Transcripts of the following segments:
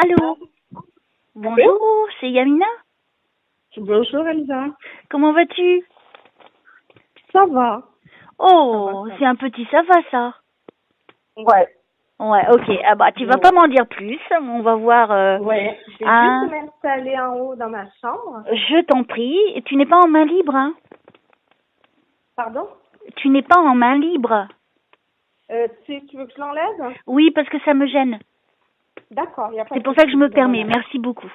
Allô? Bonjour, c'est Yamina? Bonjour Elsa. Comment vas-tu? Ça va. Oh, Ça va. c'est un petit ça va ça. Ouais. Ouais, ok. Ah bah tu vas pas m'en dire plus. On va voir. Ouais. Je vais Hein? juste m'installer en haut dans ma chambre. Je t'en prie. Tu n'es pas en main libre, hein? Pardon? Tu n'es pas en main libre. Tu veux que je l'enlève? Oui, parce que ça me gêne. D'accord, il n'y a pas C'est de pour ça que je me souci, permets. voilà. Merci beaucoup.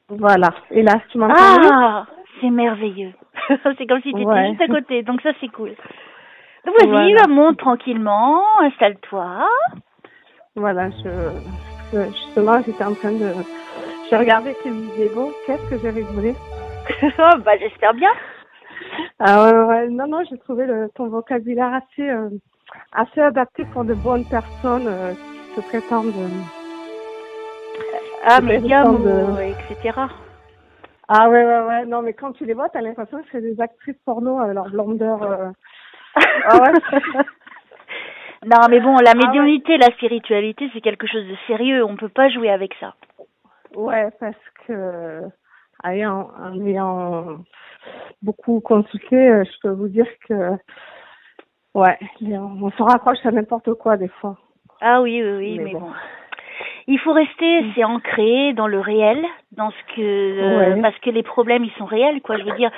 Voilà. Et là, tu m'entends mieux? Ah, c'est merveilleux. C'est comme si tu étais Ouais. juste à côté. Donc ça, c'est cool. Donc vas-y, Voilà. monte tranquillement. Installe-toi. Voilà, justement, j'étais en train de... J'ai regardé tes vidéos. Qu'est-ce que j'ai rigolé? Oh, bah j'espère bien. Ah ouais. Non, j'ai trouvé ton vocabulaire assez adapté pour de bonnes personnes qui se prétendent... Ah, se médium prétendent ou etc. Ah ouais. Non, mais quand tu les vois, t'as l'impression que c'est des actrices porno avec leur blondeur. Ah ouais. Non, mais bon, la Ah ouais. médiumnité, la spiritualité, c'est quelque chose de sérieux. On peut pas jouer avec ça. Ouais, parce que en ayant beaucoup consulté, je peux vous dire que ouais, on se raccroche à n'importe quoi des fois. Ah oui, mais bon. Il faut rester, c'est ancré dans le réel, dans ce que Ouais. parce que les problèmes ils sont réels, quoi. Je veux dire,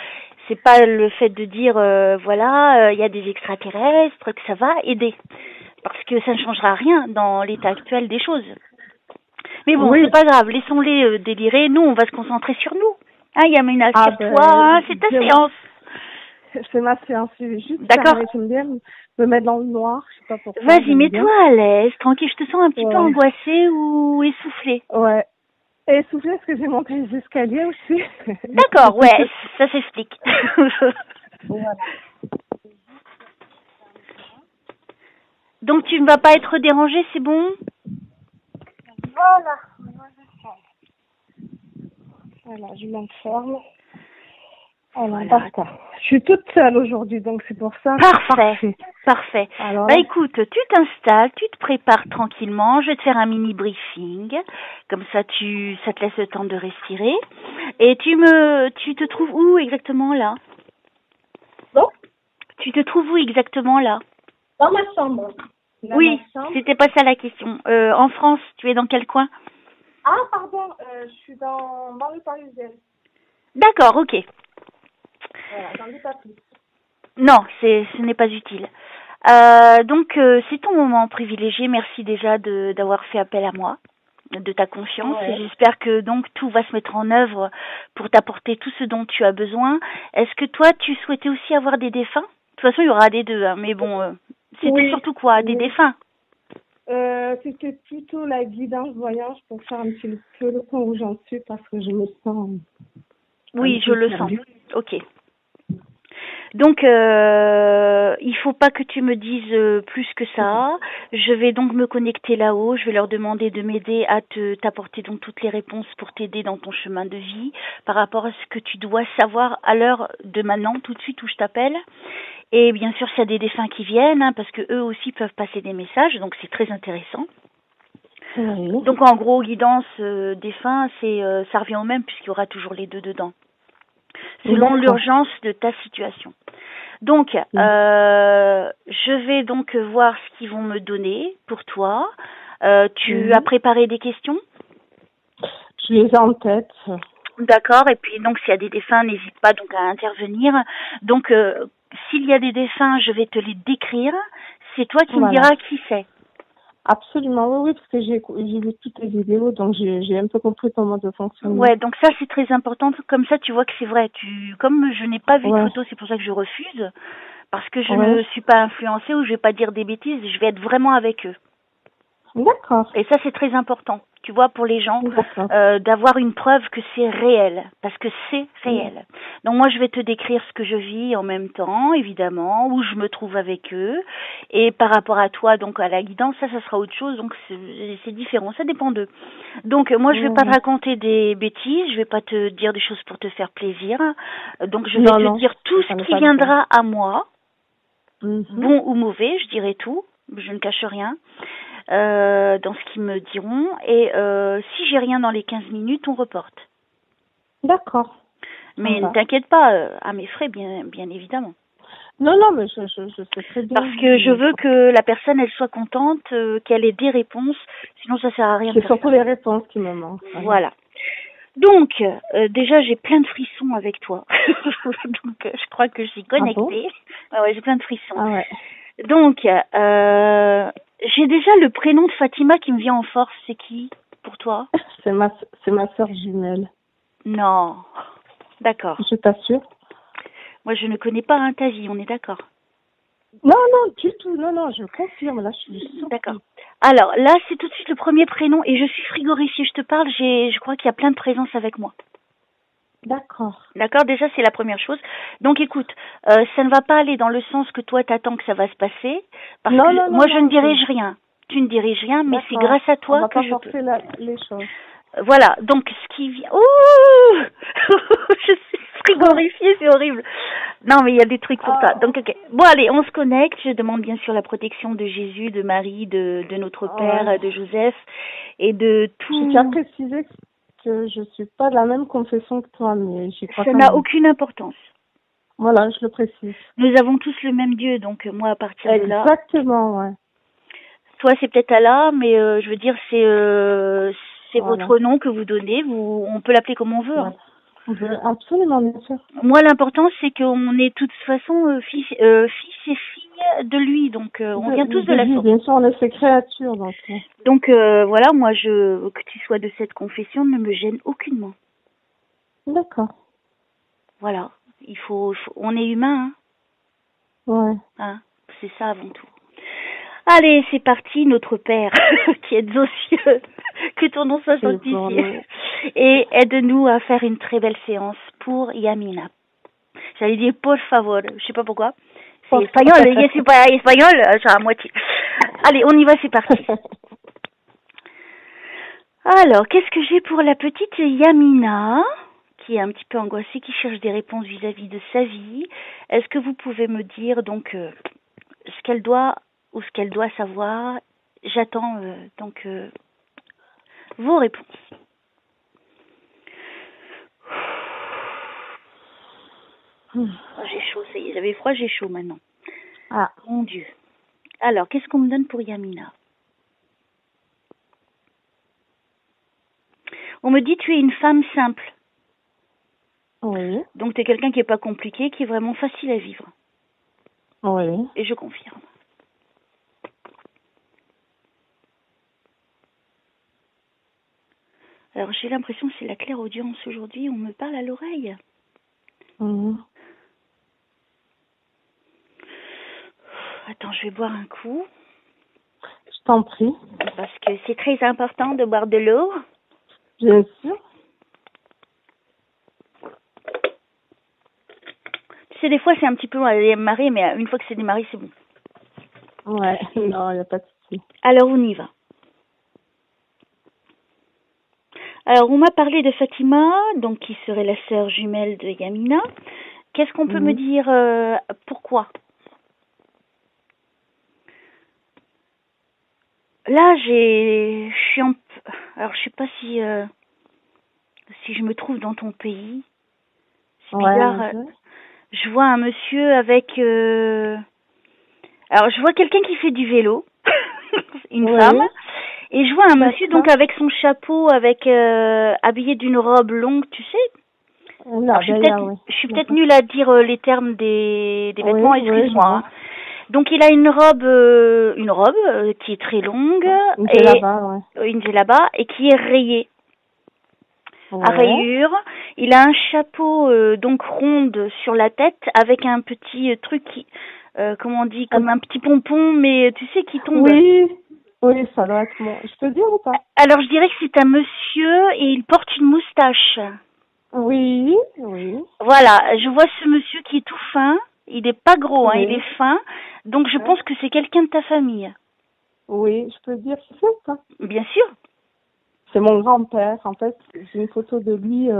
c'est pas le fait de dire voilà, il y a des extraterrestres que ça va aider, parce que ça ne changera rien dans l'état actuel des choses. Mais bon, Oui. c'est pas grave, laissons-les délirer. Nous, on va se concentrer sur nous. Hein, Yamina, Ah sur toi, hein, c'est ta séance. C'est ma séance. Juste D'accord. j'aime bien me mettre dans le noir, je sais pas pourquoi. Vas-y, mets-toi à l'aise, tranquille. Je te sens un petit peu Ouais. angoissée ou essoufflée. Ouais. Et soufflé, est-ce que j'ai monté les escaliers aussi? D'accord, ouais, ça s'explique. Voilà. Donc tu ne vas pas être dérangée, c'est bon? Voilà, je m'enferme. Voilà, basta. Je suis toute seule aujourd'hui, donc c'est pour ça. Parfait. Alors, Bah écoute, tu t'installes, tu te prépares tranquillement, je vais te faire un mini briefing, comme ça ça te laisse le temps de respirer. Et tu te trouves où exactement là? bon, Tu te trouves où exactement là? dans ma chambre. Oui, c'était pas ça la question. En France, tu es dans quel coin? Ah, pardon, je suis dans banlieue parisienne. D'accord, ok. Voilà, j'en dis pas plus. Non, ce n'est pas utile. Donc, c'est ton moment privilégié. Merci déjà d'avoir fait appel à moi, de ta confiance. Ouais. Et j'espère que donc tout va se mettre en œuvre pour t'apporter tout ce dont tu as besoin. Est-ce que toi, tu souhaitais aussi avoir des défunts? De toute façon, il y aura des deux, hein, mais bon, c'était surtout quoi? Des défunts? C'était plutôt la guidance voyance pour faire un petit peu le point où j'en suis parce que je me sens. Oui, je le sens. Ok. Donc, il faut pas que tu me dises plus que ça. Je vais donc me connecter là-haut. Je vais leur demander de m'aider à t'apporter donc toutes les réponses pour t'aider dans ton chemin de vie par rapport à ce que tu dois savoir à l'heure de maintenant, tout de suite où je t'appelle. Et bien sûr, s'il y a des défunts qui viennent, hein, parce que eux aussi peuvent passer des messages, donc c'est très intéressant. Oui. Donc en gros, guidance défunt, ça revient au même puisqu'il y aura toujours les deux dedans, selon l'urgence de ta situation. Donc, je vais donc voir ce qu'ils vont me donner pour toi. Tu as préparé des questions? Je les ai en tête. D'accord. Et puis donc, s'il y a des défunts, n'hésite pas donc à intervenir. Donc, s'il y a des défunts, je vais te les décrire. C'est toi qui me diras qui c'est. Absolument, oui, parce que j'ai vu toutes les vidéos, donc j'ai un peu compris ton mode de fonctionnement. Ouais, donc ça c'est très important. Comme ça, tu vois que c'est vrai. Comme je n'ai pas vu de photos, c'est pour ça que je refuse, parce que je ne suis pas influencée ou je vais pas dire des bêtises. Je vais être vraiment avec eux. D'accord. Et ça c'est très important. Tu vois, pour les gens, d'avoir une preuve que c'est réel, parce que c'est réel. Donc moi, je vais te décrire ce que je vis en même temps, évidemment, où je me trouve avec eux, et par rapport à toi, donc à la guidance, ça sera autre chose, donc c'est différent, ça dépend d'eux. Donc moi, je vais pas te raconter des bêtises, je vais pas te dire des choses pour te faire plaisir, donc je vais te dire tout ce qui viendra à moi, bon ou mauvais, je dirai tout, je ne cache rien. dans ce qu'ils me diront. Et si j'ai rien dans les 15 minutes, on reporte. D'accord. Mais ne t'inquiète pas, à mes frais, bien évidemment. Non, mais je sais très bien. Parce que je veux que la personne, elle soit contente, qu'elle ait des réponses. Sinon, ça sert à rien. C'est surtout les réponses qui me manquent. Voilà. Donc, déjà, j'ai plein de frissons avec toi. Donc, je crois que je suis connectée. Ah bon? Ouais, j'ai plein de frissons. Ah ouais. Donc, j'ai déjà le prénom de Fatima qui me vient en force. C'est qui pour toi? C'est ma sœur jumelle. Non. D'accord. Je t'assure. Moi, je ne connais pas ta vie, on est d'accord? Non, du tout. Non, je confirme. Là, je suis sûre. D'accord. Alors, là, c'est tout de suite le premier prénom et je suis frigorifiée. Je te parle, je crois qu'il y a plein de présence avec moi. D'accord. D'accord, déjà, c'est la première chose. Donc, écoute, ça ne va pas aller dans le sens que toi, t'attends que ça va se passer. Parce que moi, je ne dirige rien. Tu ne diriges rien, mais c'est grâce à toi que je peux. On va pas forcer les choses. Voilà, donc ce qui vient... Ouh je suis frigorifiée, c'est horrible. Non, mais il y a des trucs pour ça. Donc, ok. Bon, allez, on se connecte. Je demande bien sûr la protection de Jésus, de Marie, de notre Père, de Joseph et de tout... Je tiens à préciser que je suis pas de la même confession que toi, mais j'y crois. Ça n'a aucune importance. Voilà, je le précise. Nous avons tous le même Dieu, donc moi, à partir de là... Exactement, ouais. Soit c'est peut-être Allah, mais je veux dire, c'est votre nom que vous donnez. On peut l'appeler comme on veut. Hein. Absolument, bien sûr. Moi, l'important, c'est qu'on est de toute façon fils et filles de lui. Donc, on vient tous de la source. Bien sûr, on est ses créatures. Donc, voilà, moi, que tu sois de cette confession ne me gêne aucunement. D'accord. Voilà. On est humain. Hein. Ouais. Hein, c'est ça avant tout. Allez, c'est parti, notre Père, qui êtes aux cieux, que ton nom soit sanctifié. Et aide-nous à faire une très belle séance pour Yamina. J'allais dire por favor, je sais pas pourquoi. C'est espagnol, je suis pas espagnol, j'ai à moitié. Allez, on y va, c'est parti. Alors, qu'est-ce que j'ai pour la petite Yamina, qui est un petit peu angoissée, qui cherche des réponses vis-à-vis de sa vie? Est-ce que vous pouvez me dire donc ce qu'elle doit ou ce qu'elle doit savoir? J'attends donc vos réponses. J'ai chaud, ça y est, j'avais froid, j'ai chaud maintenant. Ah, mon Dieu. Alors, qu'est-ce qu'on me donne pour Yamina? On me dit tu es une femme simple. Oui. Donc tu es quelqu'un qui est pas compliqué, qui est vraiment facile à vivre. Oui. Et je confirme. Alors, j'ai l'impression que c'est la clairaudience aujourd'hui. On me parle à l'oreille. Attends, je vais boire un coup. Je t'en prie. Parce que c'est très important de boire de l'eau. Bien sûr. Tu sais, des fois, c'est un petit peu démarré, mais une fois que c'est démarré, c'est bon. Ouais, non, il n'y a pas de souci. Alors, on y va. Alors, on m'a parlé de Fatima, donc qui serait la sœur jumelle de Yamina. Qu'est-ce qu'on peut me dire pourquoi? Là, alors, je sais pas si je me trouve dans ton pays. C'est bizarre. Je vois un monsieur avec... Alors, je vois quelqu'un qui fait du vélo, une femme. Et je vois un monsieur donc avec son chapeau, habillé d'une robe longue, tu sais. Alors, je suis peut-être nulle à dire les termes des vêtements, excuse-moi. Hein. Donc il a une robe qui est très longue, une djellaba, et qui est rayée. À rayures. Il a un chapeau donc ronde sur la tête avec un petit truc qui, comment on dit, comme un petit pompon, mais tu sais qui tombe. Oui, ça doit être bon. Je peux dire ou pas? Alors, je dirais que c'est un monsieur et il porte une moustache. Oui. Voilà, je vois ce monsieur qui est tout fin. Il n'est pas gros, hein, il est fin. Donc, je pense que c'est quelqu'un de ta famille. Oui, je peux dire que c'est ça. Bien sûr. C'est mon grand-père. En fait, j'ai une photo de lui.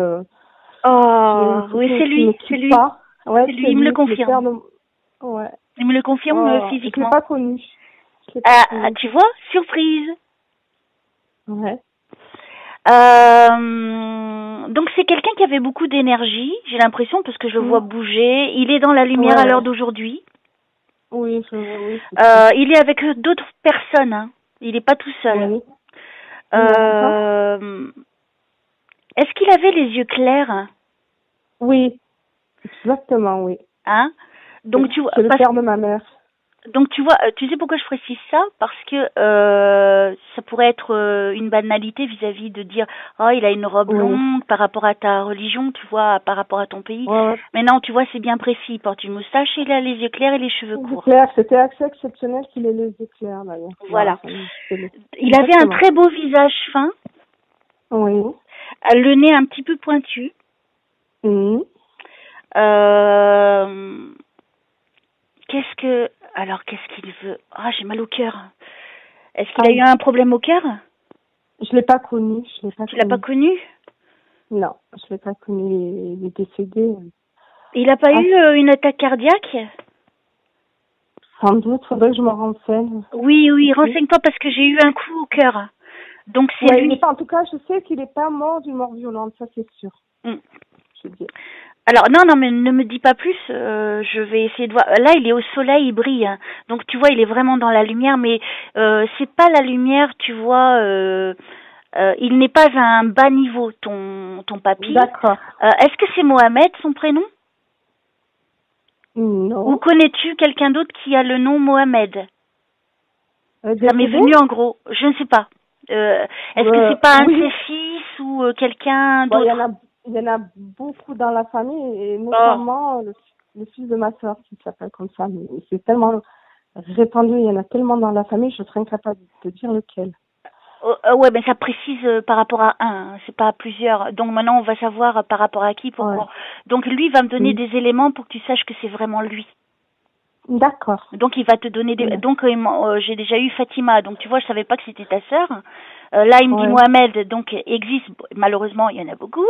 Oui, c'est lui. C'est lui. Ouais, c'est lui. Il me le confirme. Ouais. Il me le confirme physiquement. Je l'ai pas connu. Je l'ai pas connu. Tu vois, surprise. Ouais. Donc c'est quelqu'un qui avait beaucoup d'énergie, j'ai l'impression, parce que je le vois bouger. Il est dans la lumière Ouais, à l'heure ouais. d'aujourd'hui. Oui, oui, c'est sûr. Il est avec d'autres personnes, hein. Il n'est pas tout seul. Oui. D'accord. Est-ce qu'il avait les yeux clairs? Oui, exactement, oui. Hein? Donc tu vois, C'est le père de ma mère. donc tu vois, tu sais pourquoi je précise ça? Parce que ça pourrait être une banalité vis-à-vis de dire oh il a une robe longue par rapport à ta religion, tu vois, par rapport à ton pays. Ouais. Mais non, tu vois, c'est bien précis. Il porte une moustache, il a les yeux clairs et les cheveux courts. Clair, c'était assez exceptionnel qu'il ait les yeux clairs d'ailleurs. Voilà. Il avait un très beau visage fin. Oui. Le nez un petit peu pointu. Qu'est-ce qu'il veut? Ah, j'ai mal au cœur. Est-ce qu'il a eu un problème au cœur? Je l'ai pas connu. Tu l'as pas connu? Non, je l'ai pas connu. Il est décédé. Il n'a pas eu une attaque cardiaque? Sans doute, faudrait que je me renseigne. Oui, renseigne-toi parce que j'ai eu un coup au cœur. Donc c'est lui. En tout cas, je sais qu'il n'est pas mort d'une mort violente, ça c'est sûr. Je dis. Alors non, mais ne me dis pas plus. Je vais essayer de voir. Là, il est au soleil, il brille. Hein. Donc tu vois, il est vraiment dans la lumière, mais c'est pas la lumière, tu vois. Il n'est pas à un bas niveau, ton papy. D'accord. Est-ce que c'est Mohamed, son prénom? Non. Ou connais-tu quelqu'un d'autre qui a le nom Mohamed? Ça m'est venu en gros. Je ne sais pas. Est-ce que c'est pas un de ses fils ou quelqu'un d'autre? Il y en a beaucoup dans la famille, et notamment le fils de ma soeur qui s'appelle comme ça. Mais c'est tellement répandu, il y en a tellement dans la famille, je serais incapable de dire lequel. Ouais, mais ça précise par rapport à un, c'est pas à plusieurs. Donc maintenant, on va savoir par rapport à qui, pourquoi. Ouais. Donc lui va me donner des éléments pour que tu saches que c'est vraiment lui. D'accord. Donc il va te donner des... Donc j'ai déjà eu Fatima, donc tu vois, je savais pas que c'était ta sœur. Là, il me dit Mohamed, donc existe, malheureusement, il y en a beaucoup,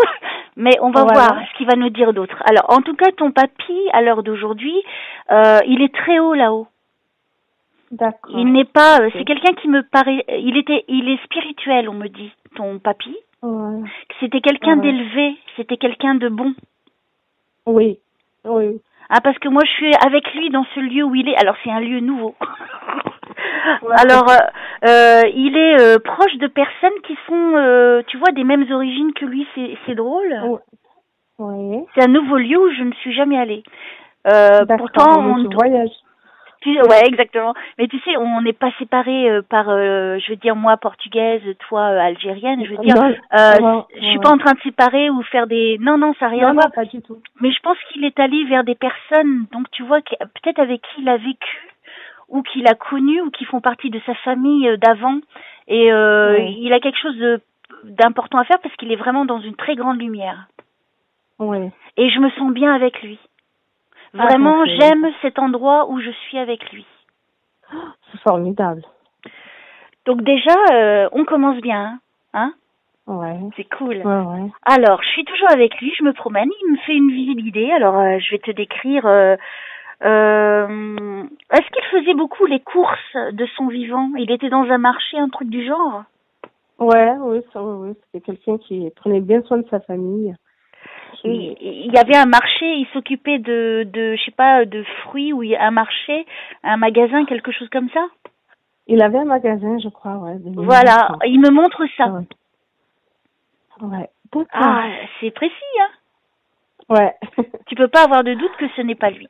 mais on va voir ce qu'il va nous dire d'autre. Alors, en tout cas, ton papy, à l'heure d'aujourd'hui, il est très haut là-haut. D'accord. Il n'est pas... c'est quelqu'un qui me paraît... Il est spirituel, on me dit, ton papy. C'était quelqu'un d'élevé, c'était quelqu'un de bon. Oui. Ah, parce que moi, je suis avec lui dans ce lieu où il est. Alors, c'est un lieu nouveau. Alors, il est proche de personnes qui sont, tu vois, des mêmes origines que lui. C'est drôle. Oui. C'est un nouveau lieu où je ne suis jamais allée. Pourtant, on voyage. Ouais, exactement. Mais tu sais, on n'est pas séparés par, je veux dire, moi portugaise, toi algérienne. Je veux dire, je suis pas en train de séparer ou faire des. Non, ça n'a rien à voir. Non, pas du tout. Mais je pense qu'il est allé vers des personnes, donc tu vois, peut-être avec qui il a vécu ou qu'il a connu ou qui font partie de sa famille d'avant. Et il a quelque chose d'important à faire parce qu'il est vraiment dans une très grande lumière. Oui. Et je me sens bien avec lui. Vraiment, j'aime cet endroit où je suis avec lui. C'est formidable. Donc déjà, on commence bien, hein? Ouais. C'est cool. Ouais. Alors, je suis toujours avec lui, je me promène, il me fait une visite guidée. Alors, je vais te décrire. Est-ce qu'il faisait beaucoup les courses de son vivant? Il était dans un marché, un truc du genre? Oui. C'était quelqu'un qui prenait bien soin de sa famille. Il y avait un marché, il s'occupait de je sais pas, de fruits, ou un marché, un magasin, quelque chose comme ça? Il avait un magasin, je crois, Voilà, il me montre ça. Ouais. D'accord. Ah, c'est précis, hein? Ouais. Tu peux pas avoir de doute que ce n'est pas lui.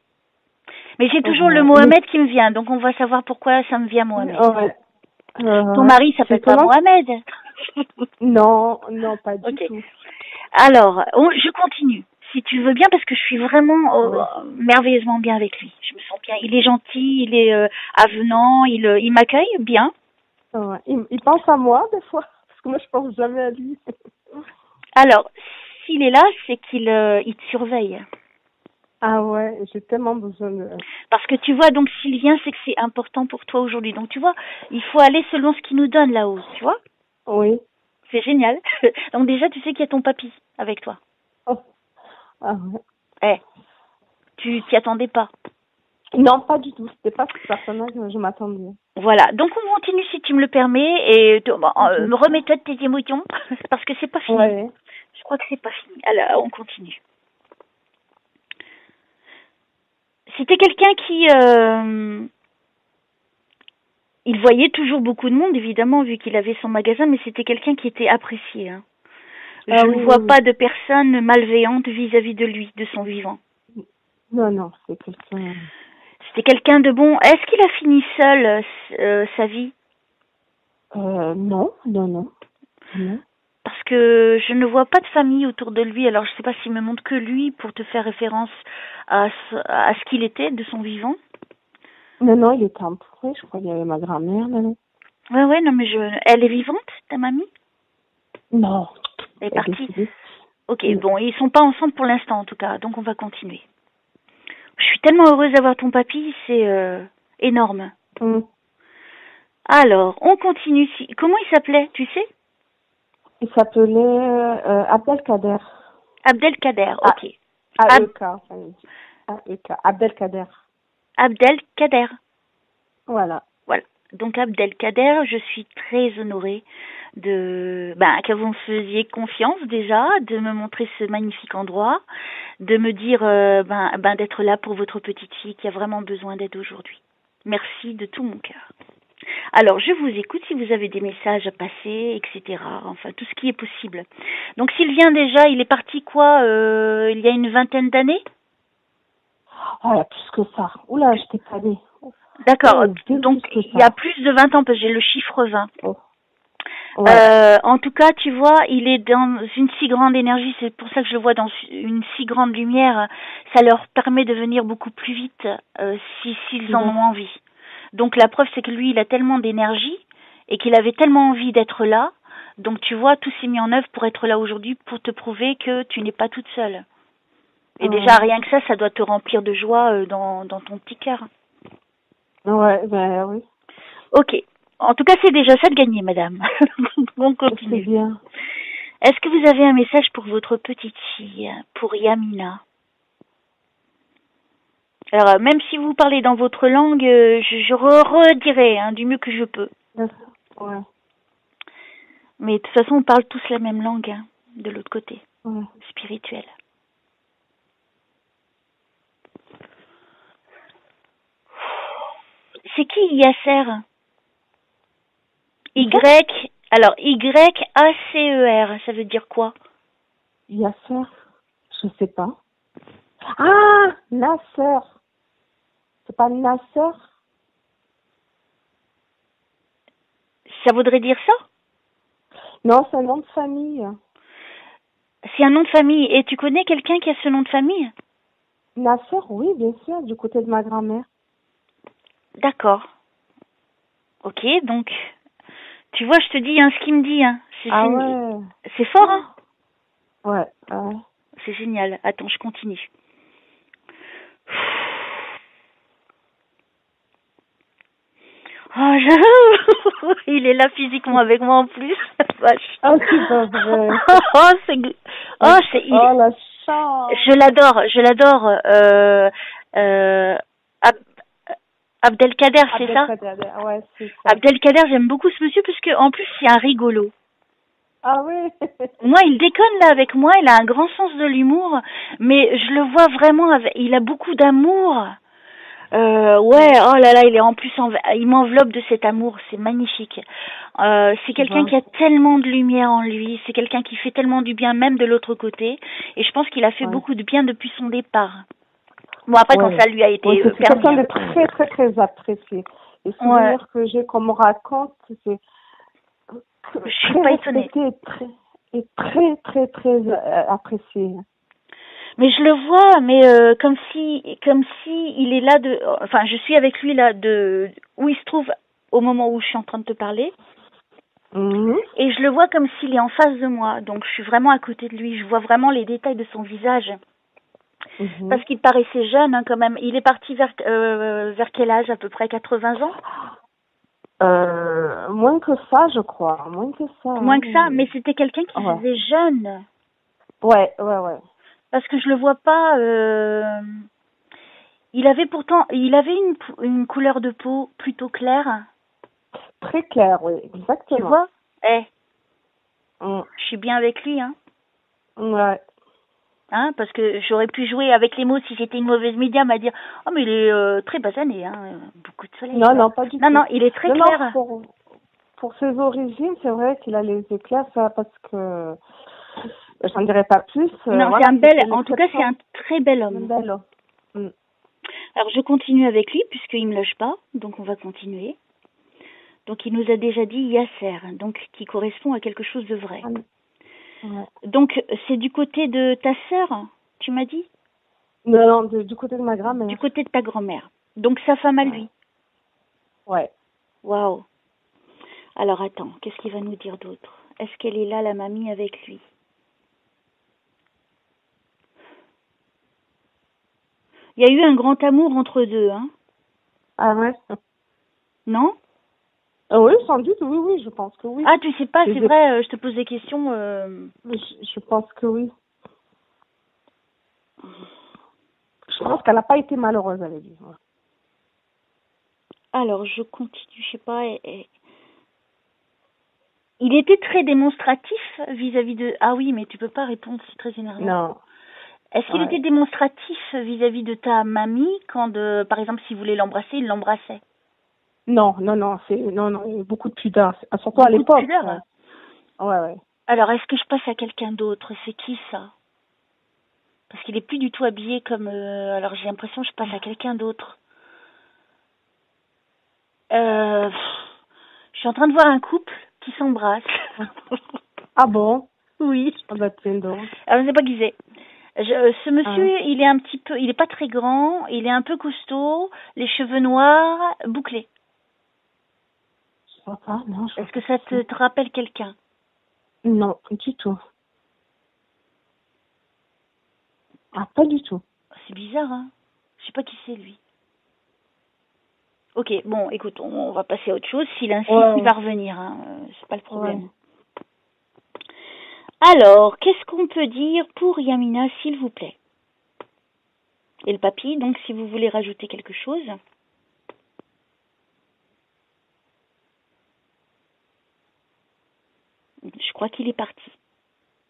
Mais j'ai toujours le Mohamed qui me vient, donc on va savoir pourquoi ça me vient Mohamed. Ton mari s'appelle pas Mohamed? Non, pas du tout. Alors, je continue, si tu veux bien, parce que je suis vraiment merveilleusement bien avec lui. Je me sens bien. Il est gentil, il est avenant, il m'accueille bien. Ouais. Il pense à moi des fois, parce que moi je pense jamais à lui. Alors, s'il est là, c'est qu'il te surveille. Ah ouais, j'ai tellement besoin de... Parce que tu vois, donc s'il vient, c'est que c'est important pour toi aujourd'hui. Donc tu vois, il faut aller selon ce qu'il nous donne là-haut, tu vois? Oui. C'est génial. Donc déjà, tu sais qu'il y a ton papy avec toi. Oh. Ah ouais. Tu t'y attendais pas. Non, pas du tout. C'était pas ce personnage que je m'attendais. Voilà. Donc on continue si tu me le permets et Ok. remets-toi de tes émotions parce que c'est pas fini. Ouais. Je crois que c'est pas fini. Alors on continue. C'était quelqu'un qui il voyait toujours beaucoup de monde évidemment vu qu'il avait son magasin, mais c'était quelqu'un qui était apprécié. Hein. Ah Je ne oui, vois oui, pas de personne malveillante vis-à-vis de lui, de son vivant. oui. Non, non, c'est quelqu'un. C'était quelqu'un de bon. Est-ce qu'il a fini seul sa vie? Non, non, non, non. Parce que je ne vois pas de famille autour de lui. Alors je ne sais pas s'il me montre que lui pour te faire référence à ce qu'il était de son vivant. Non, non, il était entouré. Je crois qu'il y avait ma grand-mère, là. Ouais, non, mais elle est vivante, ta mamie? Non, Elle est elle est partie. décédée. Ok, Oui. bon, ils sont pas ensemble pour l'instant en tout cas, donc on va continuer. Je suis tellement heureuse d'avoir ton papy, c'est énorme. Mm. Alors, on continue. Comment il s'appelait, tu sais? Il s'appelait Abdelkader. Abdelkader, Ah, ok. AEK, enfin, il dit. AEK, Abdelkader. Abdelkader. Voilà. Voilà. Donc Abdelkader, je suis très honorée que vous me faisiez confiance déjà, de me montrer ce magnifique endroit, de me dire d'être là pour votre petite fille qui a vraiment besoin d'aide aujourd'hui. Merci de tout mon cœur. Alors, je vous écoute si vous avez des messages à passer, etc. Enfin, tout ce qui est possible. Donc, s'il vient déjà, il est parti quoi il y a une vingtaine d'années? Ah, il y a plus que ça. Oula, j'étais pas née. D'accord. Oh, bien Donc, plus que il y a ça. plus de 20 ans, parce que j'ai le chiffre 20. Oh. Ouais. En tout cas, tu vois, il est dans une si grande énergie, c'est pour ça que je le vois dans une si grande lumière. Ça leur permet de venir beaucoup plus vite s'ils en ont envie. Donc la preuve, c'est que lui, il a tellement d'énergie et qu'il avait tellement envie d'être là. Donc tu vois, tout s'est mis en œuvre pour être là aujourd'hui, pour te prouver que tu n'es pas toute seule. Et déjà, rien que ça doit te remplir de joie dans ton petit cœur. Ouais, ben oui. Ok. En tout cas, c'est déjà ça de gagner, madame. On continue. C'est bien. Est-ce que vous avez un message pour votre petite fille, pour Yamina? Alors, même si vous parlez dans votre langue, je redirai du mieux que je peux. Ouais. Mais de toute façon, on parle tous la même langue, de l'autre côté, Ouais. spirituelle. C'est qui Yasser? Alors Yacer, ça veut dire quoi? Yasser? Je sais pas. Ah, Nasser. C'est pas Nasser? Ça voudrait dire ça? Non, c'est un nom de famille. C'est un nom de famille. Et tu connais quelqu'un qui a ce nom de famille? Nasser, oui, bien sûr, du côté de ma grand-mère. D'accord. Ok, donc, tu vois, je te dis ce qu'il me dit. Ouais. C'est fort, hein? Ouais. C'est génial. Attends, je continue. Oh, il est là physiquement avec moi en plus. Vache. Ah, c'est pas vrai. La chance. Je l'adore. Abdelkader, c'est ça? Ouais, c'est ça. Abdelkader, j'aime beaucoup ce monsieur parce que en plus c'est un rigolo. Ah oui. Moi, il déconne là avec moi. Il a un grand sens de l'humour, mais je le vois vraiment. Il a beaucoup d'amour. Ouais, oh là là, il est en plus, il m'enveloppe de cet amour, c'est magnifique. C'est quelqu'un qui a tellement de lumière en lui, c'est quelqu'un qui fait tellement du bien même de l'autre côté, et je pense qu'il a fait beaucoup de bien depuis son départ. Bon, après, quand ça lui a été c'est permis. quelqu'un de très, très, très apprécié. Les souvenirs que j'ai, qu'on me raconte, c'est je suis pas étonnée. Et très, très, très apprécié. Mais je le vois, mais comme si il est là enfin, je suis avec lui là où il se trouve au moment où je suis en train de te parler. Et je le vois comme s'il est en face de moi. Donc je suis vraiment à côté de lui. Je vois vraiment les détails de son visage. Parce qu'il paraissait jeune quand même. Il est parti vers quel âge? À peu près 80 ans? Moins que ça, je crois. Moins que ça. Moins que ça, mais c'était quelqu'un qui faisait jeune. Ouais. Parce que je le vois pas. il avait une couleur de peau plutôt claire. Très clair, oui, exactement. Tu vois? Je suis bien avec lui, hein. Ouais. Hein, parce que j'aurais pu jouer avec les mots si j'étais une mauvaise médium à dire oh mais il est très basané, hein, beaucoup de soleil. Non, pas du tout. Non, il est très clair. Pour ses origines, c'est vrai qu'il a les éclairs, ça, parce que j'en dirais pas plus. Non, voilà, en tout cas, c'est un très bel homme. Un bel homme. Alors, je continue avec lui, puisqu'il me lâche pas, donc on va continuer. Donc, il nous a déjà dit Yasser, donc qui correspond à quelque chose de vrai. Ouais. Donc, c'est du côté de ta sœur, tu m'as dit? Non, du côté de ma grand-mère. Du côté de ta grand-mère. Donc, sa femme à lui. Ouais. Waouh. Alors, attends, qu'est-ce qu'il va nous dire d'autre? Est-ce qu'elle est là, la mamie, avec lui? Il y a eu un grand amour entre deux, hein? Ah ouais? Non? Oui, sans doute, oui, je pense que oui. Ah, tu sais pas, c'est vrai, je te pose des questions. Je pense que oui. Je pense qu'elle n'a pas été malheureuse avec lui. Ouais. Alors, je continue, je sais pas. Il était très démonstratif vis-à-vis de... Ah oui, mais tu peux pas répondre, c'est très énervant. Non. Est-ce qu'il était démonstratif vis-à-vis de ta mamie quand, par exemple, s'il voulait l'embrasser, il l'embrassait? Non, il y a beaucoup de pudeur, surtout à l'époque. Ouais. Alors, est-ce que je passe à quelqu'un d'autre? C'est qui ça? Parce qu'il est plus du tout habillé comme... alors, j'ai l'impression que je passe à quelqu'un d'autre. Je suis en train de voir un couple qui s'embrasse. Ah bon? Oui. Alors, je sais pas qui c'est. Ce monsieur, il est un petit peu... Il est pas très grand, il est un peu costaud, les cheveux noirs, bouclés. Je sais pas, non. Est-ce que ça te rappelle quelqu'un? Non, du tout. Ah, pas du tout. C'est bizarre, hein? Je sais pas qui c'est, lui. Ok, bon, écoute, on va passer à autre chose. S'il insiste, il va revenir, hein. C'est pas le problème. Ouais. Alors, qu'est-ce qu'on peut dire pour Yamina, s'il vous plaît? Et le papy, donc, si vous voulez rajouter quelque chose. Je crois qu'il est parti.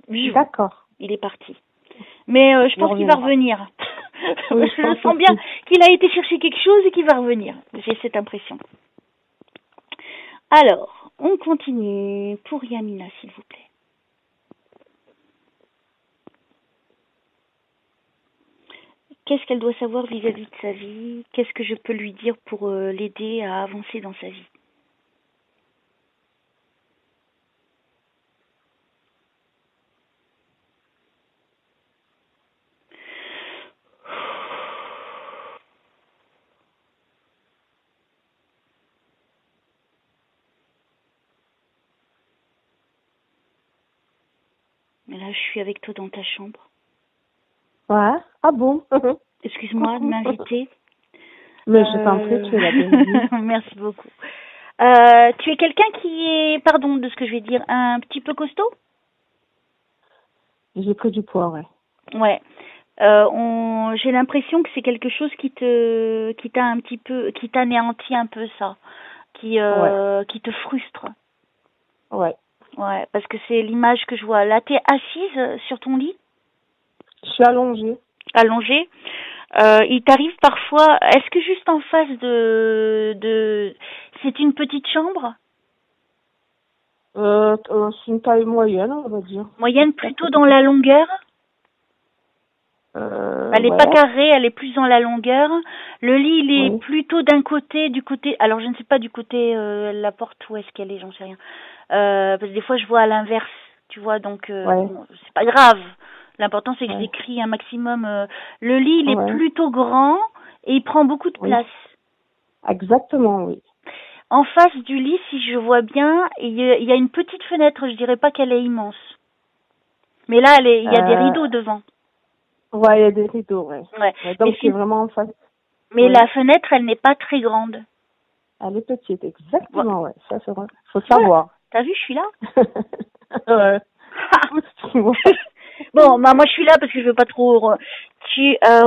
D'accord. Il est parti. Mais je pense qu'il va revenir. Oui, je sens bien qu'il a été chercher quelque chose et qu'il va revenir. J'ai cette impression. Alors, on continue pour Yamina, s'il vous plaît. Qu'est-ce qu'elle doit savoir vis-à-vis de sa vie? Qu'est-ce que je peux lui dire pour l'aider à avancer dans sa vie? Mais là, je suis avec toi dans ta chambre. Ouais. Ah bon? Excuse-moi de m'inviter. Mais je t'en prie, tu es la bienvenue. Merci beaucoup. Tu es quelqu'un qui est, pardon de ce que je vais dire, un petit peu costaud? J'ai pris du poids, ouais. Ouais. J'ai l'impression que c'est quelque chose qui t'a un petit peu, qui t'anéantit un peu, ça, qui te frustre. Ouais. Ouais, parce que c'est l'image que je vois. Là, t'es assise sur ton lit? Je suis allongée. Allongée. Il t'arrive parfois, est-ce que juste en face c'est une petite chambre? C'est une taille moyenne, on va dire. Moyenne, plutôt dans la longueur? Elle n'est pas carrée, elle est plus dans la longueur. Le lit, il est plutôt du côté, alors je ne sais pas du côté, la porte, où est-ce qu'elle est, j'en sais rien. Parce que des fois, je vois à l'inverse, tu vois, donc bon, c'est pas grave. L'important, c'est que j'écris un maximum. Le lit, il est plutôt grand et il prend beaucoup de place. Exactement, oui. En face du lit, si je vois bien, il y a une petite fenêtre. Je dirais pas qu'elle est immense. Mais là, il y a des rideaux devant. Ouais, il y a des rideaux, donc c'est vraiment en face. Mais la fenêtre, elle n'est pas très grande. Elle est petite, exactement, ça c'est vrai. Faut savoir. T'as vu, je suis là. Ouais. Bon, bah moi je suis là parce que je veux pas trop. Ouais.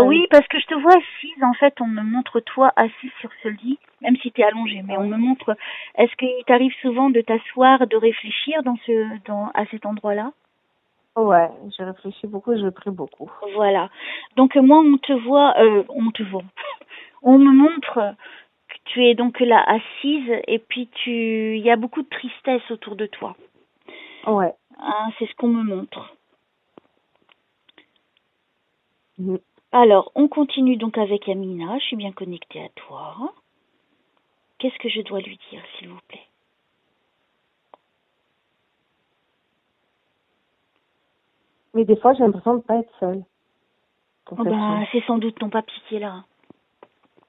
Oui, parce que je te vois assise. En fait, on me montre toi assise sur ce lit, même si t'es allongée. Mais on Ouais. me montre. Est-ce qu'il t'arrive souvent de t'asseoir, de réfléchir à cet endroit-là? Ouais, je réfléchis beaucoup, je prie beaucoup. Voilà. Donc moi, on te voit. On me montre que tu es donc là assise et puis il y a beaucoup de tristesse autour de toi. Ouais. Hein, c'est ce qu'on me montre. Mhm. Alors, on continue donc avec Amina. Je suis bien connectée à toi. Qu'est-ce que je dois lui dire, s'il vous plaît? Mais des fois, j'ai l'impression de pas être seule. Oh ben, c'est sans doute ton papy qui est là.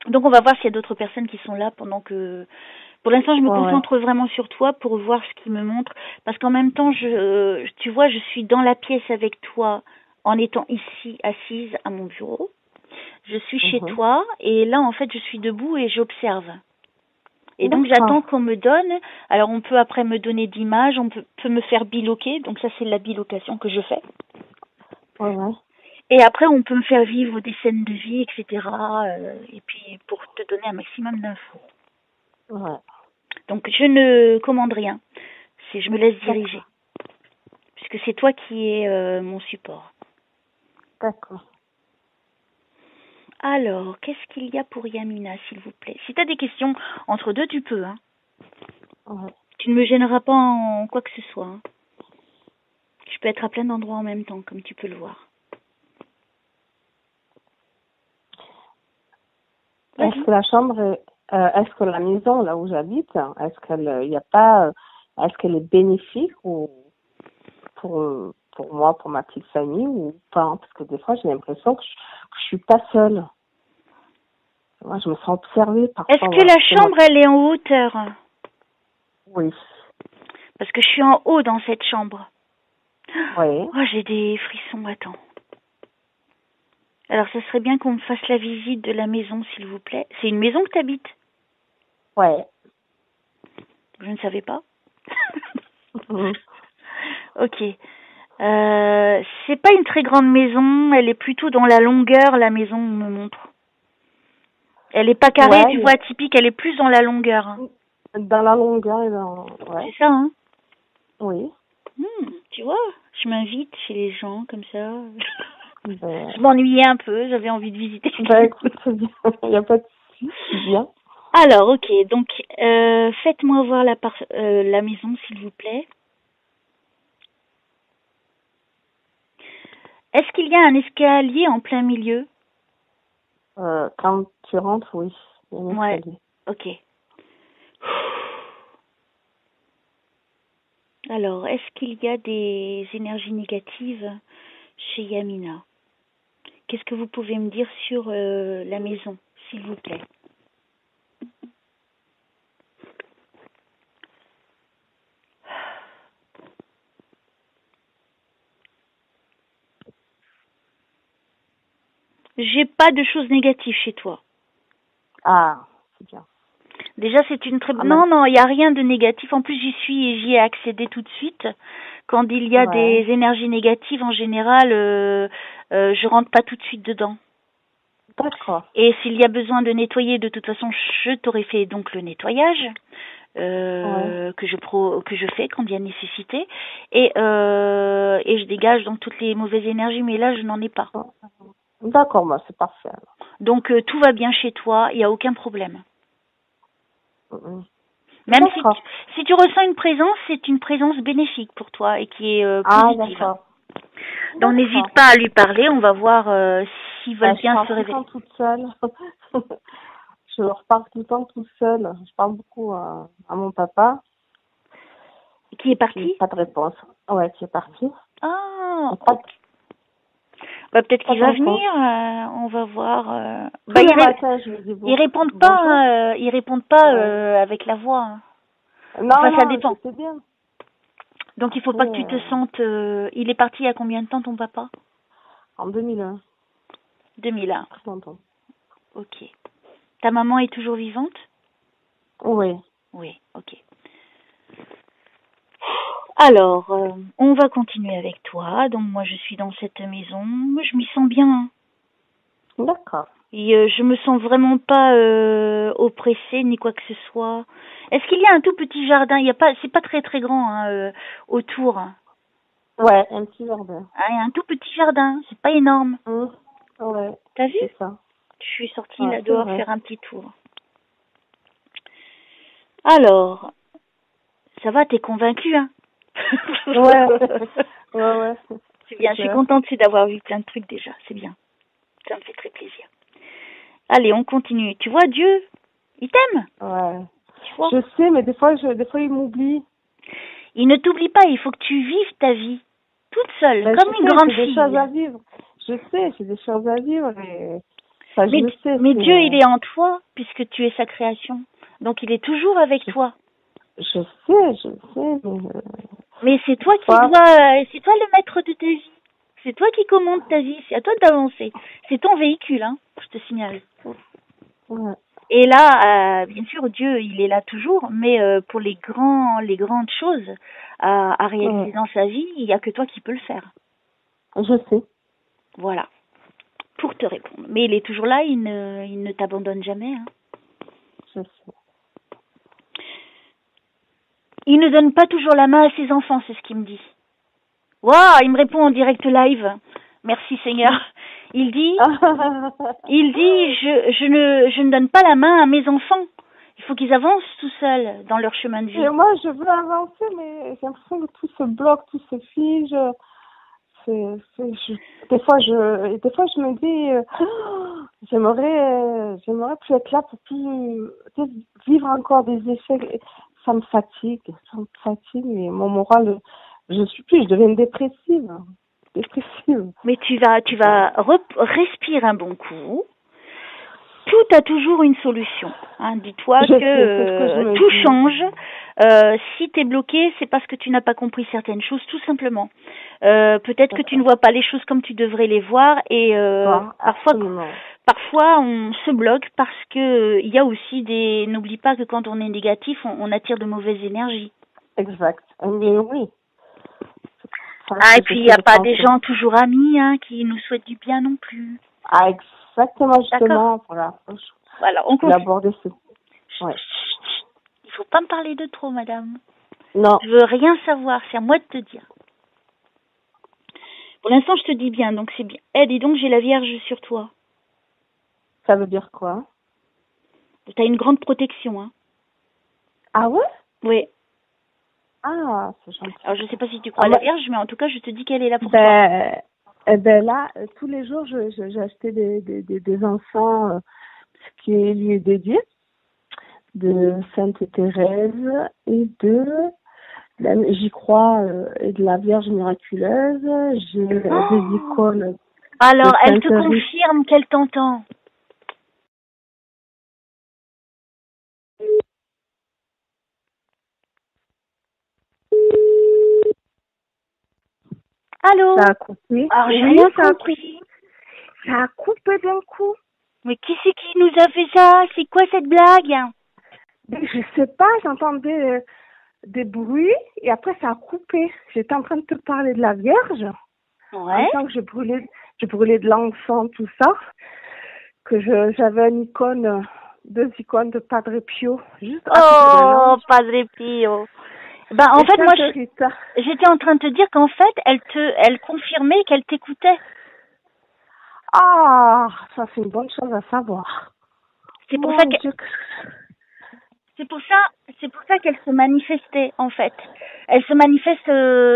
Donc, on va voir s'il y a d'autres personnes qui sont là pendant que... Pour l'instant, je me concentre vraiment sur toi pour voir ce qu'il me montre. Parce qu'en même temps, tu vois, je suis dans la pièce avec toi en étant ici, assise à mon bureau. Je suis chez toi et là, en fait, je suis debout et j'observe. Et donc, j'attends qu'on me donne. Alors, on peut après me donner d'images, on peut me faire biloquer. Donc, ça, c'est la bilocation que je fais. Ouais. Et après, on peut me faire vivre des scènes de vie, etc. Et puis, pour te donner un maximum d'infos. Ouais. Donc, je ne commande rien. Je me laisse diriger. Puisque c'est toi qui es mon support. D'accord. Alors, qu'est-ce qu'il y a pour Yamina, s'il vous plaît? Si tu as des questions entre deux, tu peux. Hein. Ouais. Tu ne me gêneras pas en quoi que ce soit. Hein. Je peux être à plein d'endroits en même temps, comme tu peux le voir. Est-ce que la chambre est-ce que la maison là où j'habite, est-ce qu'elle y a pas, est-ce qu'elle est bénéfique ou pour moi, pour ma petite famille ou pas? Parce que des fois, j'ai l'impression que je suis pas seule. Moi, je me sens observée parfois. Est-ce que la chambre, elle est en hauteur? Oui. Parce que je suis en haut dans cette chambre. Oui. Oh, j'ai des frissons, attends. Alors, ça serait bien qu'on me fasse la visite de la maison, s'il vous plaît. C'est une maison que tu habites? Ouais. Je ne savais pas. Mhm. Ok. C'est pas une très grande maison, elle est plutôt dans la longueur, la maison, on me montre. Elle est pas carrée, tu vois, typique, elle est plus dans la longueur. Dans la longueur et dans... Ouais. C'est ça, hein? Oui. Tu vois, je m'invite chez les gens, comme ça. Ben... Je m'ennuyais un peu, j'avais envie de visiter. Ben écoute, c'est bien. Il n'y a pas de souci, c'est bien. Alors, ok, donc faites-moi voir la maison, s'il vous plaît. Est-ce qu'il y a un escalier en plein milieu? Quand tu rentres, oui. Il y a un Ouais, escalier. ok. Alors, est-ce qu'il y a des énergies négatives chez Yamina? Qu'est-ce que vous pouvez me dire sur la maison, s'il vous plaît? J'ai pas de choses négatives chez toi. Ah, c'est bien. Déjà, c'est une très... Non, il n'y a rien de négatif. En plus, j'y suis et j'y ai accédé tout de suite. Quand il y a des énergies négatives, en général, je rentre pas tout de suite dedans. D'accord. Et s'il y a besoin de nettoyer, de toute façon, je t'aurais fait donc le nettoyage que je fais quand il y a nécessité. Et je dégage donc toutes les mauvaises énergies, mais là, je n'en ai pas. D'accord, bah, c'est parfait. Donc, tout va bien chez toi, il n'y a aucun problème. Même si tu ressens une présence, c'est une présence bénéfique pour toi et qui est positive. D'accord. Donc n'hésite pas à lui parler, on va voir s'ils veulent bien se révéler. Je parle tout le temps toute seule. Je leur parle tout le temps toute seule. Je parle beaucoup à mon papa. Qui est parti? Pas de réponse. Ouais, qui est parti. Ah, bah, peut-être qu'il va venir, on va voir. Bah, ils répondent pas, ils répondent pas avec la voix. Hein. Non, enfin, ça dépend. c'est bien. Donc il faut pas que tu te sentes... il est parti il y a combien de temps ton papa? En 2001. 2001. Très longtemps. Ok. Ta maman est toujours vivante? Oui. Oui, ok. Alors, on va continuer avec toi. Donc moi, je suis dans cette maison. Je m'y sens bien, hein. D'accord. Et je me sens vraiment pas oppressée ni quoi que ce soit. Est-ce qu'il y a un tout petit jardin? Il y a pas, c'est pas très très grand hein, autour. Ouais, un petit jardin. Ah, il y a un tout petit jardin. C'est pas énorme. Ouais, T'as vu? c'est ça. Je suis sortie Ouais, là c'est dehors vrai. faire un petit tour. Alors, ça va? T'es convaincue, hein? Ouais, ouais. C'est C'est bien. Je suis clair. contente d'avoir vu plein de trucs déjà. C'est bien. Ça me fait très plaisir. Allez, on continue. Tu vois, Dieu, il t'aime. Ouais. Tu vois? Je sais, mais des fois, il m'oublie. Il ne t'oublie pas. Il faut que tu vives ta vie toute seule, Ben, je comme une sais, grande c'est des choses fille. à vivre. Je sais, c'est des choses à vivre. Enfin, je Mais, le sais, mais c'est... Dieu, il est en toi, puisque tu es sa création. Donc, il est toujours avec toi. Je sais, mais... Mais c'est toi qui Quoi? dois, c'est toi le maître de ta vie. C'est toi qui commandes ta vie. C'est à toi d'avancer. C'est ton véhicule, hein, je te signale. Ouais. Et là, bien sûr, Dieu, il est là toujours, mais pour les grandes choses à réaliser Ouais. dans sa vie, il n'y a que toi qui peux le faire. Je sais. Voilà, pour te répondre. Mais il est toujours là, il ne t'abandonne jamais. Hein. Je sais. Il ne donne pas toujours la main à ses enfants, c'est ce qu'il me dit. Waouh, il me répond en direct live. Merci Seigneur. Il dit, je ne donne pas la main à mes enfants. Il faut qu'ils avancent tout seuls dans leur chemin de vie. Et moi, je veux avancer, mais j'ai l'impression que tout se bloque, tout se fige. Des fois, je me dis, j'aimerais plus être là pour plus tu sais, vivre encore des échecs. Ça me fatigue, et mon moral, je deviens dépressive. Mais tu vas respirer un bon coup. Tout a toujours une solution. Hein. Dis-toi Je sais, c'est ce que je me tout dis. change. Si tu es bloqué, c'est parce que tu n'as pas compris certaines choses, tout simplement. Peut-être que tu ne vois pas les choses comme tu devrais les voir et parfois on se bloque parce que il y a aussi des. N'oublie pas que quand on est négatif, on attire de mauvaises énergies. Exact. Mais oui. Ah, et puis il n'y a pas des gens toujours amis hein, qui nous souhaitent du bien non plus. Ah, exactement, justement. D'accord. Voilà, on continue. L'aborder, c'est... Ouais. Il faut pas me parler de trop, madame. Non. Je veux rien savoir, c'est à moi de te dire. Pour l'instant, je te dis bien, donc c'est bien. Eh, dis donc, j'ai la Vierge sur toi. Ça veut dire quoi? T'as une grande protection, hein. Ah ouais? Oui. Ah, c'est gentil. Alors, je sais pas si tu crois à la Vierge, mais en tout cas, je te dis qu'elle est là pour toi. Là, tous les jours, j'ai acheté des encens qui lui est dédié, de Sainte Thérèse et j'y crois, et de la Vierge miraculeuse. J'ai des icônes. Alors, elle te confirme qu'elle t'entend. Allô? Ça a coupé. Alors, j'ai rien compris. Ça a coupé d'un coup. Mais qui c'est qui nous a fait ça? C'est quoi cette blague? Je sais pas, j'entendais des bruits et après ça a coupé. J'étais en train de te parler de la Vierge. Ouais. En tant que je brûlais de l'encens, tout ça. Que j'avais deux icônes de Padre Pio. Juste à côté de l'ange. Padre Pio. Ben, en fait, moi, j'étais en train de te dire qu'en fait, elle confirmait qu'elle t'écoutait. Ah, ça c'est une bonne chose à savoir. C'est pour ça qu'elle se manifestait, en fait. Elle se manifeste,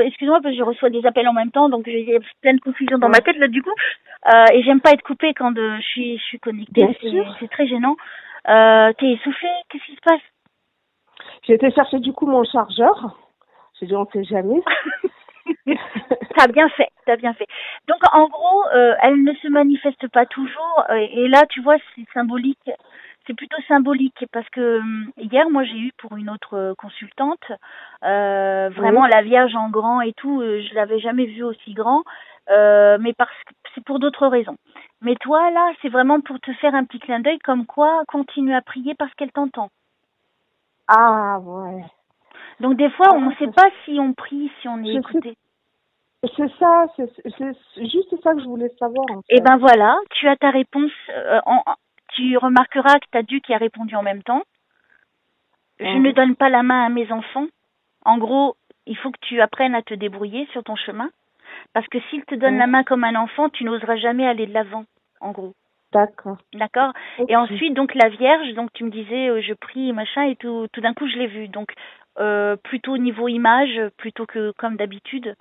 excuse-moi, parce que je reçois des appels en même temps, donc j'ai plein de confusion dans ma tête, là, du coup. Et j'aime pas être coupée quand je suis connectée. C'est très gênant. T'es essoufflée? Qu'est-ce qui se passe? J'ai été chercher, du coup, mon chargeur. J'ai dit, on sait jamais. T'as bien fait. Donc, en gros, elle ne se manifeste pas toujours. Et là, tu vois, c'est symbolique. C'est plutôt symbolique parce que hier, moi, j'ai eu pour une autre consultante vraiment la Vierge en grand et tout. Je l'avais jamais vue aussi grand, mais parce que c'est pour d'autres raisons. Mais toi, là, c'est vraiment pour te faire un petit clin d'œil, comme quoi continue à prier parce qu'elle t'entend. Ah ouais. Donc des fois, on ne sait pas si on prie, si on est écouté. C'est ça, c'est juste ça que je voulais savoir. En fait. Et ben voilà, tu as ta réponse. Tu remarqueras que tu as Dieu qui a répondu en même temps. Je ne donne pas la main à mes enfants. En gros, il faut que tu apprennes à te débrouiller sur ton chemin. Parce que s'il te donne la main comme un enfant, tu n'oseras jamais aller de l'avant, en gros. D'accord. D'accord. Okay. Et ensuite, donc la Vierge, donc tu me disais, je prie, machin, et tout d'un coup, je l'ai vue. Donc, plutôt niveau image, plutôt que comme d'habitude.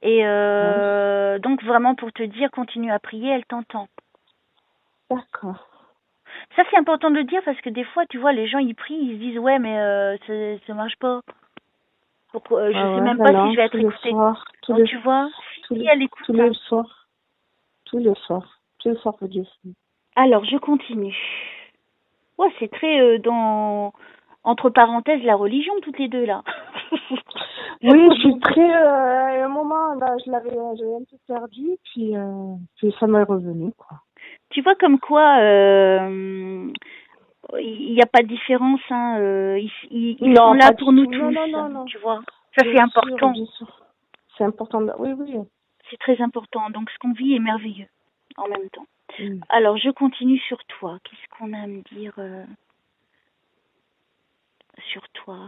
Et donc, vraiment, pour te dire, continue à prier, elle t'entend. D'accord. Ça, c'est important de le dire parce que des fois, tu vois, les gens, ils prient, ils se disent, ouais, mais ça marche pas. Pourquoi, je sais même pas si je vais être écoutée. Donc, tu vois, si elle écoute. Tous les soirs. Tous les soirs que Dieu fait. Alors, je continue. Ouais, c'est très entre parenthèses, la religion, toutes les deux, là. Oui, je suis très... à un moment, là, j'avais un peu perdu, puis ça m'est revenu, quoi. Tu vois comme quoi il n'y a pas de différence, hein. Ils sont là pour nous tous, non. Tu vois. Ça, c'est important. Bien sûr. C'est important. Oui. C'est très important. Donc, ce qu'on vit est merveilleux en même temps. Alors, je continue sur toi. Qu'est-ce qu'on a à me dire sur toi?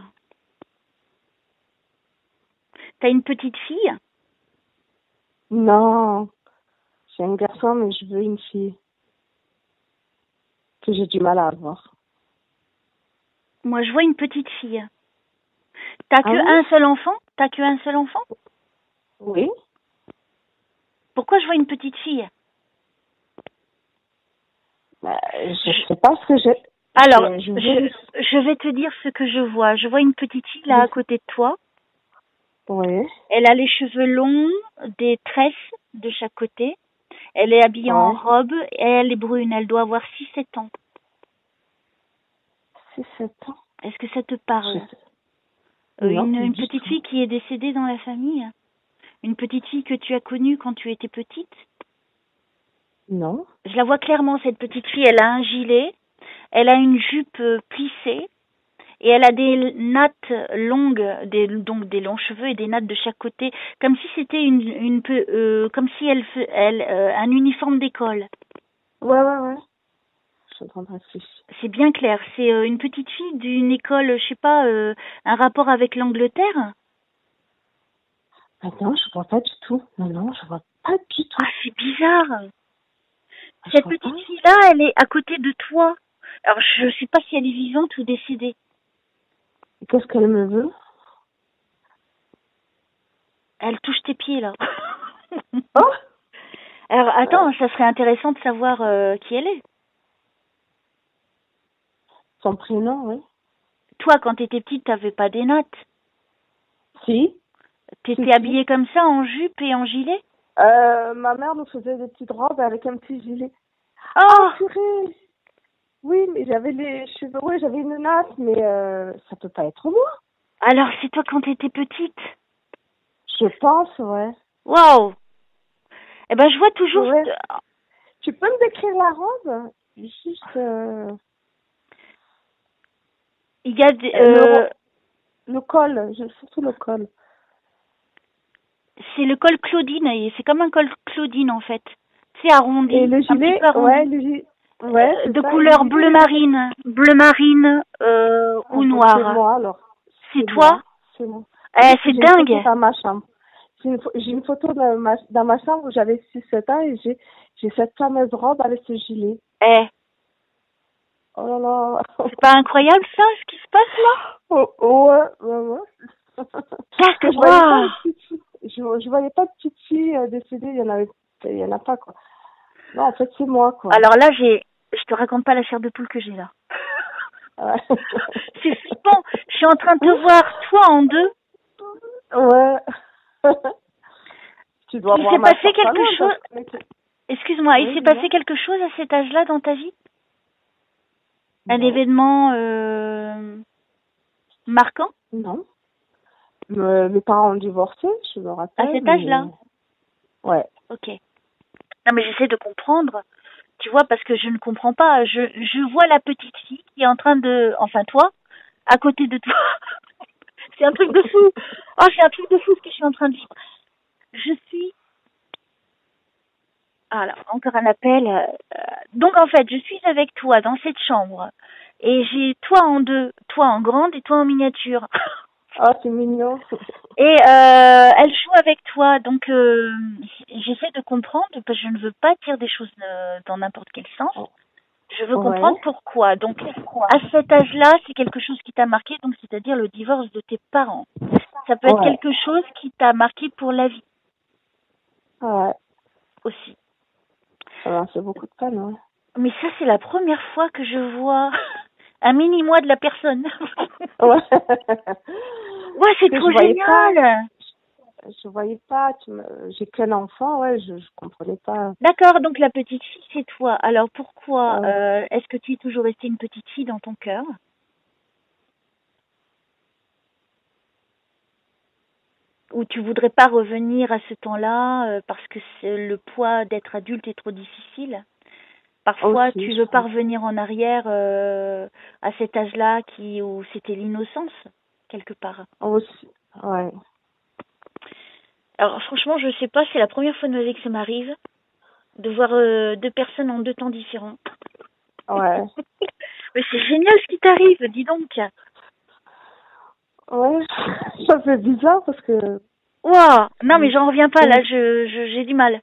T'as une petite fille? Non. J'ai un garçon, mais je veux une fille. Que j'ai du mal à avoir. Moi, je vois une petite fille. T'as un seul enfant? T'as que un seul enfant? Oui. Pourquoi je vois une petite fille? Je sais pas ce que j'ai. Alors, je vais te dire ce que je vois. Je vois une petite fille là à côté de toi. Oui. Elle a les cheveux longs, des tresses de chaque côté. Elle est habillée en robe et elle est brune. Elle doit avoir 6-7 ans. 6-7 ans. Est-ce que ça te parle? Une petite fille qui est décédée dans la famille? Une petite fille que tu as connue quand tu étais petite? Non. Je la vois clairement, cette petite fille. Elle a un gilet, elle a une jupe plissée et elle a des nattes longues, donc des longs cheveux et des nattes de chaque côté, comme si c'était comme si elle un uniforme d'école. Ouais. C'est bien clair. C'est une petite fille d'une école, je sais pas, un rapport avec l'Angleterre? Non, je vois pas du tout. Non, je vois pas du tout. Ah, c'est bizarre. Cette petite fille-là, elle est à côté de toi. Alors, je sais pas si elle est vivante ou décédée. Qu'est-ce qu'elle me veut? Elle touche tes pieds, là. Oh! Alors, attends, ça serait intéressant de savoir qui elle est. Son prénom, oui. Toi, quand t'étais petite, t'avais pas des nattes? Si. T'étais habillée comme ça, en jupe et en gilet? Ma mère nous faisait des petites robes avec un petit gilet. Oh, purée! Oui, mais j'avais les cheveux, oui, j'avais une natte, mais ça peut pas être moi. Alors, c'est toi quand t'étais petite? Je pense, ouais. Waouh! Eh ben, je vois toujours... Ouais. Tu peux me décrire la robe? Juste... Il y a le col, surtout le col. C'est le col Claudine, et c'est comme un col Claudine en fait. C'est arrondi. Et le gilet, de couleur bleu marine ou noir. C'est moi alors. C'est toi? C'est moi. C'est dingue. Dans ma chambre. J'ai une photo dans ma chambre où j'avais 6-7 ans et j'ai cette fameuse robe avec ce gilet. Oh là là. C'est pas incroyable ça, ce qui se passe là? Ouais. Je voyais pas de petite fille décédée, il y en a pas quoi. Non, en fait, c'est moi quoi. Alors là, je te raconte pas la chair de poule que j'ai là. C'est flippant. Je suis en train de te voir toi en deux. Ouais. Tu dois il s'est passé quelque chose. Excuse-moi, il s'est passé quelque chose à cet âge-là dans ta vie? Un événement marquant? Non. Mes parents ont divorcé, je me rappelle. À cet âge-là? Ouais. Ok. Non, mais j'essaie de comprendre. Tu vois, parce que je ne comprends pas. Je vois la petite fille qui est en train de... Enfin, toi, à côté de toi. c'est un truc de fou. Oh, c'est un truc de fou ce que je suis en train de vivre. Je suis... Alors, encore un appel. Donc, en fait, je suis avec toi dans cette chambre. Et j'ai toi en deux. Toi en grande et toi en miniature. Oh, c'est mignon. Et elle joue avec toi. Donc, j'essaie de comprendre parce que je ne veux pas dire des choses dans n'importe quel sens. Je veux comprendre pourquoi. Donc, à cet âge-là, c'est quelque chose qui t'a marqué, donc c'est-à-dire le divorce de tes parents. Ça peut être quelque chose qui t'a marqué pour la vie. Ouais. Aussi. Ça m'a fait beaucoup de peine, ouais. Mais ça, c'est la première fois que je vois un mini-moi de la personne. Ouais. Ouais, c'est trop génial. Je voyais pas, j'ai qu'un enfant, ouais, je comprenais pas. D'accord, donc la petite fille, c'est toi. Alors pourquoi est-ce que tu es toujours restée une petite fille dans ton cœur? Ou tu voudrais pas revenir à ce temps-là parce que le poids d'être adulte est trop difficile? Parfois, Aussi, tu veux pas revenir en arrière à cet âge-là où c'était l'innocence, quelque part. Aussi, ouais. Alors franchement, je sais pas, c'est la première fois de ma vie que ça m'arrive de voir deux personnes en deux temps différents. Ouais. Mais c'est génial ce qui t'arrive, dis donc. Ouais, ça fait bizarre parce que... Waouh! Non mais j'en reviens pas là, j'ai du mal,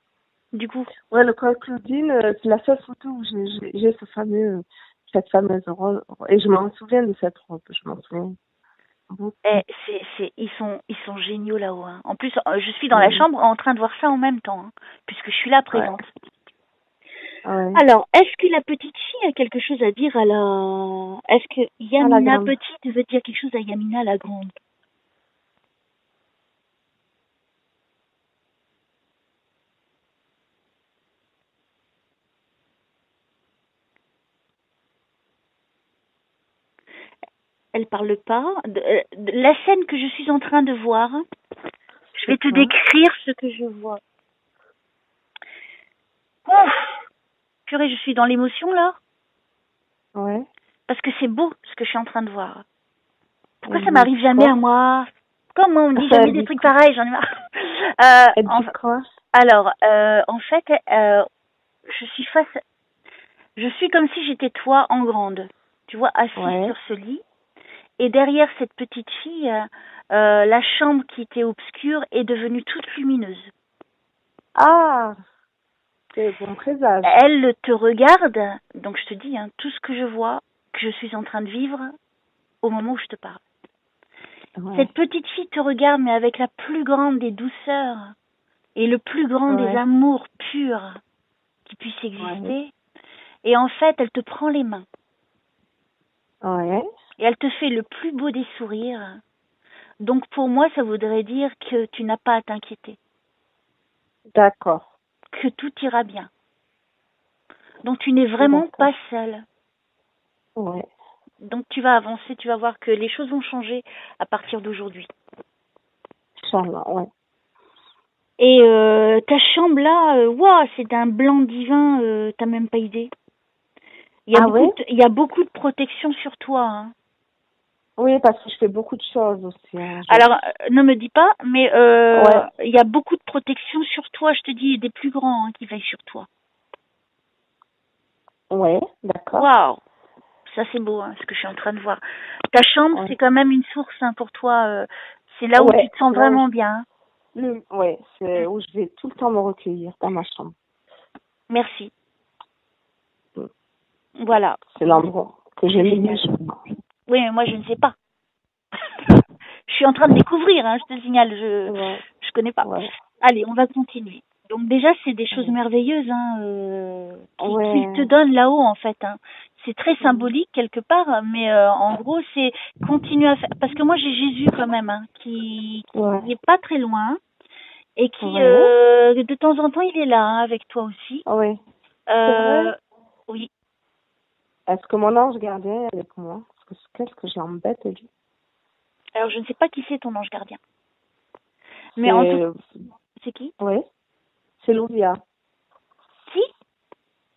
du coup. Ouais, le col Claudine, c'est la seule photo où j'ai cette fameuse robe. Et je m'en souviens de cette robe, je m'en souviens. Ils sont géniaux là-haut. Hein. En plus, je suis dans la chambre en train de voir ça en même temps, hein, puisque je suis là présente. Ouais. Alors, est-ce que la petite fille a quelque chose à dire à la... Est-ce que Yamina petite veut dire quelque chose à Yamina la grande? Elle parle pas. La scène que je suis en train de voir, je vais te décrire ce que je vois. Ouf! Purée, je suis dans l'émotion là. Ouais. Parce que c'est beau ce que je suis en train de voir. Pourquoi ça m'arrive jamais à moi? Comment on me dit jamais des trucs pareils? J'en ai marre. Alors, en fait, je suis comme si j'étais toi en grande. Tu vois, assise sur ce lit. Et derrière cette petite fille, la chambre qui était obscure est devenue toute lumineuse. Ah! C'est bon présage. Elle te regarde, donc je te dis, hein, tout ce que je vois, que je suis en train de vivre au moment où je te parle. Ouais. Cette petite fille te regarde, mais avec la plus grande des douceurs et le plus grand des amours purs qui puissent exister. Ouais. Et en fait, elle te prend les mains. Ouais. Et elle te fait le plus beau des sourires. Donc pour moi, ça voudrait dire que tu n'as pas à t'inquiéter. D'accord. Que tout ira bien. Donc tu n'es vraiment pas seule. Ouais. Donc tu vas avancer, tu vas voir que les choses vont changer à partir d'aujourd'hui. Inch'Allah, ouais. Et ta chambre là, wow, c'est d'un blanc divin, t'as même pas idée. Il y a beaucoup de protection sur toi. Hein. Oui, parce que je fais beaucoup de choses aussi. Hein. Alors, ne me dis pas, mais il y a beaucoup de protection sur toi. Je te dis, des plus grands hein, qui veillent sur toi. Ouais, d'accord. Waouh, ça c'est beau, hein, ce que je suis en train de voir. Ta chambre, c'est quand même une source hein, pour toi. C'est là où tu te sens vraiment bien. Oui, c'est où je vais tout le temps me recueillir, dans ma chambre. Merci. Voilà. C'est l'endroit que j'ai mis. Oui, mais moi je ne sais pas. Je suis en train de découvrir, hein, je te signale, je connais pas. Ouais. Allez, on va continuer. Donc déjà, c'est des choses merveilleuses hein, qu'ils te donnent là-haut en fait. Hein. C'est très symbolique quelque part, mais en gros, c'est continuer à faire. Parce que moi, j'ai Jésus quand même, hein, qui est pas très loin et qui, de temps en temps, il est là hein, avec toi aussi. Oui. Vrai? Oui. Est-ce que mon ange gardien est avec moi? Qu'est-ce que j'embête lui? Alors, je ne sais pas qui c'est ton ange gardien. Mais c'est qui? Oui. C'est Lovia. Qui?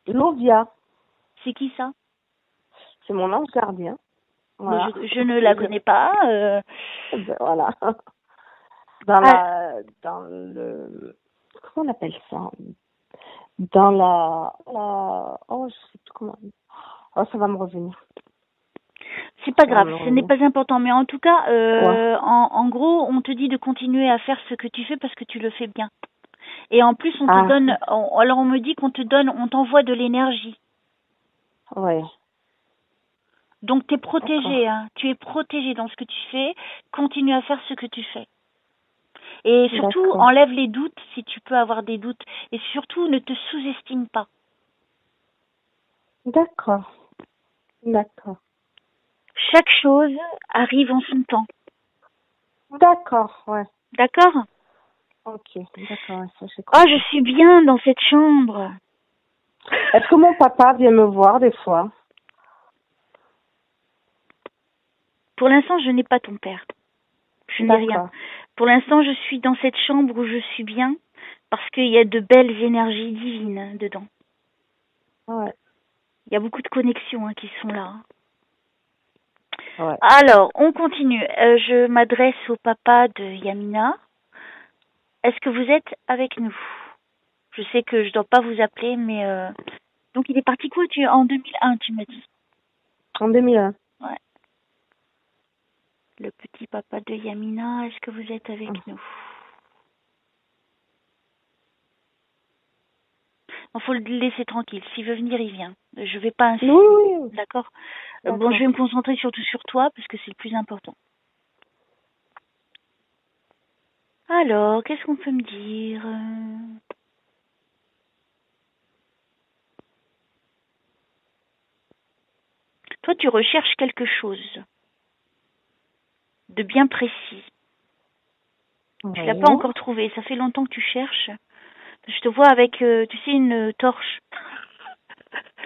Lovia. C'est qui ça? C'est mon ange gardien. Voilà. Je ne la connais pas. Ben, voilà. Dans le, comment on appelle ça? Dans oh, je sais plus comment. Oh, ça va me revenir. C'est pas grave, ce n'est pas important. Mais en tout cas, Ouais. en gros, on te dit de continuer à faire ce que tu fais parce que tu le fais bien. Et en plus, on te donne, alors on me dit on t'envoie de l'énergie. Ouais. Donc tu es protégé, hein. Tu es protégé dans ce que tu fais. Continue à faire ce que tu fais. Et surtout, enlève les doutes si tu peux avoir des doutes. Et surtout, ne te sous-estime pas. D'accord. Chaque chose arrive en son temps. D'accord, ouais. D'accord? Ok, d'accord, ça j'ai compris. Oh, je suis bien dans cette chambre. Est-ce que mon papa vient me voir des fois? Pour l'instant, je n'ai pas ton père. Je n'ai rien. Pour l'instant, je suis dans cette chambre où je suis bien parce qu'il y a de belles énergies divines dedans. Ouais. Il y a beaucoup de connexions qui sont là. Ouais. Alors, on continue. Je m'adresse au papa de Yamina. Est-ce que vous êtes avec nous? Je sais que je ne dois pas vous appeler, mais... Donc, il est parti quoi? En 2001, tu m'as dit? En 2001. Ouais. Le petit papa de Yamina, est-ce que vous êtes avec nous? Il faut le laisser tranquille. S'il veut venir, il vient. Je vais pas insister. Oui. D'accord. Bon, je vais me concentrer surtout sur toi parce que c'est le plus important. Alors, qu'est-ce qu'on peut me dire? Toi, tu recherches quelque chose de bien précis. Oui. Tu l'as pas encore trouvé. Ça fait longtemps que tu cherches. Je te vois avec, tu sais, une torche.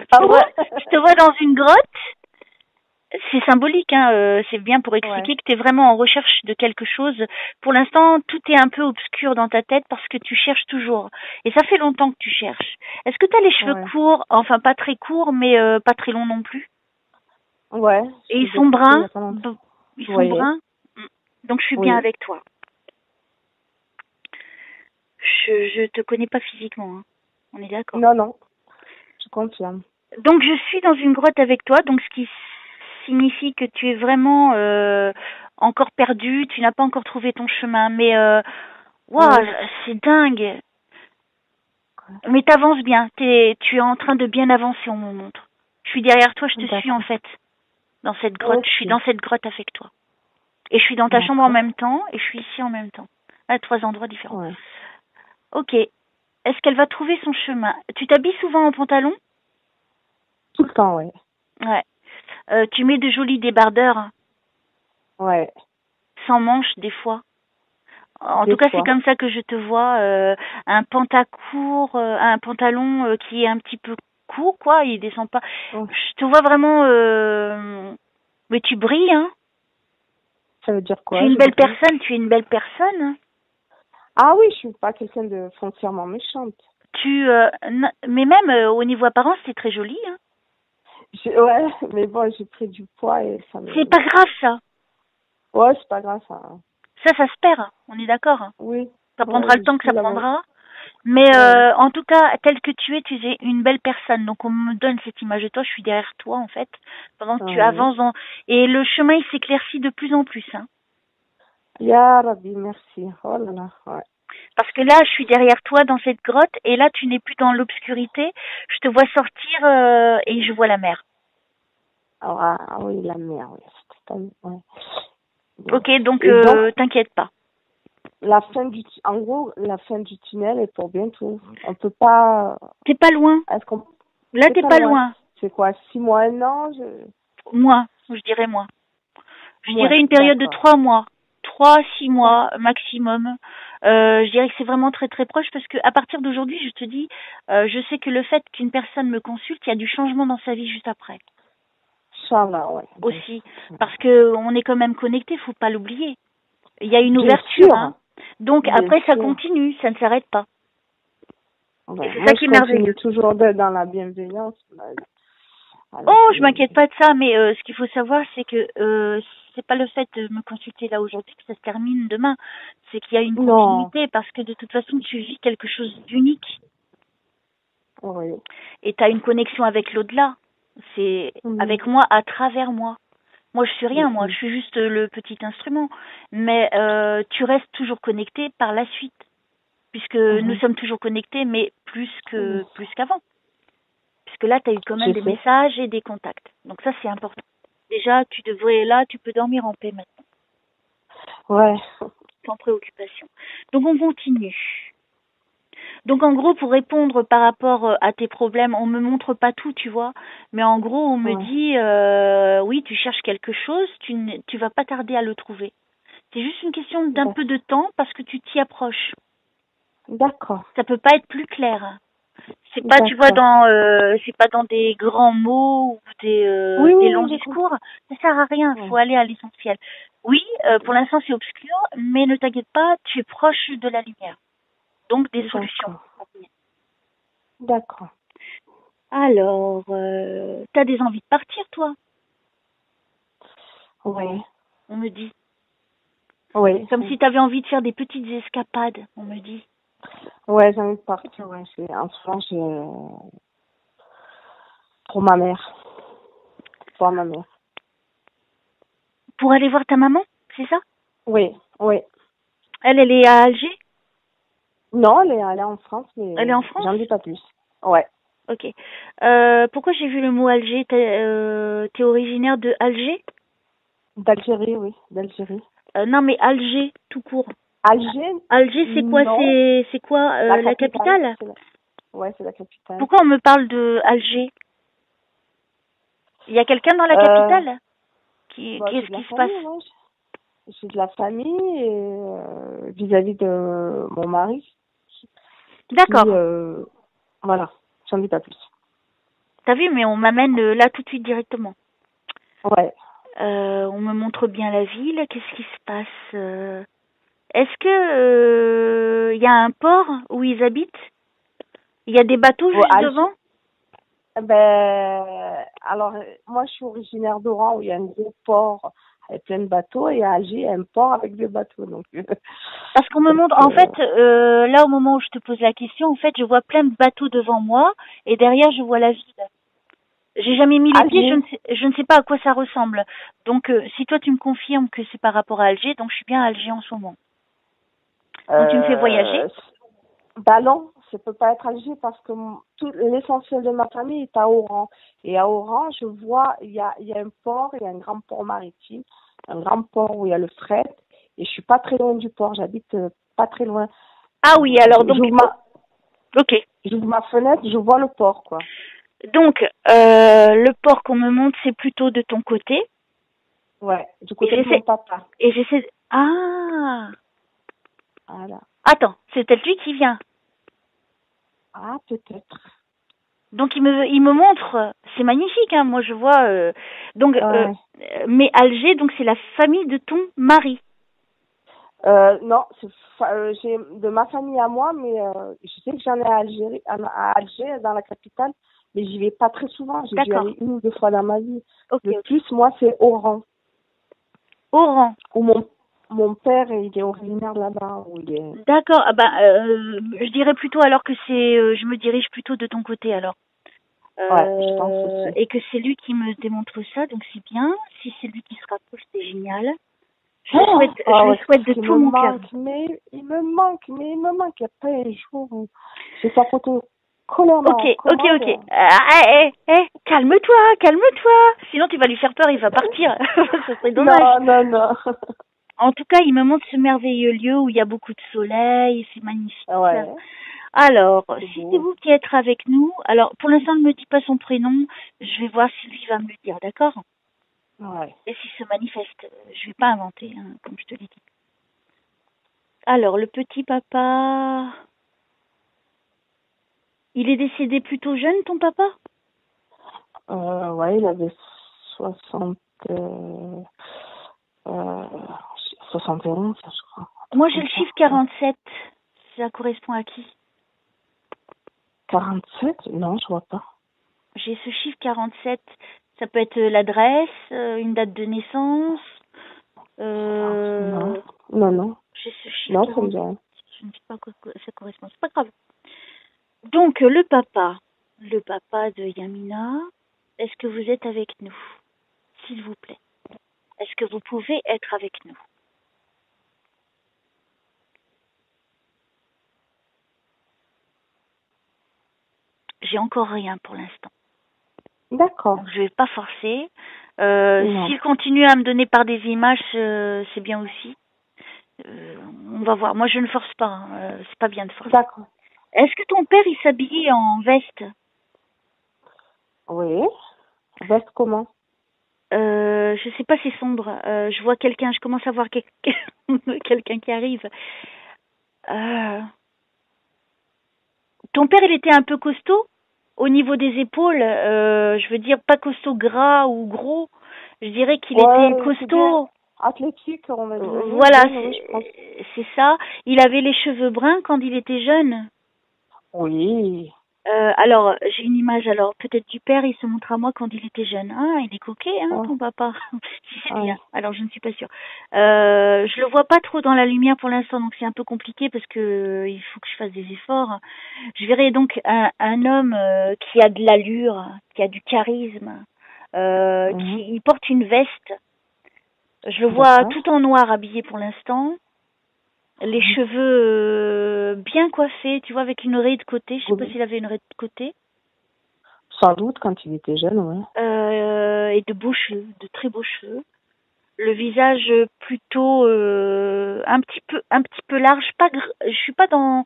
Je te vois dans une grotte. C'est symbolique, hein. C'est bien pour expliquer que tu es vraiment en recherche de quelque chose. Pour l'instant, tout est un peu obscur dans ta tête parce que tu cherches toujours. Et ça fait longtemps que tu cherches. Est-ce que tu as les cheveux courts? Enfin, pas très courts, mais pas très longs non plus. Ouais. Et ils sont bruns. Ils sont bruns. Donc, je suis bien avec toi. Je te connais pas physiquement. Hein. On est d'accord? Non. Je confirme. Donc, je suis dans une grotte avec toi. Donc, ce qui signifie que tu es vraiment encore perdu. Tu n'as pas encore trouvé ton chemin. Mais, c'est dingue. Mais t'avances bien. Tu es en train de bien avancer, on me montre. Je suis derrière toi. Je te suis, en fait. Dans cette grotte. Je suis dans cette grotte avec toi. Et je suis dans ta chambre en même temps. Et je suis ici en même temps. À 3 endroits différents. Ouais. Ok. Est-ce qu'elle va trouver son chemin? Tu t'habilles souvent en pantalon? Tout le temps, oui. Ouais. Tu mets de jolis débardeurs? Ouais. Sans manches, des fois? En tout cas, c'est comme ça que je te vois. Un pantacourt, un pantalon qui est un petit peu court, quoi. Il descend pas. Je te vois vraiment... Mais tu brilles, hein? Ça veut dire quoi? Tu es une belle personne. Tu es une belle personne. Hein? Ah oui, je suis pas quelqu'un de foncièrement méchante. Mais même au niveau apparence, c'est très joli. Hein? Ouais, mais bon, j'ai pris du poids et ça me... C'est pas grave, ça. Ouais, c'est pas grave, ça. Ça se perd. On est d'accord? Oui. Ça prendra le temps que ça prendra. Mais en tout cas, tel que tu es une belle personne. Donc, on me donne cette image de toi. Je suis derrière toi, en fait, pendant que tu avances. Et le chemin, il s'éclaircit de plus en plus. Hein. Ya Rabbi, merci. Oh là là, ouais. Parce que là, je suis derrière toi dans cette grotte. Et là, tu n'es plus dans l'obscurité. Je te vois sortir et je vois la mer. Ah oui, la mer, oui. Ouais. Ok, donc, t'inquiète pas. En gros, la fin du tunnel est pour bientôt. On peut pas... T'es pas loin. Là, t'es pas loin. C'est quoi, 6 mois, 1 an Je dirais moi. Je dirais une période de 3 mois. 3-6 mois maximum. Je dirais que c'est vraiment très très proche parce que à partir d'aujourd'hui, je te dis, je sais que le fait qu'une personne me consulte, il y a du changement dans sa vie juste après. Inch'Allah, ouais. Aussi. Parce que on est quand même connecté, faut pas l'oublier. Il y a une ouverture, hein. Donc après ça continue, ça ne s'arrête pas. Ouais. C'est ça qui est merveilleux. Toujours d'être dans la bienveillance. Alors, Oh, je m'inquiète pas de ça, mais ce qu'il faut savoir, c'est que c'est pas le fait de me consulter là aujourd'hui que ça se termine demain. C'est qu'il y a une non, continuité parce que de toute façon, tu vis quelque chose d'unique oui. et tu as une connexion avec l'au-delà. C'est Mhm. avec moi à travers moi. Moi, je suis rien, moi, je Mhm. suis juste le petit instrument. Mais tu restes toujours connecté par la suite, puisque nous Mhm. sommes toujours connectés, mais plus qu'avant. Puisque là, tu as eu quand Je même des sais. messages et des contacts. Donc ça, c'est important. Déjà, tu devrais, là, tu peux dormir en paix maintenant, Ouais. sans préoccupation. Donc on continue. Donc en gros, pour répondre par rapport à tes problèmes, on me montre pas tout, tu vois. Mais en gros, on me Ouais. dit, oui, tu cherches quelque chose, tu vas pas tarder à le trouver. C'est juste une question d'un peu de temps parce que tu t'y approches. D'accord. Ça peut pas être plus clair. C'est pas, tu vois, D'accord. c'est pas dans des grands mots ou Oui, oui, des oui, longs j'ai compris. discours. Ça sert à rien. Ouais. Faut aller à l'essentiel. Oui, pour l'instant c'est obscur, mais ne t'inquiète pas, tu es proche de la lumière. Donc des solutions. D'accord. D'accord. Alors, t'as des envies de partir, toi? Oui. On me dit. Oui. Comme si t'avais envie de faire des petites escapades. On me dit. Ouais, j'ai envie de partir. Ouais. En ce moment, pour ma mère. Pour ma mère. Pour aller voir ta maman, c'est ça? Oui. Oui. Elle est à Alger? Non, elle est en France, mais Elle est en France? j'en dis pas plus. Ouais. Ok. Pourquoi j'ai vu le mot Alger? T'es originaire de Alger? D'Algérie, oui. D'Algérie. Non, mais Alger, tout court. Alger, Alger, c'est quoi? non. C'est quoi La la capitale, capitale? ouais, c'est la capitale. Pourquoi on me parle de Alger? Il y a quelqu'un dans la Euh, capitale? j'ai Qu'est-ce de la qui se passe? famille, moi. J'ai de la famille et vis-à-vis de mon mari qui, D'accord. voilà, j'en dis pas plus. T'as vu, mais on m'amène là tout de suite directement. Ouais. On me montre bien la ville. Qu'est-ce qui se passe? Est-ce que il y a un port où ils habitent? Il y a des bateaux Bon, juste devant? alors, moi, je suis originaire d'Oran où il y a un gros port avec plein de bateaux et à Alger, il y a un port avec des bateaux. Donc, Parce qu'on me donc montre, en fait, là au moment où je te pose la question, en fait, je vois plein de bateaux devant moi et derrière je vois la ville. J'ai jamais mis les pieds, Alger, je ne sais pas à quoi ça ressemble. Donc, si toi tu me confirmes que c'est par rapport à Alger, donc je suis bien à Alger en ce moment. Donc tu me fais voyager. euh, bah non, ça peut pas être Alger parce que tout l'essentiel de ma famille est à Oran. Et à Oran, je vois, il y a un port, il y a un grand port maritime, un grand port où il y a le fret. Et je suis pas très loin du port, j'habite pas très loin. Ah oui, alors donc, ok. J'ouvre ma fenêtre, je vois le port, quoi. Donc, le port qu'on me montre, c'est plutôt de ton côté. Ouais, du Et côté de mon papa. j'essaie. Ah, Voilà. attends, c'est peut-être lui qui vient. Ah, peut-être. Donc il me montre, c'est magnifique, hein. Moi je vois. Donc, Ouais. mais Alger, donc c'est la famille de ton mari. Non, j'ai de ma famille à moi, mais je sais que j'en ai à Alger, dans la capitale, mais j'y vais pas très souvent. J'ai dû D'accord. aller 1 ou 2 fois dans ma vie. Ok, Le ok. plus, moi, c'est Oran, Oran. où mon père, il est originaire de là-bas. Où il est... D'accord. Ah ben, je dirais plutôt alors que je me dirige plutôt de ton côté alors. Ouais, je pense aussi. Et que c'est lui qui me démontre ça, donc c'est bien. Si c'est lui qui se rapproche, c'est génial. Je Ah lui ouais, souhaite de il tout me mon cœur. manque, mais il me manque. Il n'y a pas un jour où j'ai sa photo collée à Ok, ma ok, ok. commode. Calme-toi, calme-toi. Sinon tu vas lui faire peur, il va partir. Ça serait dommage. Non, non, non. En tout cas, il me montre ce merveilleux lieu où il y a beaucoup de soleil, c'est magnifique. Ouais, Alors, c'est si c'est beau. vous qui êtes avec nous, alors pour l'instant ne me dis pas son prénom, je vais voir si lui va me le dire, d'accord? Ouais. Et s'il se manifeste, je vais pas inventer, hein, comme je te l'ai dit. Alors, le petit papa, il est décédé plutôt jeune, ton papa? Ouais, il avait 60, euh, 71, je crois. Un truc Moi, j'ai comme le ça. chiffre 47. Ça correspond à qui? 47? Non, je vois pas. J'ai ce chiffre 47. Ça peut être l'adresse, une date de naissance. Non, non, non. Non, ça me dit rien. Je ne sais pas quoi ça correspond. C'est pas grave. Donc, le papa de Yamina, est-ce que vous êtes avec nous? S'il vous plaît. Est-ce que vous pouvez être avec nous? J'ai encore rien pour l'instant. D'accord. Donc, je vais pas forcer. S'il continue à me donner par des images, c'est bien aussi. On va voir. Moi, je ne force pas. Hein. C'est pas bien de forcer. D'accord. Est-ce que ton père, il s'habillait en veste? Oui. Veste comment? Je sais pas, c'est sombre. Je vois quelqu'un. Je commence à voir quelqu'un qui arrive. Ton père, il était un peu costaud au niveau des épaules. Je veux dire, pas costaud gras ou gros. Je dirais qu'il était costaud. Athlétique, on va dire. Voilà, c'est ça. Il avait les cheveux bruns quand il était jeune. Oui. Alors, j'ai une image, alors peut-être du père, il se montre à moi quand il était jeune. Ah, il est coquet, hein, ton papa. Si c'est bien. Alors, je ne suis pas sûre. Je le vois pas trop dans la lumière pour l'instant, donc c'est un peu compliqué parce que il faut que je fasse des efforts. Je verrai donc un homme qui a de l'allure, qui a du charisme, qui porte une veste. Je le vois tout en noir habillé pour l'instant. Les cheveux bien coiffés, tu vois, avec une raie de côté. Je sais pas s'il avait une raie de côté. Sans doute quand il était jeune, oui. Et de beaux cheveux, de très beaux cheveux. Le visage plutôt un petit peu large. Je suis pas dans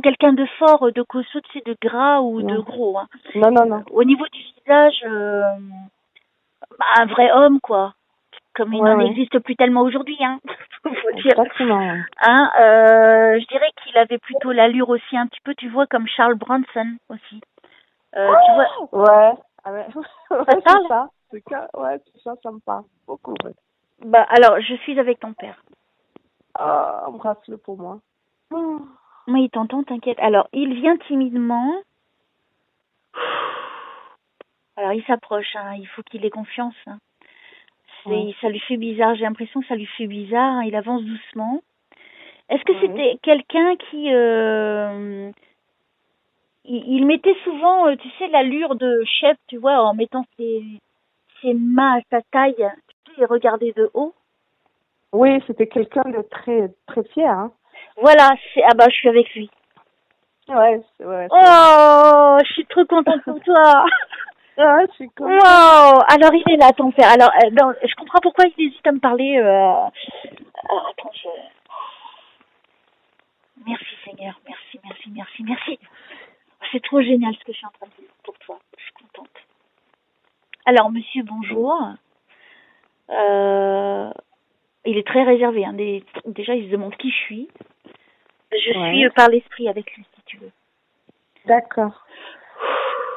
quelqu'un de fort, de costaud, tu sais, de gras ou de gros. Hein. Non. Au niveau du visage, un vrai homme, quoi. Comme il n'en existe plus tellement aujourd'hui, hein. Faut dire. Exactement. Hein, je dirais qu'il avait plutôt l'allure aussi un petit peu, tu vois, comme Charles Bronson aussi. Tu vois. Ouais. Ah ouais. Ça parle? Ça. C'est ça, ça me parle beaucoup. Ouais. Bah alors, je suis avec ton père. Embrasse-le pour moi. Oui, il t'entend, t'inquiète. Alors, il vient timidement. Alors, il s'approche, hein. Il faut qu'il ait confiance. Hein. Ça lui fait bizarre, j'ai l'impression que ça lui fait bizarre. Hein. Il avance doucement. Est-ce que c'était quelqu'un qui... il mettait souvent, tu sais, l'allure de chef, tu vois, en mettant ses mains à sa taille, tu sais, et regarder de haut. Oui, c'était quelqu'un de très, très fier. Hein. Voilà, je suis avec lui. Ouais. Oh, je suis trop contente pour toi. Ouais, je suis contente. Wow. Alors, il est là, ton père. Alors, je comprends pourquoi il hésite à me parler. Attends, Merci, Seigneur. Merci. C'est trop génial ce que je suis en train de dire pour toi. Je suis contente. Alors, monsieur, bonjour. Il est très réservé. Hein. Déjà, il se demande qui je suis. Je suis par l'esprit avec lui, si tu veux. D'accord.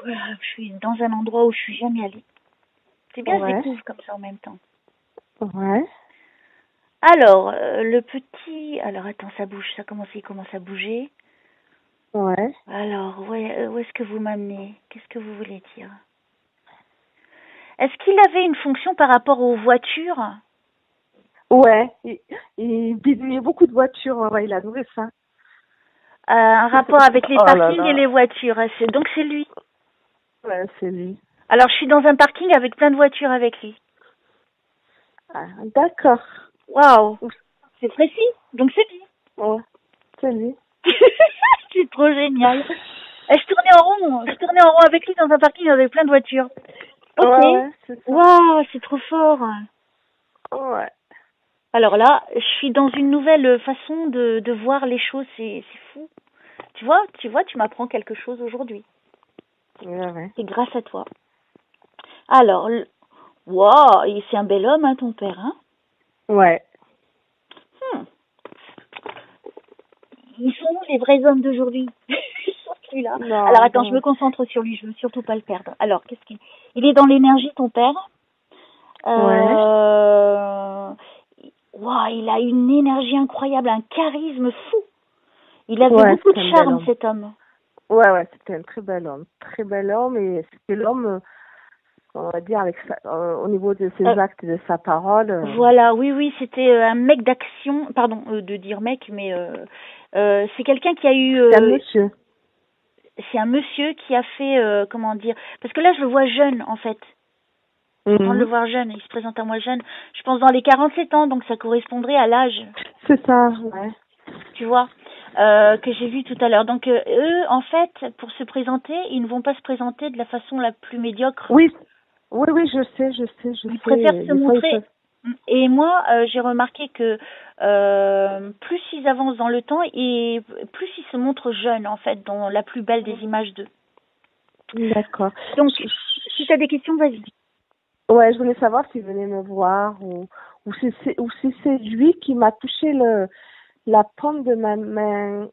Je suis dans un endroit où je suis jamais allée. C'est bien, je découvre comme ça en même temps. Ouais. Alors, le petit... Alors, attends, ça bouge. Il commence à bouger. Ouais. Alors, où est-ce que vous m'amenez? Qu'est-ce que vous voulez dire? Est-ce qu'il avait une fonction par rapport aux voitures? Ouais. Il bidouillait beaucoup de voitures. Ouais, il adorait ça. Un rapport avec les parkings et les voitures. Donc, c'est lui. Ouais, c'est lui. Alors, je suis dans un parking avec plein de voitures avec lui. Ah, d'accord. Waouh. C'est précis. Donc, c'est lui. Ouais, c'est lui. C'est trop génial. Je tournais en rond avec lui dans un parking avec plein de voitures. Ok. Ouais, c'est ça. Waouh, c'est trop fort. Ouais. Alors là, je suis dans une nouvelle façon de voir les choses. C'est fou. Tu vois, tu m'apprends quelque chose aujourd'hui. Ouais. C'est grâce à toi. Alors, waouh, c'est un bel homme, hein, ton père, hein? Ouais. Ils sont où les vrais hommes d'aujourd'hui? Celui-là. Non, alors attends, je me concentre sur lui, je veux surtout pas le perdre. Alors, il est dans l'énergie, ton père? Wow, il a une énergie incroyable, un charisme fou. Il avait beaucoup de charme, cet homme. Ouais, c'était un très bel homme. Très bel homme, et c'était l'homme on va dire, avec au niveau de ses actes et de sa parole. Voilà, oui, c'était un mec d'action, pardon de dire mec, mais c'est quelqu'un qui a eu... c'est un monsieur. C'est un monsieur qui a fait, comment dire, parce que là je le vois jeune en fait. Je suis en train de le voir jeune, il se présente à moi jeune. Je pense dans les 47 ans, donc ça correspondrait à l'âge. C'est ça, ouais. Tu vois, que j'ai vu tout à l'heure. Donc eux, en fait, pour se présenter, ils ne vont pas se présenter de la façon la plus médiocre. Oui, je sais. Ils préfèrent se montrer. Et moi, j'ai remarqué que plus ils avancent dans le temps et plus ils se montrent jeunes, en fait, dans la plus belle des images d'eux. D'accord. Donc, si tu as des questions, vas-y. Ouais, je voulais savoir s'il venait me voir ou si c'est lui qui m'a touché la paume de ma main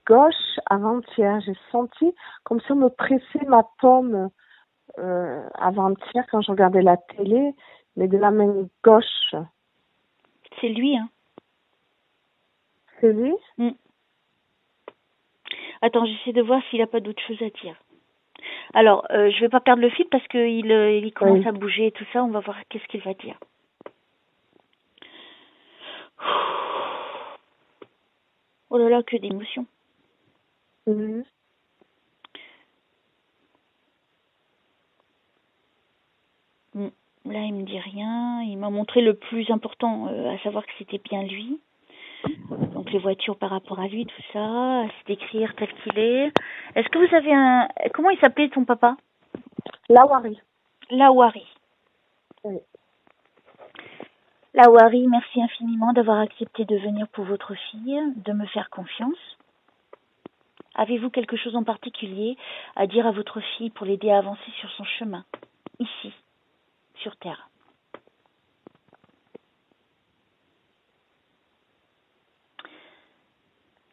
gauche avant-hier. J'ai senti comme si on me pressait ma paume avant-hier quand je regardais la télé, mais de la main gauche. C'est lui, hein. C'est lui? Attends, j'essaie de voir s'il n'a pas d'autre chose à dire. Alors, je vais pas perdre le fil parce qu'il commence à bouger et tout ça. On va voir qu'est-ce qu'il va dire. Oh là là, que d'émotions. Là, il me dit rien. Il m'a montré le plus important, à savoir que c'était bien lui. Donc les voitures par rapport à lui, tout ça, à se décrire tel qu'il est. Est-ce que vous avez un... Comment il s'appelait ton papa? Lawari. Lawari. Oui. Lawari, merci infiniment d'avoir accepté de venir pour votre fille, de me faire confiance. Avez-vous quelque chose en particulier à dire à votre fille pour l'aider à avancer sur son chemin, ici, sur Terre?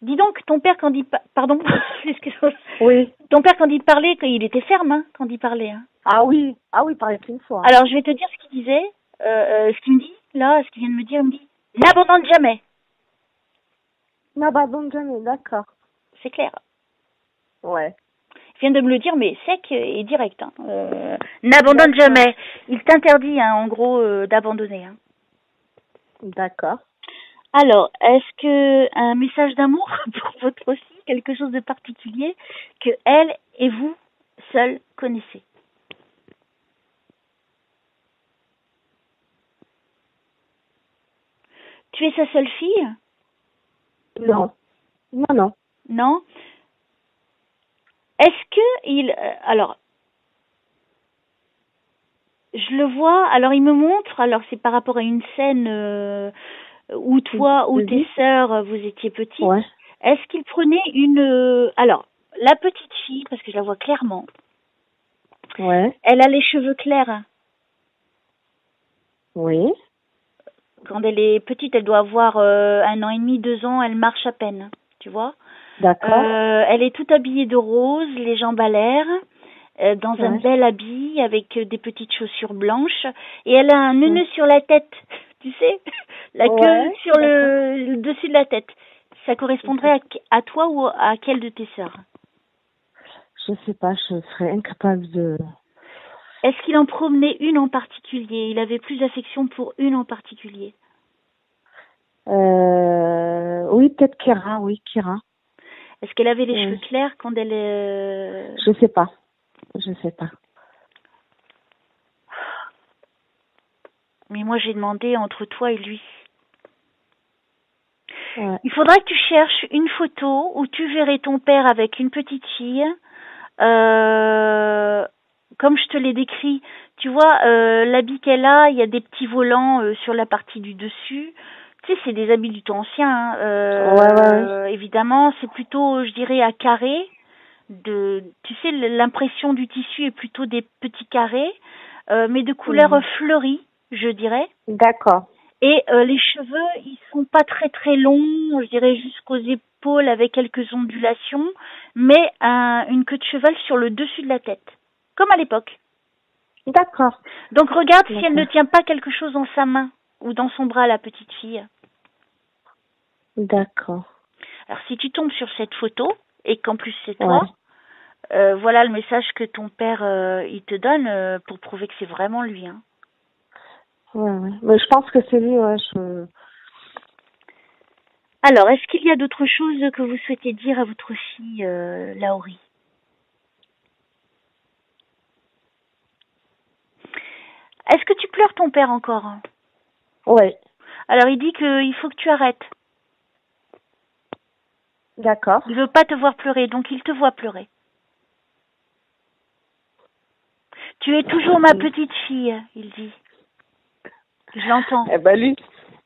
Dis donc, ton père, quand il... Pardon, excuse-moi. Oui. Ton père, quand il parlait, il était ferme, hein, quand il parlait. Hein. Ah oui, il parlait qu'une fois. Alors, je vais te dire ce qu'il disait, ce qu'il me dit, là, ce qu'il vient de me dire, il me dit, n'abandonne jamais. N'abandonne jamais, d'accord. C'est clair. Ouais. Il vient de me le dire, mais sec et direct. Hein. N'abandonne jamais. Il t'interdit, hein, en gros, d'abandonner. Hein. D'accord. Alors, est-ce que un message d'amour pour votre fille, quelque chose de particulier que elle et vous seuls connaissez? Tu es sa seule fille? Non. Non. Est-ce que il... alors, je le vois, alors il me montre, alors c'est par rapport à une scène où toi ou tes sœurs, vous étiez petites. Ouais. Est-ce qu'il prenait une... alors, la petite fille, parce que je la vois clairement. Ouais. Elle a les cheveux clairs. Oui. Quand elle est petite, elle doit avoir 1 an et demi, 2 ans, elle marche à peine, tu vois. D'accord. Elle est toute habillée de rose, les jambes à l'air, dans un bel habit avec des petites chaussures blanches. Et elle a un nœud sur la tête, tu sais, la queue sur le dessus de la tête. Ça correspondrait à toi ou à quelle de tes sœurs? Je sais pas, je serais incapable de... Est-ce qu'il en promenait une en particulier? Il avait plus d'affection pour une en particulier? Oui, peut-être Kira, Kira. Est-ce qu'elle avait les cheveux clairs quand elle... Je sais pas. Mais moi, j'ai demandé entre toi et lui. Ouais. Il faudrait que tu cherches une photo où tu verrais ton père avec une petite fille, comme je te l'ai décrit. Tu vois, l'habit qu'elle a, il y a des petits volants sur la partie du dessus. Tu sais, c'est des habits du temps ancien. Hein. Évidemment, c'est plutôt, je dirais, à carré. Tu sais, l'impression du tissu est plutôt des petits carrés, mais de couleur fleurie, je dirais. D'accord. Et les cheveux, ils sont pas très très longs, je dirais jusqu'aux épaules avec quelques ondulations, mais une queue de cheval sur le dessus de la tête, comme à l'époque. D'accord. Donc regarde si elle ne tient pas quelque chose dans sa main ou dans son bras, la petite fille. D'accord. Alors si tu tombes sur cette photo et qu'en plus c'est toi, Voilà le message que ton père il te donne pour prouver que c'est vraiment lui. Hein. Ouais. Mais je pense que c'est lui, ouais. Alors, est-ce qu'il y a d'autres choses que vous souhaitez dire à votre fille, Lauri? Est-ce que tu pleures ton père encore? Ouais. Alors, il dit qu'il faut que tu arrêtes. D'accord. Il veut pas te voir pleurer, donc il te voit pleurer. Tu es toujours ma petite fille, il dit. Je l'entends. Eh ben lui,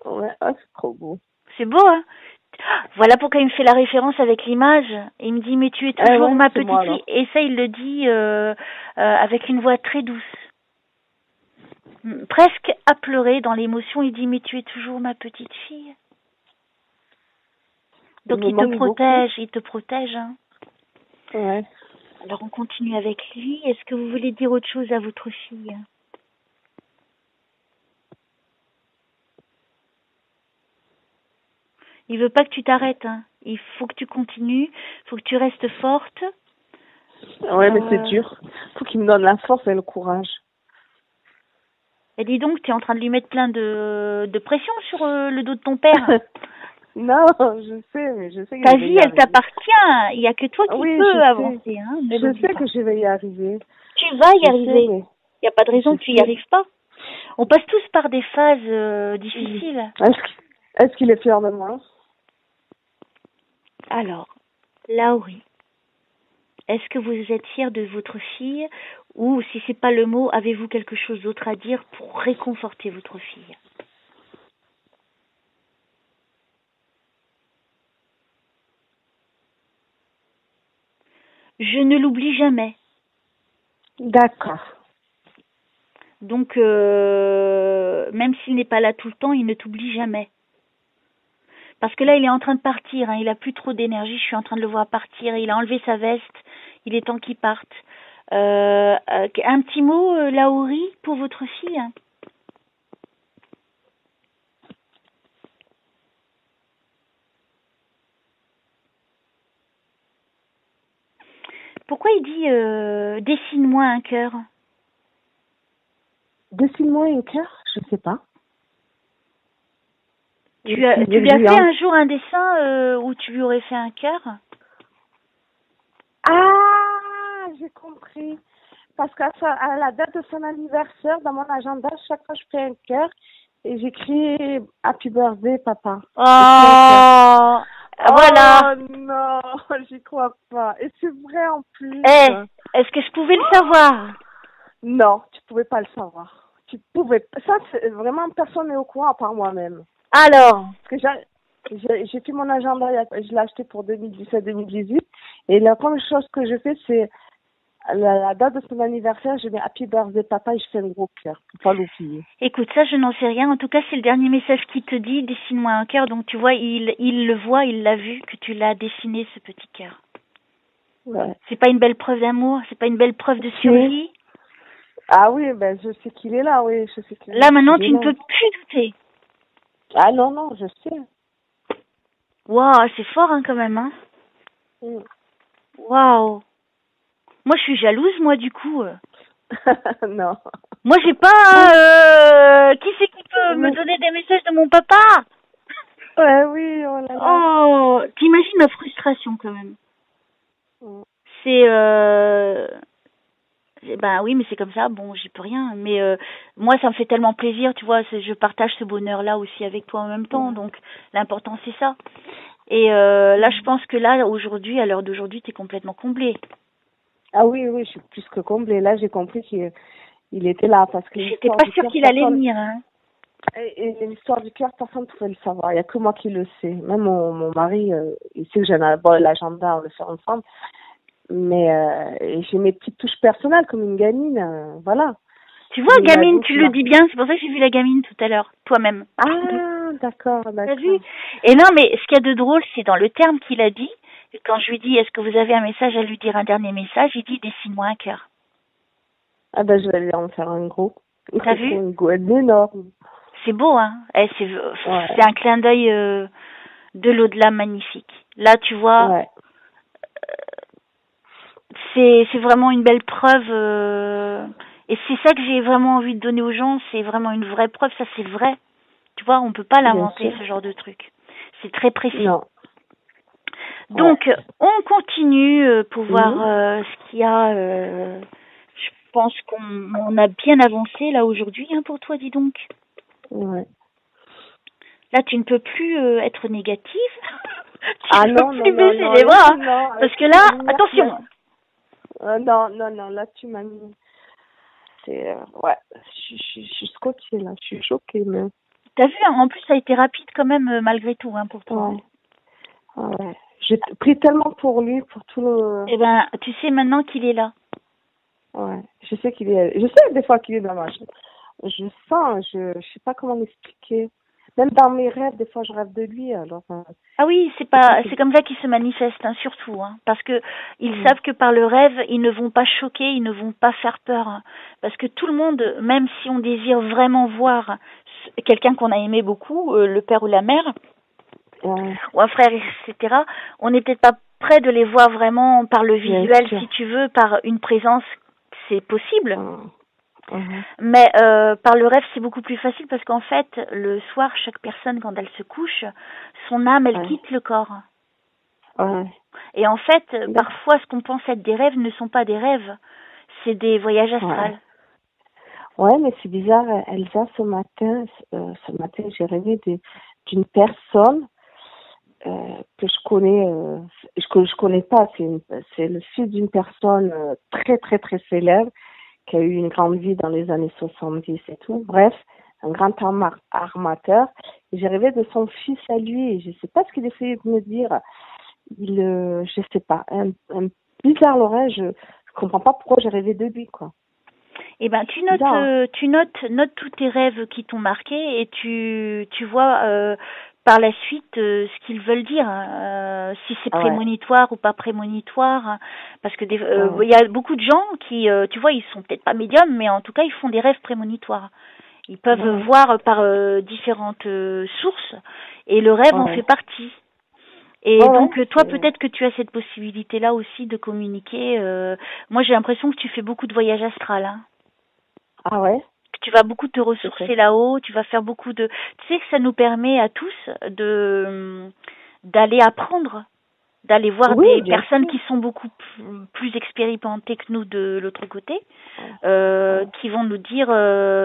ouais, oh, c'est trop beau. C'est beau, hein? Voilà pourquoi il me fait la référence avec l'image. Il me dit, mais tu es toujours Ouais, ma c'est petite moi, fille. alors. Et ça, il le dit avec une voix très douce. Presque à pleurer dans l'émotion. Il dit, mais tu es toujours ma petite fille. Donc il te protège, il te protège. Hein. Ouais. Alors on continue avec lui. Est-ce que vous voulez dire autre chose à votre fille? Il veut pas que tu t'arrêtes. Hein. Il faut que tu continues. Il faut que tu restes forte. Ouais, mais c'est dur. Faut qu'il me donne la force et le courage. Et dis donc, tu es en train de lui mettre plein de pression sur le dos de ton père. Non, je sais, mais je sais que ta je vais vie, y elle arriver. t'appartient. Il n'y a que toi qui peux avancer. Hein. Je sais que je vais y arriver. Tu vas y arriver. Il n'y a pas de raison que tu n'y arrives pas. On passe tous par des phases difficiles. Est-ce qu'il est fier de moi? Alors, Lauri, est-ce que vous êtes fier de votre fille ou, si c'est pas le mot, avez-vous quelque chose d'autre à dire pour réconforter votre fille? Je ne l'oublie jamais. D'accord. Donc, même s'il n'est pas là tout le temps, il ne t'oublie jamais. Parce que là, il est en train de partir. Hein, il a plus trop d'énergie. Je suis en train de le voir partir. Il a enlevé sa veste. Il est temps qu'il parte. Un petit mot, Lauri, pour votre fille. Hein. Pourquoi il dit dessine-moi un cœur? Dessine-moi un cœur? Je sais pas. Tu lui as fait un jour un dessin où tu lui aurais fait un cœur? Ah, j'ai compris. Parce qu'à la date de son anniversaire, dans mon agenda, chaque fois je fais un cœur et j'écris Happy Birthday, papa. Oh, voilà. Oh non, j'y crois pas. Et c'est vrai en plus. Est-ce que je pouvais le savoir? Non, tu pouvais pas le savoir. Tu pouvais. Ça, c'est vraiment personne n'est au courant à part moi-même. Alors? Parce que j'ai fait mon agenda, je l'ai acheté pour 2017-2018. Et la première chose que je fais, c'est la date de son anniversaire, je mets Happy Birthday papa et je fais un gros cœur pour pas l'oublier. Écoute, ça je n'en sais rien. En tout cas, c'est le dernier message qui te dit dessine-moi un cœur. Donc tu vois, il le voit, il l'a vu que tu l'as dessiné ce petit cœur. Ouais. C'est pas une belle preuve d'amour, c'est pas une belle preuve de survie. Ah oui, ben je sais qu'il est là, oui, je sais qu'il est là. Là maintenant, tu ne peux plus douter. Ah non, je sais. Waouh, c'est fort hein quand même hein. Waouh. Moi, je suis jalouse, moi, du coup. Non. Moi, j'ai pas... qui c'est qui peut me donner des messages de mon papa? Ouais, oui, oh là là. Oh, t'imagines ma frustration, quand même. C'est... Ben oui, mais c'est comme ça, bon, j'y peux rien. Mais moi, ça me fait tellement plaisir, tu vois, je partage ce bonheur-là aussi avec toi en même temps. Donc, l'important, c'est ça. Et là, je pense que là, aujourd'hui, à l'heure d'aujourd'hui, t'es complètement comblée. Ah oui, je suis plus que comblée. Là, j'ai compris qu'il était là. Parce que j'étais pas sûre qu'il allait venir. Hein. Et l'histoire du cœur, personne ne pouvait le savoir. Il n'y a que moi qui le sais. Même mon mari, il sait que j'ai l'agenda, on le fait ensemble. Mais j'ai mes petites touches personnelles comme une gamine. Voilà. Tu vois, gamine, tu le dis bien. C'est pour ça que j'ai vu la gamine tout à l'heure, toi-même. Ah, d'accord. T'as vu? Et non, mais ce qu'il y a de drôle, c'est dans le terme qu'il a dit. Quand je lui dis, est-ce que vous avez un message à lui dire, un dernier message, il dit, dessine-moi un cœur. Ah ben, je vais lui en faire un gros. T'as vu? Un goût énorme. C'est beau, hein? C'est un clin d'œil de l'au-delà magnifique. Là, tu vois, c'est vraiment une belle preuve. Et c'est ça que j'ai vraiment envie de donner aux gens. C'est vraiment une vraie preuve. Ça, c'est vrai. Tu vois, on peut pas bien l'inventer, sûr. ce genre de truc. C'est très précis. Non. Donc, on continue pour voir Mhm. ce qu'il y a. Je pense qu'on a bien avancé là aujourd'hui, hein, pour toi, dis donc. Ouais. Là, tu ne peux plus être négative. Ah Tu peux non, non, plus non, baisser non, les là, bras. non, Parce que là, merci, attention. non, non, non, là, tu m'as mis, c'est, ouais, je suis scotchée, là, je suis choquée, même. T'as vu, hein, en plus, ça a été rapide quand même, malgré tout, hein, pour toi. Ouais, ouais. J'ai pris tellement pour lui, pour tout le, Eh ben, tu sais maintenant qu'il est là. ouais, je sais des fois qu'il est dans ma chambre. Je sens, je sais pas comment l'expliquer. Même dans mes rêves, des fois, je rêve de lui, alors, Ah oui, c'est comme ça qu'ils se manifestent, hein, surtout, hein, parce que ils savent que par le rêve, ils ne vont pas choquer, ils ne vont pas faire peur, hein, parce que tout le monde, même si on désire vraiment voir quelqu'un qu'on a aimé beaucoup, le père ou la mère, ou un frère, etc., on n'est peut-être pas prêt de les voir vraiment par le visuel, si tu veux, par une présence, c'est possible. Mais par le rêve, c'est beaucoup plus facile parce qu'en fait, le soir, chaque personne, quand elle se couche, son âme, elle quitte le corps. Et en fait, parfois, ce qu'on pense être des rêves ne sont pas des rêves, c'est des voyages astrales. Ouais, mais c'est bizarre, Elsa, ce matin, j'ai rêvé d'une personne que je connais, je connais pas, c'est le fils d'une personne très, très, très célèbre qui a eu une grande vie dans les années 70 et tout. Bref, un grand armateur. Et j'ai rêvé de son fils à lui et je sais pas ce qu'il essayait de me dire. Je sais pas, un bizarre l'oreille, je comprends pas pourquoi j'ai rêvé de lui, quoi. Eh ben, tu notes tous tes rêves qui t'ont marqué et tu vois par la suite ce qu'ils veulent dire, si c'est prémonitoire ou pas prémonitoire, parce que il y a beaucoup de gens qui, tu vois, ils sont peut-être pas médiums, mais en tout cas ils font des rêves prémonitoires. Ils peuvent voir par différentes sources et le rêve en fait partie. Et donc toi peut-être que tu as cette possibilité-là aussi de communiquer. Moi j'ai l'impression que tu fais beaucoup de voyages astrales. Hein. Ah ouais? Tu vas beaucoup te ressourcer là-haut, tu vas faire beaucoup de... Tu sais que ça nous permet à tous d'aller apprendre, d'aller voir des personnes qui sont beaucoup plus expérimentées que nous de l'autre côté, qui vont nous dire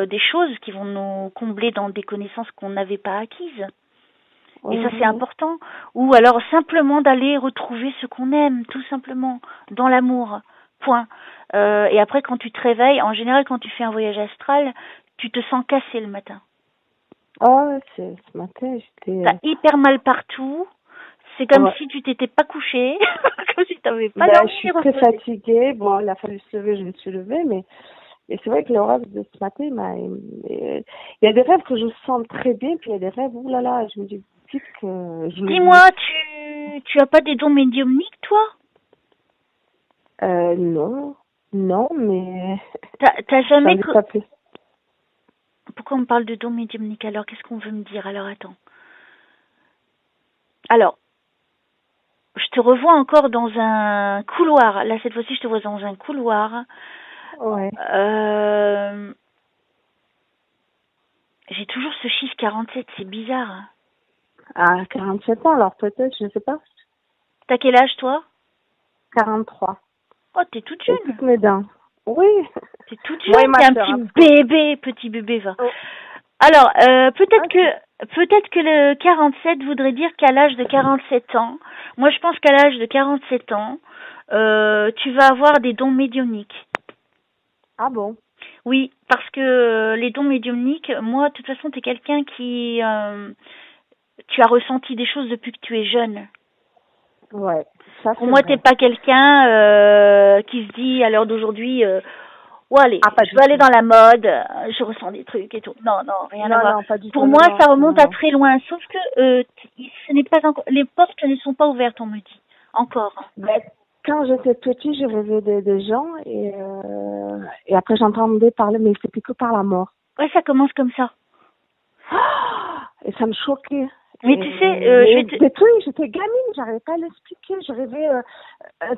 des choses, qui vont nous combler dans des connaissances qu'on n'avait pas acquises. Et ça, c'est important. Ou alors simplement d'aller retrouver ce qu'on aime, tout simplement, dans l'amour. Point. Et après, quand tu te réveilles, en général, quand tu fais un voyage astral, tu te sens cassé le matin. Ah, ce matin, j'étais... T'as hyper mal partout. C'est comme si tu t'étais pas couché, comme si t'avais pas dormi. Je suis très fatiguée. Bon, il a fallu se lever, je me suis levée, mais c'est vrai que le rêve de ce matin, il y a des rêves que je sens très bien, puis il y a des rêves, oulala, je me dis que... Dis-moi, tu as pas des dons médiumniques, toi? Non, mais... T'as jamais... Pas plus. Pourquoi on parle de dons médiumniques alors? Qu'est-ce qu'on veut me dire? Alors, attends. Alors, je te revois encore dans un couloir. Là, cette fois-ci, je te vois dans un couloir. Ouais. J'ai toujours ce chiffre 47, c'est bizarre. Ah, 47 ans, alors peut-être, je ne sais pas. T'as quel âge, toi? 43. Oh, t'es toute jeune. Toutes mes dents. Oui. T'es toute jeune, t'es un petit bébé, va. Oh. Alors, peut-être que le 47 voudrait dire qu'à l'âge de 47 ans, moi je pense qu'à l'âge de 47 ans, tu vas avoir des dons médiumniques. Ah bon? Oui, parce que les dons médiumniques, moi, de toute façon, t'es quelqu'un qui... tu as ressenti des choses depuis que tu es jeune. Ouais. Ça, pour moi, t'es pas quelqu'un qui se dit à l'heure d'aujourd'hui... ou allez, je veux aller dans la mode, je ressens des trucs et tout. Non, rien à voir. Non, pas du Pour tout, moi, ça remonte à très loin. Sauf que ce n'est pas encore. Les portes ne sont pas ouvertes, on me dit. Encore. Ben, quand j'étais petite, je rêvais des gens et après j'entendais parler, mais c'était que par la mort. Ouais, ça commence comme ça. Et ça me choquait. Mais tu sais, Des trucs, j'étais gamine, j'arrivais pas à l'expliquer, je rêvais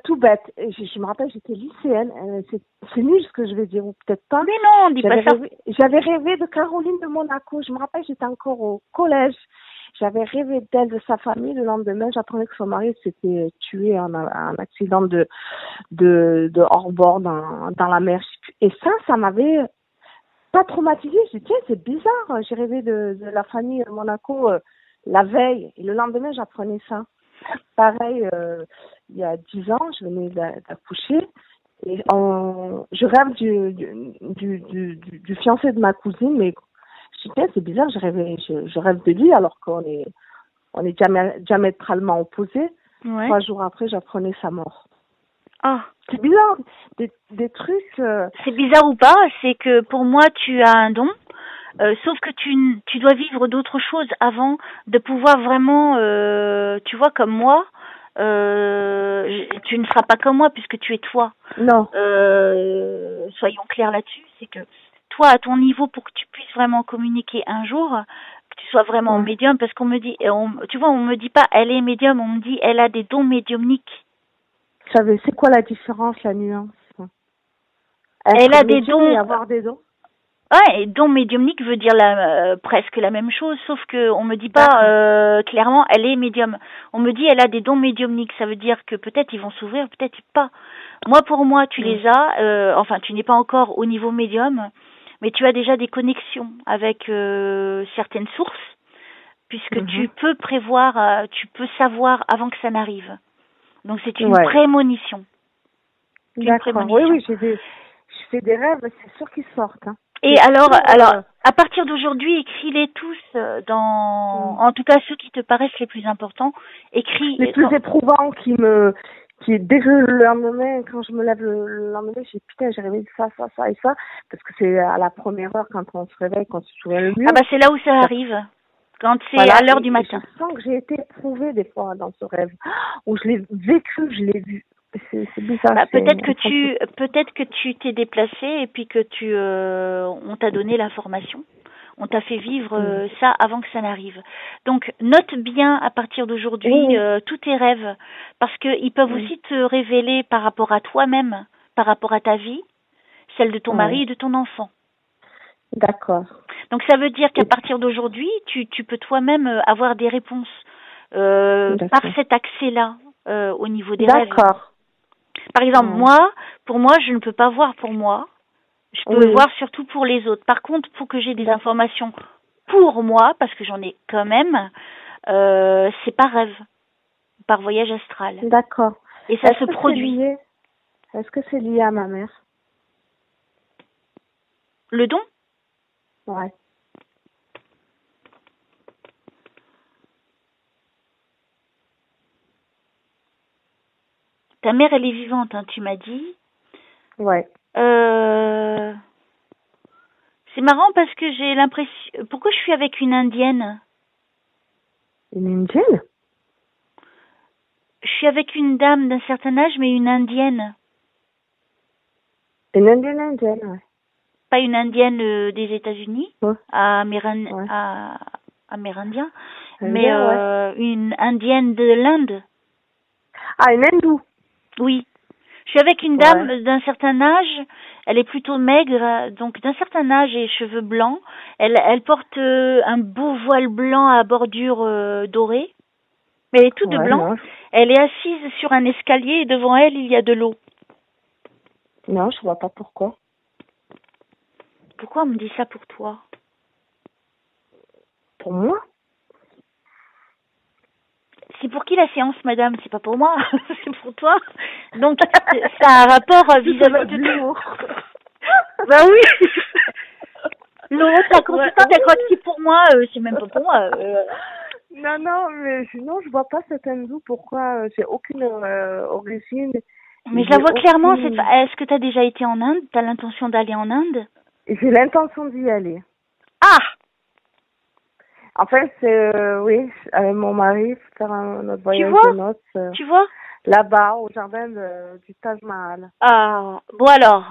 tout bête. Et je me rappelle, j'étais lycéenne, c'est nul ce que je vais dire, ou peut-être pas. Mais non, dis pas ça. J'avais rêvé de Caroline de Monaco, je me rappelle, j'étais encore au collège. J'avais rêvé d'elle, de sa famille. Le lendemain, j'apprenais que son mari s'était tué en un accident de hors-bord dans la mer. Et ça m'avait pas traumatisée. J'ai dit, tiens, c'est bizarre. J'ai rêvé de la famille de Monaco la veille. Et le lendemain, j'apprenais ça. Pareil, il y a 10 ans, je venais d'accoucher. Et je rêve du fiancé de ma cousine, mais je dis, tiens, c'est bizarre, je rêve de lui alors qu'on est diamétralement opposés. Ouais. 3 jours après, j'apprenais sa mort. Ah. C'est bizarre, des trucs... C'est bizarre ou pas, c'est que pour moi, tu as un don, sauf que tu dois vivre d'autres choses avant de pouvoir vraiment, tu vois, comme moi, tu ne seras pas comme moi puisque tu es toi. Non. Soyons clairs là-dessus, c'est que toi, à ton niveau, pour que tu puisses vraiment communiquer un jour, que tu sois vraiment médium, parce qu'on me dit, tu vois, on me dit pas elle est médium, on me dit elle a des dons médiumniques. C'est quoi la différence, la nuance? Elle a des dons. Et avoir des dons? Ouais, et don médiumnique veut dire presque la même chose, sauf que on me dit pas clairement elle est médium. On me dit elle a des dons médiumniques, ça veut dire que peut-être ils vont s'ouvrir, peut-être pas. Moi pour moi tu les as, enfin tu n'es pas encore au niveau médium, mais tu as déjà des connexions avec certaines sources, puisque tu peux prévoir, tu peux savoir avant que ça n'arrive. Donc c'est une prémonition. D'accord. Oui, je fais des rêves, c'est sûr qu'ils sortent. Hein. Et alors, à partir d'aujourd'hui, écris-les tous en tout cas ceux qui te paraissent les plus importants. Écris les plus éprouvants qui dès que le lendemain, quand je me lève le lendemain, je dis putain, j'ai rêvé de ça et ça, parce que c'est à la première heure quand on se réveille, qu'on se souvient le mieux. Ah bah c'est là où ça arrive, quand c'est à l'heure du matin. Je sens que j'ai été éprouvée des fois dans ce rêve, où je l'ai vécu, je l'ai vu. C'est bizarre. Bah, peut-être que tu t'es déplacé et puis que on t'a donné l'information. On t'a fait vivre ça avant que ça n'arrive. Donc note bien à partir d'aujourd'hui tous tes rêves, parce que ils peuvent aussi te révéler par rapport à toi-même, par rapport à ta vie, celle de ton mari et de ton enfant. D'accord. Donc ça veut dire qu'à partir d'aujourd'hui, tu peux toi-même avoir des réponses par cet accès-là au niveau des rêves. D'accord. Par exemple, pour moi, je ne peux pas voir pour moi. Je peux voir surtout pour les autres. Par contre, pour que j'ai des informations pour moi, parce que j'en ai quand même, c'est par rêve, par voyage astral. D'accord. Et ça se produit. Est-ce que c'est lié à ma mère? Le don? Ouais. Ta mère, elle est vivante, hein, tu m'as dit. Ouais. C'est marrant parce que j'ai l'impression... Pourquoi je suis avec une Indienne? Une Indienne? Je suis avec une dame d'un certain âge, mais une Indienne. Une Indienne, ouais. Pas une Indienne des États-Unis, amérindien, mais une Indienne de l'Inde. Ah, une hindoue? Oui. Je suis avec une dame d'un certain âge, elle est plutôt maigre, donc d'un certain âge et cheveux blancs. Elle porte un beau voile blanc à bordure dorée, mais elle est toute blanc. Elle est assise sur un escalier et devant elle, il y a de l'eau. Non, je vois pas pourquoi. Pourquoi on me dit ça pour toi? Pour moi? C'est pour qui la séance, madame? C'est pas pour moi, c'est pour toi. Donc, ça a un rapport vis-à-vis de l'humour. Bah oui. L'autre, la consultante, elle croit que c'est pour moi, c'est même pas pour moi. Non, mais sinon, je vois pas cette hindoue. Pourquoi? J'ai aucune origine. Mais je la vois clairement. Est-ce que tu as déjà été en Inde? Tu as l'intention d'aller en Inde? J'ai l'intention d'y aller. Ah! En fait, oui, avec mon mari, faire notre voyage de noces. Tu vois? Là-bas, au jardin du Taj Mahal. Ah, bon alors.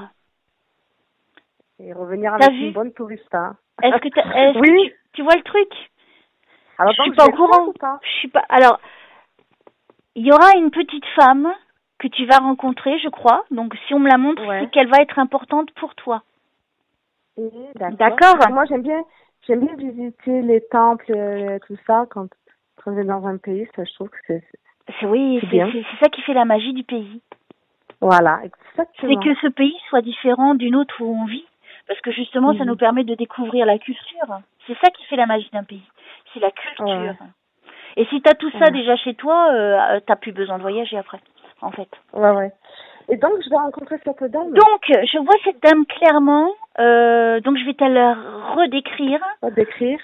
Et revenir avec une bonne touriste. Hein. Est-ce que tu vois le truc? Alors Je suis donc, je pas au vais le faire courant. ou pas? Je suis pas. Alors, il y aura une petite femme que tu vas rencontrer, je crois. Donc, si on me la montre, c'est Ouais. qu'elle va être importante pour toi. D'accord. D'accord? Parce que moi, j'aime bien visiter les temples, tout ça, quand on est dans un pays, ça, je trouve que Oui, c'est bien. c'est ça qui fait la magie du pays. Voilà, C'est exactement. que ce pays soit différent d'une autre où on vit. Parce que justement, ça nous Mhm. permet de découvrir la culture. C'est ça qui fait la magie d'un pays. C'est la culture. Ouais, Et si tu as tout ça ouais, déjà chez toi, t'as plus besoin de voyager après, en fait. ouais, ouais. Et donc, je vais rencontrer cette dame. Donc, je vois cette dame clairement. Donc, je vais te la redécrire. Pas d'écrire.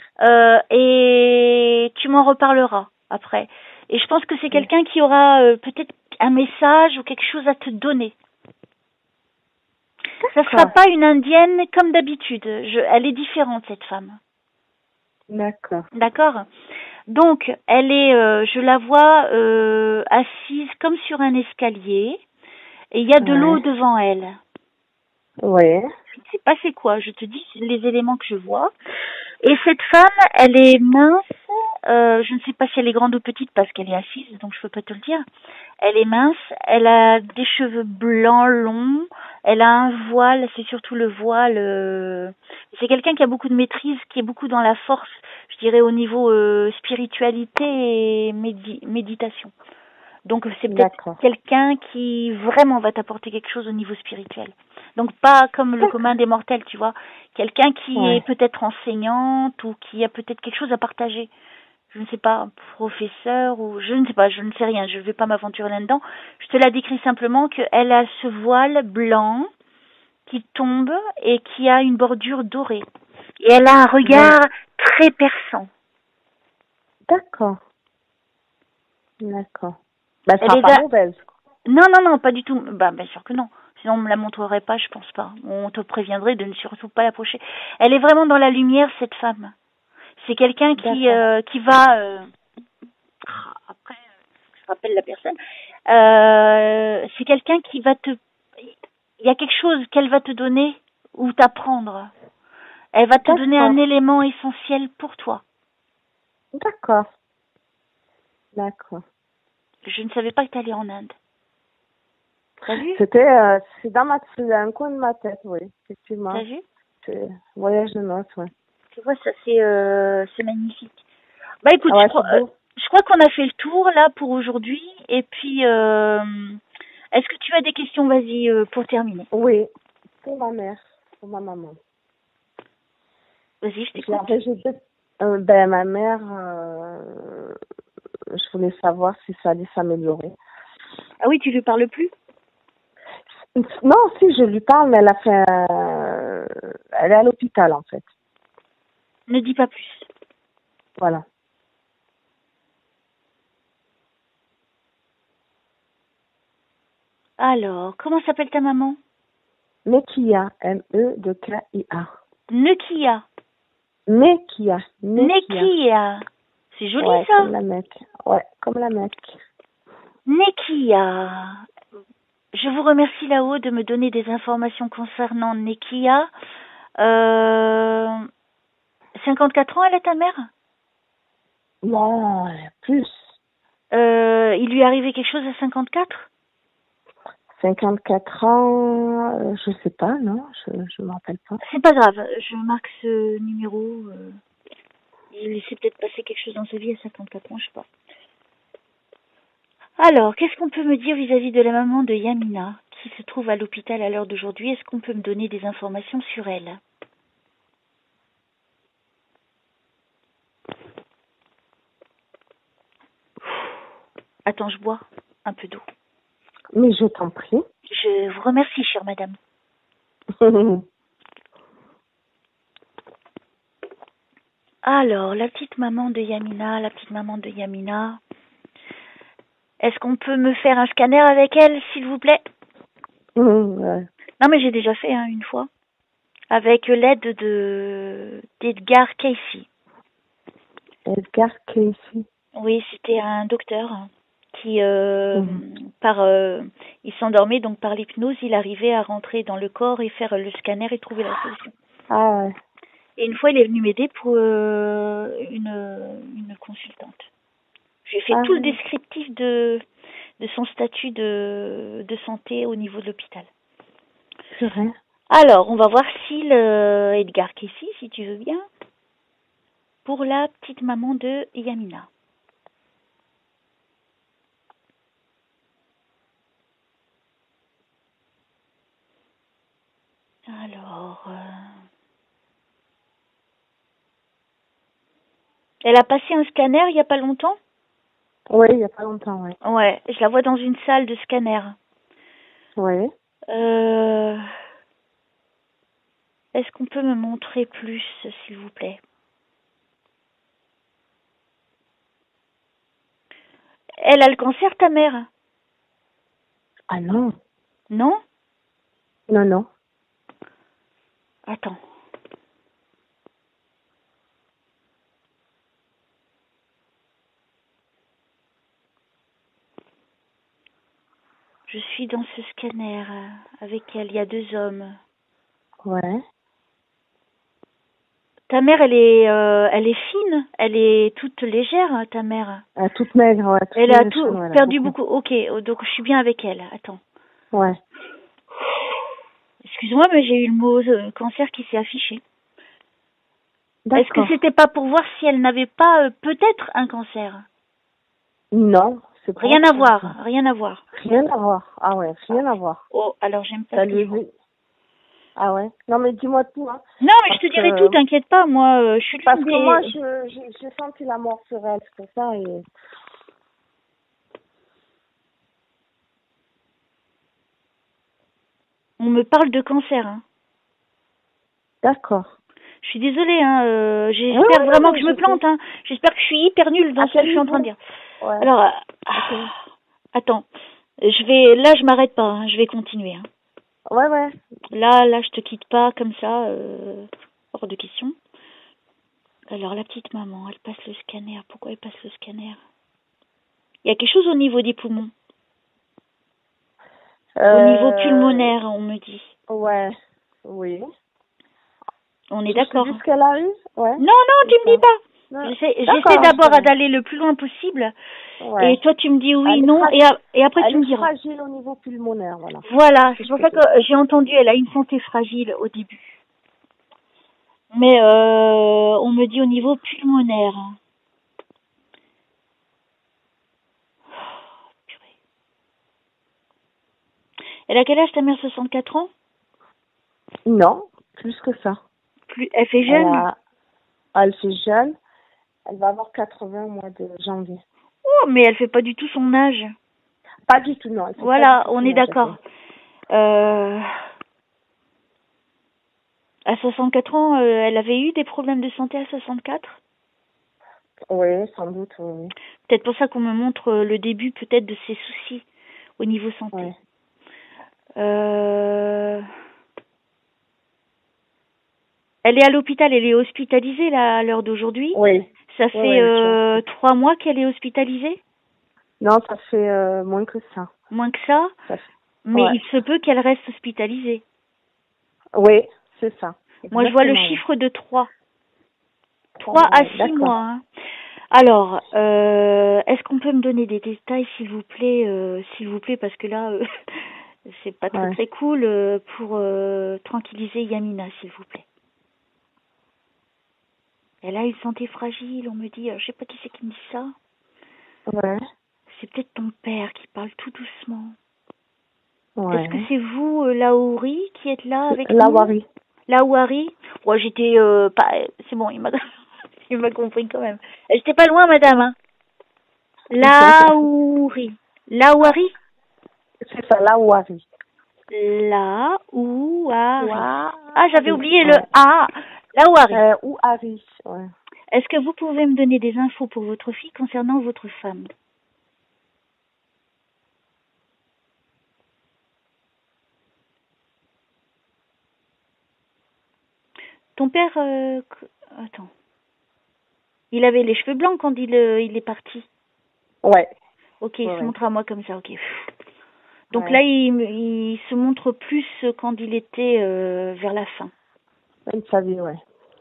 Et tu m'en reparleras après. Et je pense que c'est Ouais. quelqu'un qui aura peut-être un message ou quelque chose à te donner. Ça sera D'accord. pas une indienne comme d'habitude. Elle est différente, cette femme. D'accord. D'accord? Donc, elle est, je la vois assise comme sur un escalier et il y a de l'eau Ouais. devant elle. Ouais. Je ne sais pas c'est quoi, je te dis les éléments que je vois. Et cette femme, elle est mince, je ne sais pas si elle est grande ou petite parce qu'elle est assise, donc je peux pas te le dire. Elle est mince, elle a des cheveux blancs longs, elle a un voile, c'est surtout le voile. C'est quelqu'un qui a beaucoup de maîtrise, qui est beaucoup dans la force, je dirais au niveau spiritualité et méditation. Donc c'est peut-être D'accord. quelqu'un qui vraiment va t'apporter quelque chose au niveau spirituel. Donc pas comme le D'accord. commun des mortels, tu vois. Quelqu'un qui est Ouais. peut-être enseignante ou qui a peut-être quelque chose à partager. Je ne sais pas, professeur ou je ne sais pas, je ne sais rien, je ne vais pas m'aventurer là-dedans. Je te la décris simplement qu'elle a ce voile blanc qui tombe et qui a une bordure dorée. Et elle a un Ouais. regard très perçant. D'accord. D'accord. Ben, ça Elle sera est pas mauvaise. Non, non, non, pas du tout. Bah, bien sûr que non. Sinon, on me la montrerait pas, je pense pas. On te préviendrait de ne surtout pas l'approcher. Elle est vraiment dans la lumière, cette femme. C'est quelqu'un D'accord. qui va... après, je rappelle la personne. C'est quelqu'un qui va te... Il y a quelque chose qu'elle va te donner ou t'apprendre. Elle va te donner un D'accord. élément essentiel pour toi. D'accord. D'accord. Je ne savais pas que tu allais en Inde. T'as vu? C'est un coin de ma tête, oui, T'as effectivement. vu? C'est voyage de noces, ouais. Tu vois, ça c'est magnifique. Bah écoute, Ah ouais, c'est beau. je crois qu'on a fait le tour là pour aujourd'hui. Et puis, est-ce que tu as des questions? Vas-y, pour terminer. Oui, pour ma mère, pour ma maman. Vas-y, je t'écoute. Ben, ma mère, je voulais savoir si ça allait s'améliorer. Ah oui, tu lui parles plus? Non, si, je lui parle, mais elle est à l'hôpital, en fait. Ne dis pas plus. Voilà. Alors, comment s'appelle ta maman? Mekia, M-E-K-I-A. Nekia. Mekia, Nekia. Nekia. C'est joli Ouais, ça. comme la Mecque. Ouais, comme la Mecque. Nekia. Je vous remercie là-haut de me donner des informations concernant Nekia. 54 ans, elle est ta mère? Non, plus. Il lui est arrivé quelque chose à 54? 54 ans, je sais pas, non, je me rappelle pas. C'est pas grave, je marque ce numéro. Il s'est peut-être passé quelque chose dans sa vie à 54 ans, je sais pas. Alors, qu'est-ce qu'on peut me dire vis-à-vis de la maman de Yamina, qui se trouve à l'hôpital à l'heure d'aujourd'hui? Est-ce qu'on peut me donner des informations sur elle? Attends, je bois un peu d'eau. Mais je t'en prie. Je vous remercie, chère madame. Alors, la petite maman de Yamina. Est-ce qu'on peut me faire un scanner avec elle, s'il vous plaît? Ouais. Non, mais j'ai déjà fait une fois. Avec l'aide d'Edgar Casey. Edgar Casey. Oui, c'était un docteur qui, il s'endormait, donc par l'hypnose, il arrivait à rentrer dans le corps et faire le scanner et trouver la solution. Ah ouais. Et une fois, il est venu m'aider pour une consultante. J'ai fait tout le descriptif de son statut de santé au niveau de l'hôpital. C'est vrai. Alors, on va voir si Edgar Kessy, si tu veux bien, pour la petite maman de Yamina. Alors, elle a passé un scanner il n'y a pas longtemps? Oui, il n'y a pas longtemps, oui. Ouais, je la vois dans une salle de scanner. Oui. Est-ce qu'on peut me montrer plus, s'il vous plaît? Elle a le cancer, ta mère? Ah non. Non? Non, non. Attends. Je suis dans ce scanner avec elle. Il y a 2 hommes. Ouais. Ta mère, elle est fine. Elle est toute légère, ta mère. Toute maigre, ouais. Elle a tout perdu beaucoup. Ok, donc je suis bien avec elle. Attends. Ouais. Excuse-moi, mais j'ai eu le mot cancer qui s'est affiché. D'accord. Est-ce que c'était pas pour voir si elle n'avait pas peut-être un cancer? Non, c'est pas Rien à voir, rien à voir. Rien à voir. Ah ouais, rien à voir. Oh, alors j'aime pas ce que je vois. Ah ouais. Non mais dis-moi tout, hein. Non, mais je te dirai tout, t'inquiète pas, moi, je suis parce que moi, j'ai senti la mort sur elle, c'est pour ça. Et... On me parle de cancer, hein. D'accord. Je suis désolée, hein, j'espère vraiment que je me plante, hein. J'espère que je suis hyper nulle dans ce que je suis en train de dire. Ouais. Alors, attends, là, je m'arrête pas, hein, je vais continuer, hein. Ouais, ouais. Là, je te quitte pas comme ça, hors de question. Alors, la petite maman, elle passe le scanner. Pourquoi elle passe le scanner? Il y a quelque chose au niveau des poumons. Au niveau pulmonaire, on me dit. Ouais, oui. On est d'accord. Tu dis ce qu'elle arrive? Ouais. Non, tu me dis pas. J'essaie d'abord d'aller le plus loin possible. Ouais. Et toi, tu me dis oui, non, et après tu me diras. Elle est fragile au niveau pulmonaire, voilà. Voilà, c'est pour ça que j'ai entendu, elle a une santé fragile au début. Mais on me dit au niveau pulmonaire. Elle a quel âge, ta mère? 64 ans? Non, plus que ça. Elle fait jeune? Elle fait jeune. Elle va avoir 80 au mois de janvier. Oh, mais elle fait pas du tout son âge. Pas du tout, non. Voilà, on est d'accord. À 64 ans, elle avait eu des problèmes de santé à 64? Oui, sans doute, oui. Peut-être pour ça qu'on me montre le début peut-être de ses soucis au niveau santé. Ouais. Elle est à l'hôpital, elle est hospitalisée là, à l'heure d'aujourd'hui? Oui. Ça fait 3 mois qu'elle est hospitalisée? Non, ça fait moins que ça. Moins que ça? Mais il se peut qu'elle reste hospitalisée. Oui, c'est ça. Exactement. Moi, je vois le chiffre de 3. 3 à 6 mois. Hein. Alors, est-ce qu'on peut me donner des détails, s'il vous plaît, parce que là, c'est pas très cool pour tranquilliser Yamina, s'il vous plaît. Elle a une santé fragile, on me dit. Je sais pas qui c'est qui me dit ça. Ouais. C'est peut-être ton père qui parle tout doucement. Ouais. Est-ce que c'est vous, Laouri, qui êtes là avec Laouari. Laouari. Moi, j'étais pas. C'est bon, il m'a compris quand même. J'étais pas loin, madame. Hein. Laouri. Laouari. C'est ça, Laouari. Laouari. Ah, j'avais oublié le A. Laouari. Ouari, ouais. Est-ce que vous pouvez me donner des infos pour votre fille concernant votre femme? Ton père, attends. Il avait les cheveux blancs quand il est parti. Ouais. Ok, il se montre à moi comme ça, ok. Donc là, il se montre plus quand il était vers la fin. Il savait, ouais.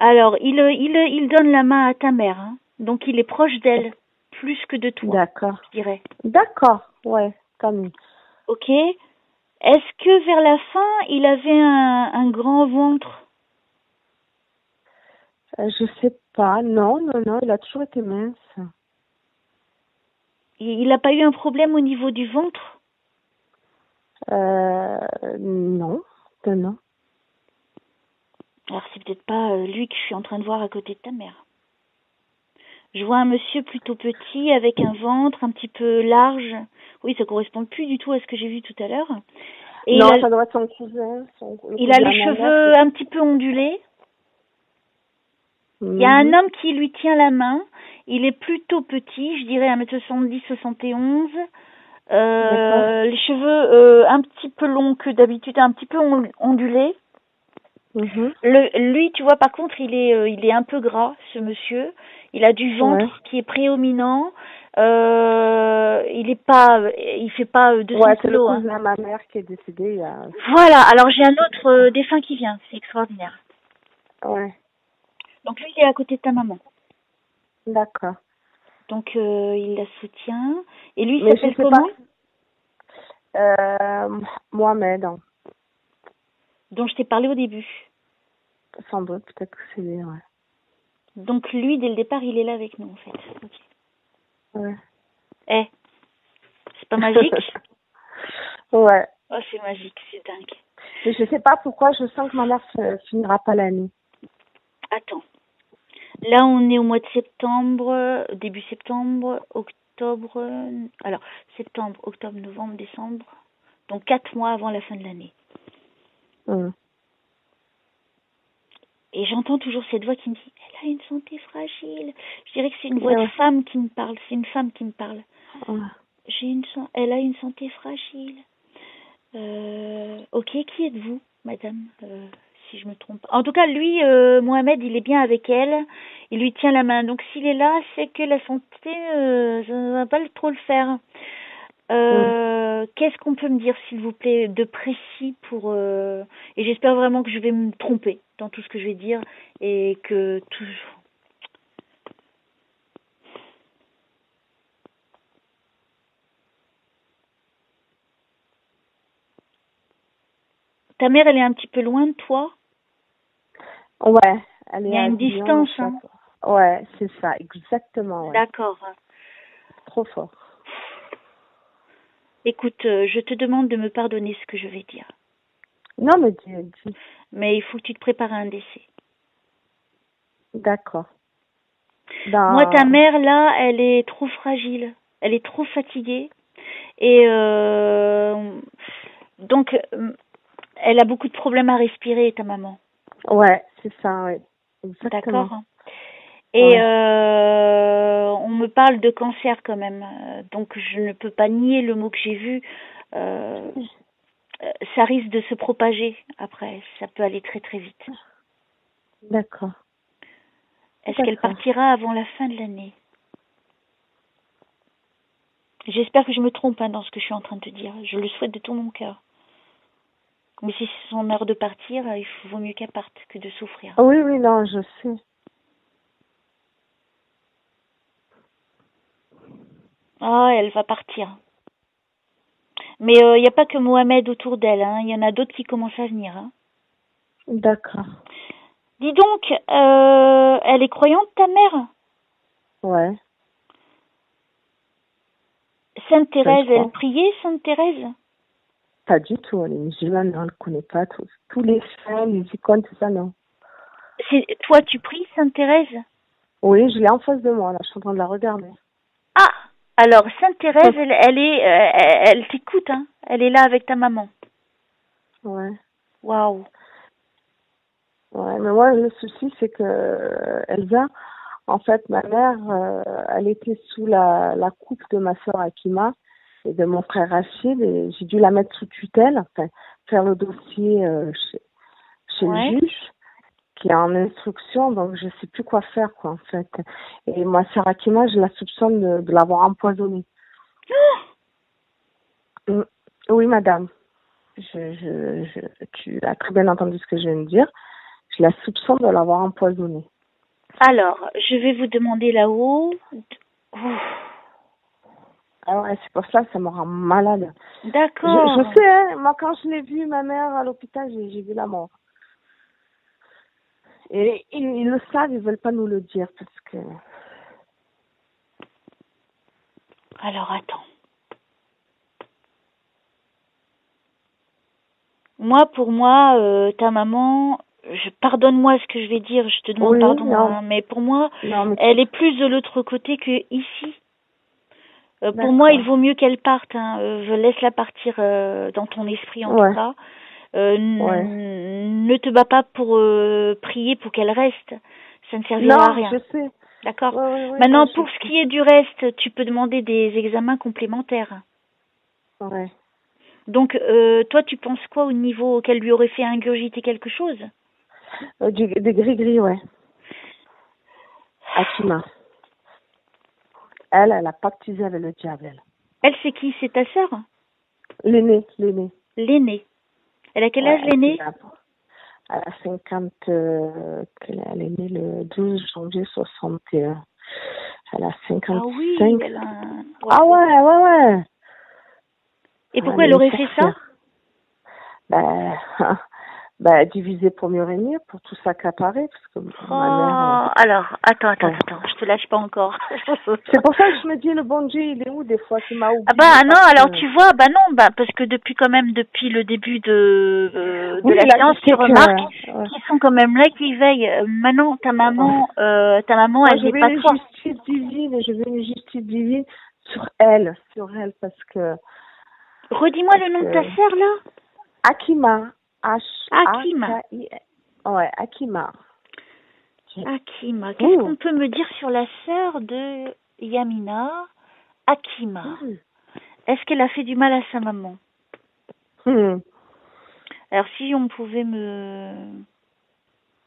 Alors, il donne la main à ta mère, hein. Donc il est proche d'elle, plus que de toi, D'accord. je dirais. D'accord, ouais, comme. Ok? Est-ce que vers la fin, il avait un grand ventre? Je sais pas, non, il a toujours été mince. Il n'a pas eu un problème au niveau du ventre? Non, non. Alors c'est peut-être pas lui que je suis en train de voir à côté de ta mère. Je vois un monsieur plutôt petit avec un ventre un petit peu large. Oui, ça correspond plus du tout à ce que j'ai vu tout à l'heure. Et Non, ça doit être son cousin, le il a cousin les à ma cheveux mère. un petit peu ondulés. Il y a un Mhm. homme qui lui tient la main. Il est plutôt petit, je dirais 1m70, 71. D'accord. Les cheveux un petit peu longs que d'habitude, un petit peu ondulés. Mhm. Lui, tu vois, par contre, il est un peu gras, ce monsieur. Il a du Ouais. ventre qui est prédominant. Il fait pas 200 Ouais, c'est le kilos, hein. cousin à ma mère qui est décédé il y a Voilà. Alors j'ai un autre défunt qui vient. C'est extraordinaire. Ouais, Donc lui, il est à côté de ta maman. d'accord. Donc il la soutient. Et lui, il Mais je s'appelle sais pas. comment? Mohamed, hein. Dont je t'ai parlé au début. Sans doute, peut-être que c'est lui, ouais. Donc lui, dès le départ, il est là avec nous, en fait. Ok. Ouais. Eh, c'est pas magique? Ouais. Oh, c'est magique, c'est dingue. Mais je sais pas pourquoi je sens que ma mère finira pas l'année. Attends. Là, on est au mois de septembre, début septembre, octobre. Alors, septembre, octobre, novembre, décembre. Donc 4 mois avant la fin de l'année. Mhm. Et j'entends toujours cette voix qui me dit, elle a une santé fragile. Je dirais que c'est une voix de Ouais. femme qui me parle. C'est une femme qui me parle. Ouais. Elle a une santé fragile. Ok, qui êtes-vous, madame, si je me trompe pas. En tout cas, lui, Mohamed, il est bien avec elle. Il lui tient la main. Donc, s'il est là, c'est que la santé, ça ne va pas trop le faire. Mhm. Qu'est-ce qu'on peut me dire, s'il vous plaît, de précis pour... Et j'espère vraiment que je vais me tromper dans tout ce que je vais dire et que tout... Ta mère, elle est un petit peu loin de toi. Ouais, elle Il y est a à une Dijon, distance, je sais pas hein. quoi. Ouais, c'est ça, exactement, ouais. D'accord. Trop fort. Écoute, je te demande de me pardonner ce que je vais dire. Non, mais dis. Mais il faut que tu te prépares à un décès. D'accord. Moi, ta Ben, mère, là, elle est trop fragile. Elle est trop fatiguée. Et donc, elle a beaucoup de problèmes à respirer, ta maman. ouais, c'est ça, ouais. Exactement. D'accord? Et Ouais. on me parle de cancer quand même. Donc, je ne peux pas nier le mot que j'ai vu. Euh, Ça risque de se propager après. Ça peut aller très très vite. D'accord. Est-ce qu'elle D'accord. partira avant la fin de l'année? J'espère que je me trompe, hein, dans ce que je suis en train de te dire. Je le souhaite de tout mon cœur. Mais si c'est son heure de partir, vaut mieux qu'elle parte que de souffrir. Oui, oui, non, je sais. Ah, elle va partir. Mais il n'y a pas que Mohamed autour d'elle, hein. Il y en a d'autres qui commencent à venir, hein. D'accord. Dis donc, elle est croyante, ta mère? Ouais, Sainte ben, je Thérèse, elle crois. priait, Sainte Thérèse? Pas du tout, les musulmans, on ne le connaît pas tous. Tous les saints, les icônes, tout ça, non. Toi, tu pries, Sainte Thérèse? Oui, je l'ai en face de moi, là, je suis en train de la regarder. Ah! Alors, Sainte Thérèse, elle t'écoute, hein. Elle est là avec ta maman. Ouais. Waouh. Ouais, mais moi, le souci, c'est que Elsa, en fait, ma mère, elle était sous la coupe de ma sœur Akima et de mon frère Rachid, et j'ai dû la mettre sous tutelle, enfin, faire le dossier chez le Ouais. juge, qui est en instruction, donc je sais plus quoi faire, quoi, en fait. Et ma sœur Akima, je la soupçonne de l'avoir empoisonnée. Mm. Oui, madame. Tu as très bien entendu ce que je viens de dire. Je Je la soupçonne de l'avoir empoisonnée. Alors, je vais vous demander là-haut. Ouf. Ah ouais, c'est pour ça que ça me rend malade. D'accord. Je sais, hein, moi quand je l'ai vue, ma mère à l'hôpital, j'ai vu la mort. Et ils le savent, ils veulent pas nous le dire parce que... Alors, attends. Moi, pour moi, ta maman, pardonne-moi ce que je vais dire, je te demande pardon, hein, mais pour moi, elle est plus de l'autre côté que ici. Pour moi, il vaut mieux qu'elle parte. Hein. Je laisse-la partir dans ton esprit en tout cas. Ne te bats pas pour prier pour qu'elle reste. Ça ne servira à rien. Je sais. D'accord. Maintenant, pour ce qui est du reste, tu peux demander des examens complémentaires. Ouais. Donc, toi, tu penses quoi au niveau qu'elle lui aurait fait ingurgiter quelque chose? Des gris-gris, ouais. Akima. Elle a pactisé avec le diable. Elle, c'est qui? C'est ta sœur? L'aînée. L'aînée. Elle a quel âge, l'aînée? Elle a 50... elle est née le 12 janvier 61. Elle a 55. Ah oui, elle a... Ah ouais. Et pourquoi elle aurait fait ça? Diviser pour mieux régner, pour tout s'accaparer, parce que ma mère... Alors, attends, je te lâche pas encore. C'est pour ça que je me dis, le bon Dieu, il est où des fois, tu m'as oublié. Tu vois, parce que depuis le début de la séance, tu remarques qu'ils sont quand même là, qui veillent. Maintenant, ta maman, elle n'est pas toi. Je veux une justice divine sur elle, parce que... Redis-moi le nom de ta sœur, là. Akima. Akima. Ouais, Akima. Akima. Qu'est-ce qu'on peut me dire sur la sœur de Yamina, Akima? Est-ce qu'elle a fait du mal à sa maman? Alors, si on pouvait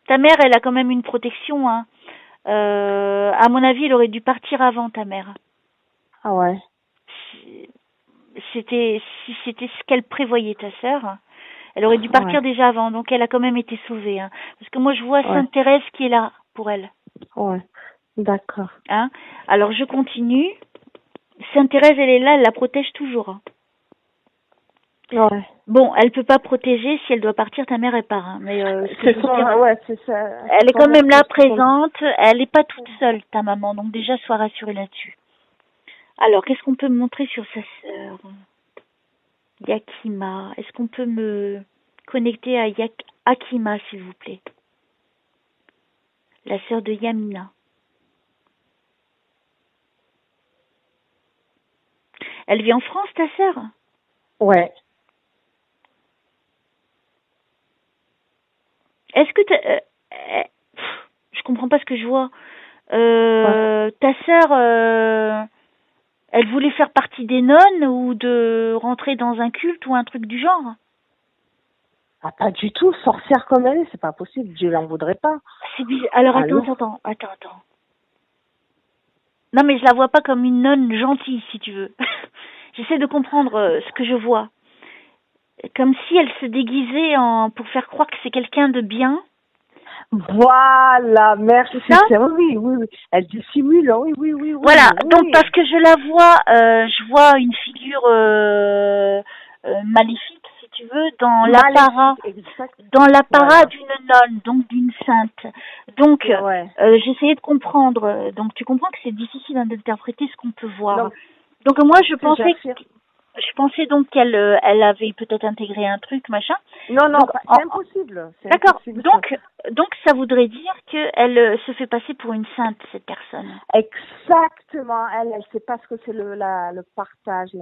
Ta mère, elle a quand même une protection, hein. À mon avis, elle aurait dû partir avant, ta mère. Ah ouais. Si c'était ce qu'elle prévoyait, ta sœur, elle aurait dû partir déjà avant, donc elle a quand même été sauvée. Hein. Parce que moi, je vois Sainte Thérèse qui est là pour elle. Ouais, d'accord. Hein? Alors, je continue. Sainte Thérèse, elle est là, elle la protège toujours. Hein. Ouais. Bon, elle peut pas protéger, si elle doit partir, ta mère, elle part. Hein. Mais c'est ça. Elle est quand même là, présente. Elle n'est pas toute seule, ta maman. Donc déjà, sois rassurée là-dessus. Alors, qu'est-ce qu'on peut me montrer sur sa sœur? Yakima. Est-ce qu'on peut me connecter à Akima, s'il vous plaît? La sœur de Yamina. Elle vit en France, ta sœur? Ouais. Est-ce que je comprends pas ce que je vois. Ta sœur, elle voulait faire partie des nonnes ou de rentrer dans un culte ou un truc du genre? Ah, pas du tout. Sorcière comme elle est, c'est pas possible. Dieu l'en voudrait pas. C'est bizarre. Alors, attends. Non, mais je la vois pas comme une nonne gentille, si tu veux. J'essaie de comprendre ce que je vois. Comme si elle se déguisait pour faire croire que c'est quelqu'un de bien. Voilà, merci. Oui. Elle dissimule, oui. Voilà, donc parce que je la vois, je vois une figure maléfique, si tu veux, dans l'apparat d'une nonne, donc d'une sainte. Donc, j'essayais de comprendre. Donc, tu comprends que c'est difficile d'interpréter ce qu'on peut voir. Donc, moi, je pensais donc qu'elle avait peut-être intégré un truc, machin. Non, c'est impossible. D'accord. Donc, ça voudrait dire qu'elle se fait passer pour une sainte, cette personne. Exactement. Elle sait pas ce que c'est le partage,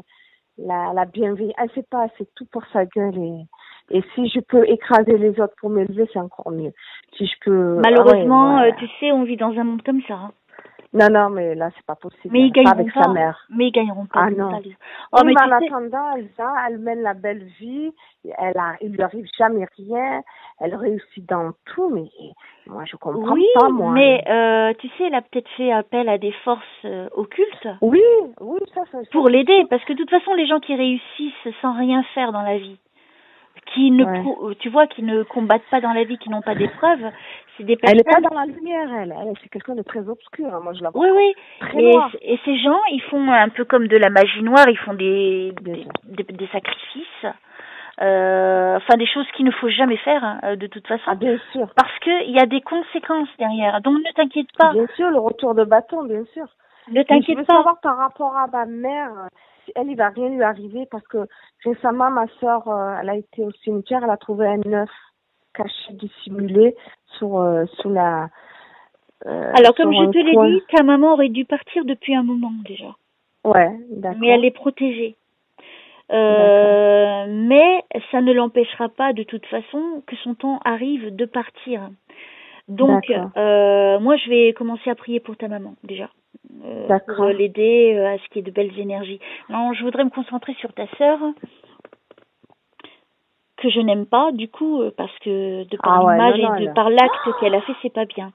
la bienveillance. Elle sait pas, c'est tout pour sa gueule. Et si je peux écraser les autres pour m'élever, c'est encore mieux. Si je peux. Malheureusement, tu sais, on vit dans un monde comme ça. Hein. Non, mais là, c'est pas possible. Mais ils gagneront pas. Sa mère. Mais ils gagneront pas. Ah non. Mais en attendant, elle mène la belle vie. Il lui arrive jamais rien. Elle réussit dans tout, mais moi, je comprends pas, moi. Mais tu sais, elle a peut-être fait appel à des forces occultes. Oui, ça. Pour l'aider, parce que de toute façon, les gens qui réussissent sans rien faire dans la vie, tu vois, qui ne combattent pas dans la vie, qui n'ont pas d'épreuves. C'est des Elle personnes. n'est pas dans la lumière, elle. C'est quelqu'un de très obscur. Hein. Moi, je la vois Oui. très noire. Et ces gens, ils font un peu comme de la magie noire, ils font des sacrifices. Enfin, des choses qu'il ne faut jamais faire, hein, de toute façon. Ah, bien sûr. Parce qu'il y a des conséquences derrière. Donc, ne t'inquiète pas. Bien sûr, le retour de bâton, bien sûr. Ne Mais je t'inquiète veux pas. savoir par rapport à ma mère, si elle, il va rien lui arriver parce que récemment, ma soeur, elle a été au cimetière, elle a trouvé un œuf caché, dissimulé sous la. Alors, comme je te l'ai dit, ta maman aurait dû partir depuis un moment déjà. Ouais, d'accord. Mais elle est protégée. Mais ça ne l'empêchera pas de toute façon que son temps arrive de partir. Donc, moi, je vais commencer à prier pour ta maman déjà. Pour l'aider à ce qu'il y ait de belles énergies. Non, je voudrais me concentrer sur ta sœur, que je n'aime pas, du coup, parce que de par l'image et de par l'acte qu'elle a fait, c'est pas bien.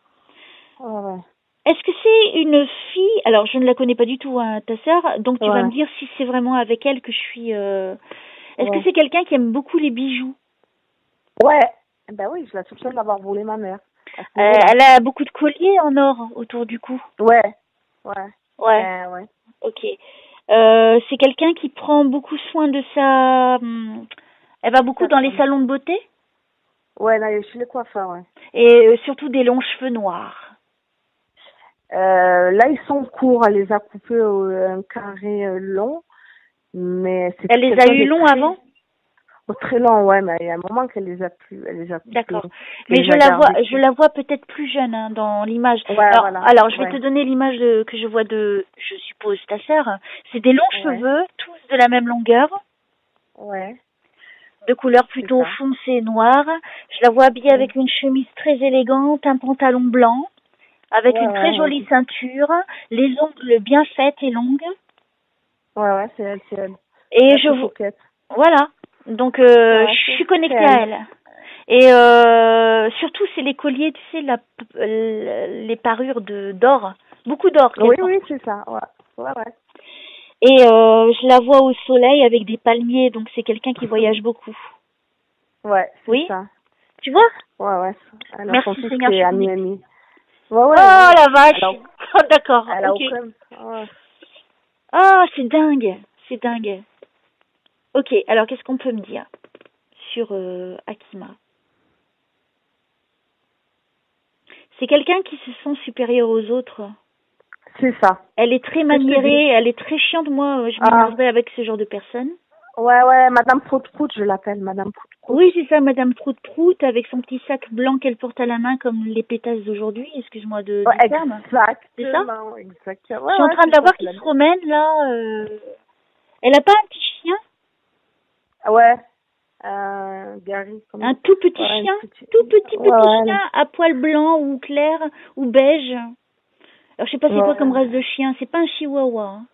Est-ce que c'est une fille? Alors, je ne la connais pas du tout, hein, ta sœur, donc tu vas me dire si c'est vraiment avec elle que je suis... Est-ce que c'est quelqu'un qui aime beaucoup les bijoux? Ouais, ben oui, je la soupçonne d'avoir volé ma mère. Elle a beaucoup de colliers en or autour du cou. Ouais. Ok. C'est quelqu'un qui prend beaucoup soin de sa... Elle va beaucoup dans les salons de beauté? Ouais, là, chez les coiffeurs, ouais. Et surtout des longs cheveux noirs. Là, ils sont courts. Elle les a coupés un carré long. Mais c'est elle les a eu longs avant? Très long, ouais, mais il y a un moment qu'elle les a plus. D'accord. Mais je la vois peut-être plus jeune, hein, dans l'image. Ouais, alors, je vais te donner l'image que je vois de, je suppose, ta sœur. C'est des longs cheveux, tous de la même longueur. Ouais. De couleur plutôt foncée noire. Je la vois habillée avec une chemise très élégante, un pantalon blanc, avec une très jolie ceinture, les ongles bien faites et longues. Ouais, c'est elle. Et je vois. Voilà. Donc, je suis connectée à elle. Et surtout, c'est les colliers, tu sais, les parures d'or. Beaucoup d'or. Oui, c'est ça. Ouais. Et je la vois au soleil avec des palmiers, donc c'est quelqu'un qui voyage beaucoup. Ouais, c'est ça. Tu vois? Ouais. Merci Seigneur. Ouais, ouais. Oh la vache. Oh, d'accord. Elle a Ah, c'est dingue. Ok, alors qu'est-ce qu'on peut me dire sur Akima? C'est quelqu'un qui se sent supérieur aux autres. C'est ça. Elle est très maniérée, elle est très chiante. Moi, je m'énerverais avec ce genre de personne. Ouais, Madame Prout-Prout, je l'appelle, Madame Prout-Prout. Oui, c'est ça, Madame Prout-Prout, avec son petit sac blanc qu'elle porte à la main comme les pétasses d'aujourd'hui, excuse-moi du terme. Exactement. Ouais, je suis en train de la voir qui se promène, là. Elle a pas un petit chien? Ouais. Gary. Un tout petit chien? Tout petit chien à poils blancs ou clairs ou beige. Alors, je sais pas c'est quoi comme race de chien. C'est pas un chihuahua. Hein.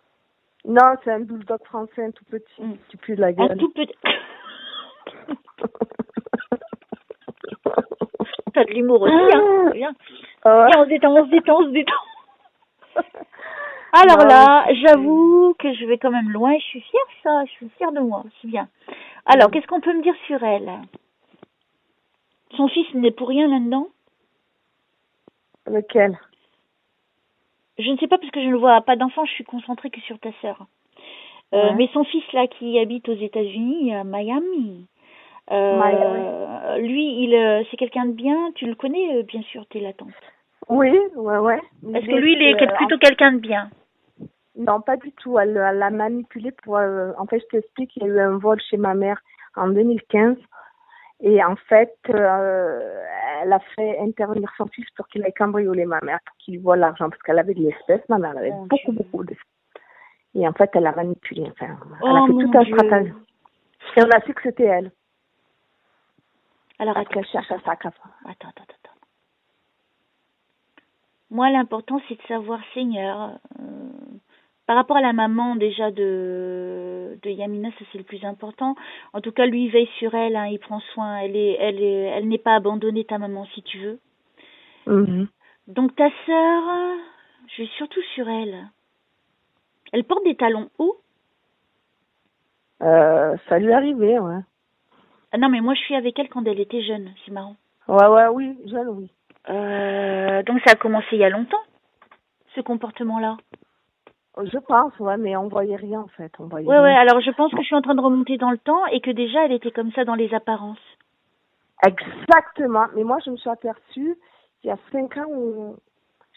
Non, c'est un bulldog français, un tout petit, qui pue de la gueule. Un tout petit. T'as de l'humour aussi, hein. C'est bien. On se détend. Alors là, j'avoue que je vais quand même loin et je suis fière de moi. C'est bien. Alors, qu'est-ce qu'on peut me dire sur elle? Son fils n'est pour rien là-dedans? Lequel? Je ne sais pas parce que je ne vois pas d'enfant, je suis concentrée que sur ta sœur. Mais son fils là qui habite aux États-Unis, à Miami, lui, c'est quelqu'un de bien. Tu le connais bien sûr, t'es la tante. Oui. Est-ce que lui, il est plutôt quelqu'un de bien? Non, pas du tout. Elle l'a manipulé pour. En fait, je t'explique, il y a eu un vol chez ma mère en 2015. Et en fait, elle a fait intervenir son fils pour qu'il aille cambrioler ma mère, pour qu'il lui vole l'argent, parce qu'elle avait de l'espèce. Ma mère avait beaucoup d'espèces. Et en fait, elle l'a manipulé. Enfin, elle a fait tout un stratagème. Et on a su que c'était elle. Alors, attends. Cherche à sa cave. Attends. Moi, l'important, c'est de savoir, Seigneur, par rapport à la maman déjà de Yamina, ça c'est le plus important. En tout cas, lui il veille sur elle, hein, il prend soin. Elle n'est pas abandonnée, ta maman, si tu veux. Donc ta sœur, je vais surtout sur elle. Elle porte des talons hauts? Ça lui est arrivé, ouais. Non, mais moi, je suis avec elle quand elle était jeune. C'est marrant. Ouais, oui, jeune, oui. Donc, ça a commencé il y a longtemps, ce comportement-là. Je pense, ouais, mais on voyait rien, en fait. On voyait Ouais. rien. Alors, je pense que je suis en train de remonter dans le temps et que déjà, elle était comme ça dans les apparences. Exactement. Mais moi, je me suis aperçue, il y a 5 ans, où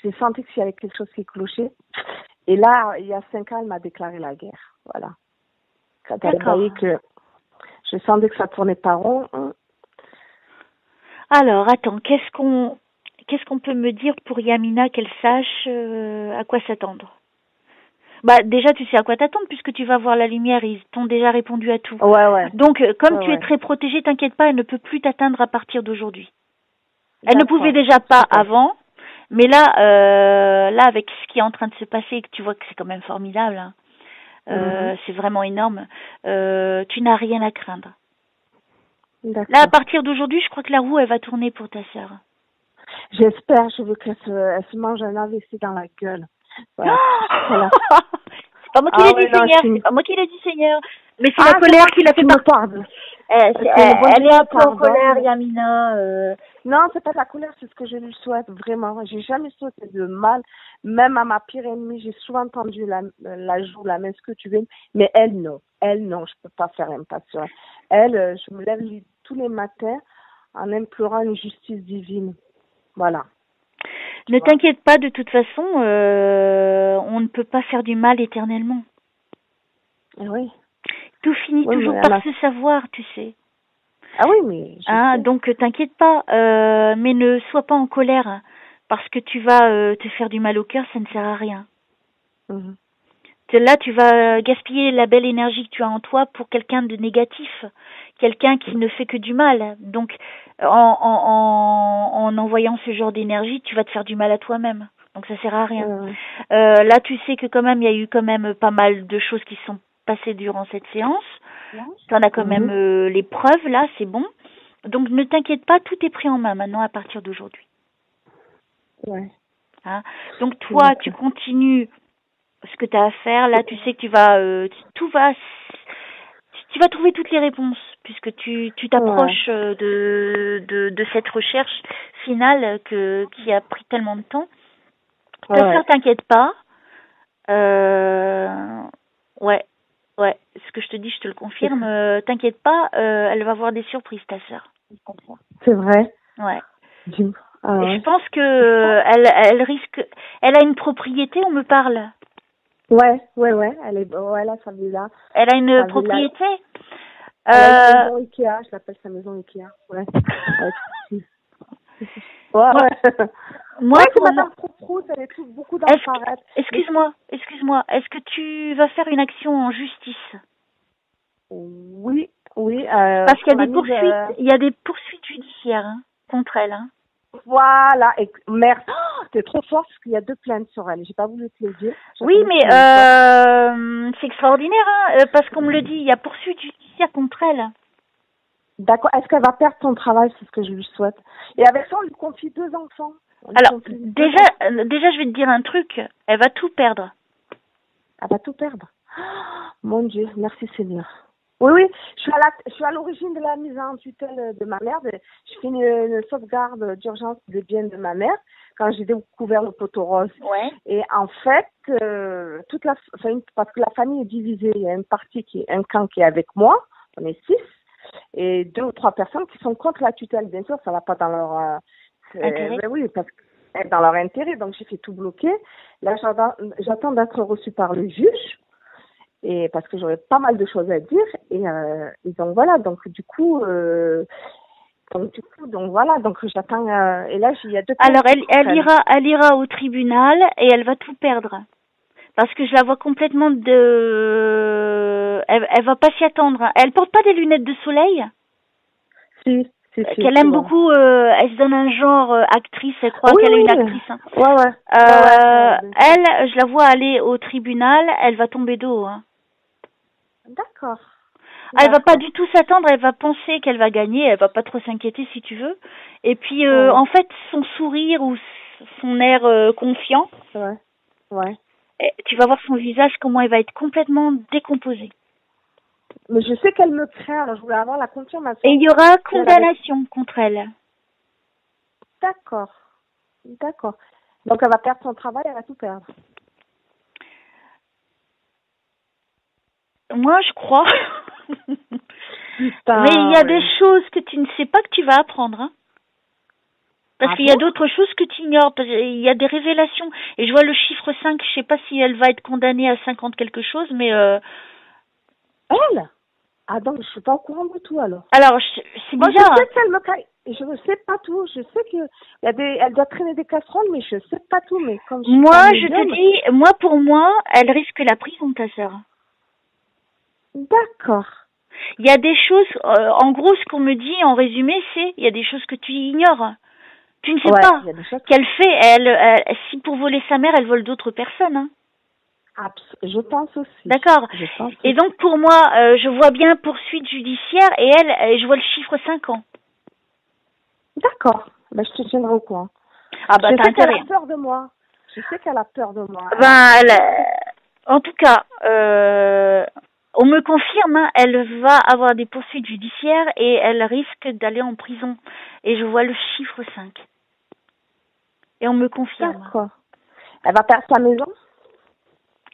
j'ai senti qu'il y avait quelque chose qui clochait. Et là, il y a 5 ans, elle m'a déclaré la guerre. Voilà. Quand elle voyait que je sentais que ça tournait pas rond. Alors, attends, qu'est-ce qu'on peut me dire pour Yamina qu'elle sache à quoi s'attendre? Bah, déjà, tu sais à quoi t'attendre puisque tu vas voir la lumière, ils t'ont déjà répondu à tout. Ouais. Donc, comme tu es Ouais. très protégée, t'inquiète pas, elle ne peut plus t'atteindre à partir d'aujourd'hui. Elle ne pouvait déjà pas avant, mais là, avec ce qui est en train de se passer, que tu vois que c'est quand même formidable, hein, c'est vraiment énorme, tu n'as rien à craindre. Là, à partir d'aujourd'hui, je crois que la roue, elle va tourner pour ta sœur. J'espère, je veux qu'elle se mange un AVC dans la gueule. Voilà. Voilà. C'est pas moi qui l'ai dit, Seigneur. C'est pas moi qui l'ai dit, Seigneur. Mais c'est la colère qui l'a fait partir. Elle est un peu en colère, Yamina. Non, c'est pas de la colère, c'est ce que je lui souhaite, vraiment. J'ai jamais souhaité de mal. Même à ma pire ennemie, j'ai souvent tendu la joue, la main, ce que tu veux. Mais elle, non. Elle, non, je peux pas faire impasse sur elle. Elle, je me lève tous les matins en implorant une justice divine. Voilà. Ne t'inquiète pas, de toute façon, on ne peut pas faire du mal éternellement. Oui. Tout finit toujours par se savoir, tu sais. Ah oui, mais... donc t'inquiète pas, mais ne sois pas en colère, parce que tu vas te faire du mal au cœur, ça ne sert à rien. Là, tu vas gaspiller la belle énergie que tu as en toi pour quelqu'un de négatif, quelqu'un qui ne fait que du mal. Donc, en envoyant ce genre d'énergie, tu vas te faire du mal à toi-même. Donc, ça sert à rien. Là, tu sais que quand même, il y a eu quand même pas mal de choses qui se sont passées durant cette séance. Tu en as quand même les preuves, là, c'est bon. Donc, ne t'inquiète pas, tout est pris en main maintenant à partir d'aujourd'hui. Ouais. Donc, toi, tu continues ce que tu as à faire. Là, tu sais que tu vas trouver toutes les réponses puisque tu t'approches de cette recherche finale qui a pris tellement de temps. Ta sœur, t'inquiète pas. Ce que je te dis, je te le confirme. T'inquiète pas, elle va avoir des surprises, ta sœur. C'est vrai. Ouais. Je pense que elle risque. Elle a une propriété, on me parle. Ouais. Elle est, là, sa villa. Elle a une propriété. Elle a une maison Ikea, je l'appelle sa maison Ikea. Ouais. Moi, c'est Madame Proust, elle est beaucoup dans le paraître. Excuse-moi. Est-ce que tu vas faire une action en justice? Oui. Parce qu'il y a des poursuites, il y a des poursuites judiciaires contre elle. Voilà, merde, t'es trop forte parce qu'il y a 2 plaintes sur elle. J'ai pas voulu te le dire. Oui, mais c'est extraordinaire, parce qu'on me le dit, il y a poursuite judiciaire contre elle. D'accord. Est-ce qu'elle va perdre son travail? C'est ce que je lui souhaite. Et avec ça, on lui confie 2 enfants. Alors, déjà, je vais te dire un truc. Elle va tout perdre. Elle va tout perdre. Mon Dieu, merci Seigneur. Oui, je suis à l'origine de la mise en tutelle de ma mère. Je fais une sauvegarde d'urgence des biens de ma mère quand j'ai découvert le poteau rose. Ouais. Et en fait, parce que la famille est divisée, il y a un camp qui est avec moi, on est 6, et 2 ou 3 personnes qui sont contre la tutelle. Bien sûr, ça va pas dans leur intérêt. Ben oui, parce que dans leur intérêt. Donc j'ai fait tout bloquer. Là, j'attends d'être reçue par le juge. Et parce que j'aurais pas mal de choses à dire et donc voilà, donc du coup voilà, donc j'attends et là il y a 2 Alors elle ira au tribunal et elle va tout perdre parce que je la vois complètement elle va pas s'y attendre. Elle porte pas des lunettes de soleil? Si, qu'elle aime beaucoup, elle se donne un genre actrice, elle croit qu'elle est une actrice. Hein. Elle, je la vois aller au tribunal, elle va tomber d'eau. Hein. D'accord. Elle va pas du tout s'attendre, elle va penser qu'elle va gagner, elle va pas trop s'inquiéter si tu veux. Et puis en fait, son sourire ou son air confiant, tu vas voir son visage comment elle va être complètement décomposée. Mais je sais qu'elle me craint, alors je voulais avoir la confirmation. Et il y aura Si elle avait- condamnation contre elle. D'accord. D'accord. Donc elle va perdre son travail, elle va tout perdre. Moi, je crois. Putain, Mais il y a des ouais. choses que tu ne sais pas que tu vas apprendre. Hein. Parce Ah qu'il y a bon? d'autres choses que tu ignores. Il y a des révélations. Et je vois le chiffre 5. Je sais pas si elle va être condamnée à 50 quelque chose, mais Elle? Ah donc je suis pas au courant de tout alors. alors c'est Moi je bizarre. sais qu'elle me caille. Je ne sais pas tout. Je sais que elle doit traîner des casseroles, mais je sais pas tout. Mais comme je suis pas Moi, je médium. te dis, moi pour moi, elle risque la prison, ta sœur. D'accord. Il y a des choses, en gros, ce qu'on me dit en résumé, c'est il y a des choses que tu ignores. Tu ne sais Ouais, pas il y a des choses. qu'elle fait. Si pour voler sa mère, elle vole d'autres personnes. Hein. Je pense aussi. D'accord. Je pense Et aussi. donc pour moi, je vois bien poursuite judiciaire et elle, je vois le chiffre 5 ans. D'accord. Ben, je te tiendrai au courant. Ah bah Je t'as sais qu'elle intérêt. a peur de moi. Je sais qu'elle a peur de moi. Ben, en tout cas, on me confirme, hein, elle va avoir des poursuites judiciaires et elle risque d'aller en prison. Et je vois le chiffre 5. Et on me confirme. D'accord. Elle va perdre sa maison?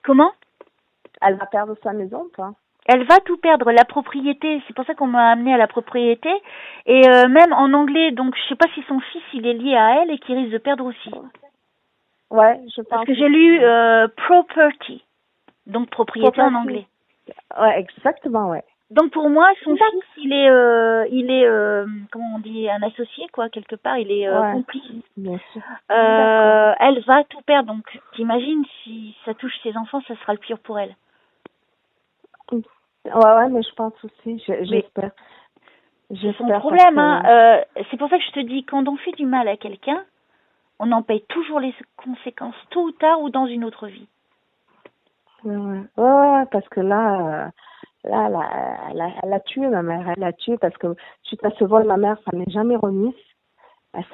Comment? Elle va perdre sa maison ou pas? Elle va tout perdre, la propriété. C'est pour ça qu'on m'a amené à la propriété. Et même en anglais, donc je sais pas si son fils il est lié à elle et qu'il risque de perdre aussi. Ouais, je pense. Parce que j'ai lu property, donc propriété en anglais. Ouais, exactement, ouais. Donc pour moi, son fils, il est, comment on dit, un associé quoi, quelque part, il est complice. Bien sûr. Elle va tout perdre, donc t'imagines si ça touche ses enfants, ça sera le pire pour elle. Ouais, mais je pense aussi, j'espère. C'est son problème, hein. C'est pour ça que je te dis, quand on fait du mal à quelqu'un, on en paye toujours les conséquences, tôt ou tard ou dans une autre vie. Ouais, parce que là, elle a tué ma mère, elle a tué parce que suite à ce vol, ma mère, ça m'est jamais remis.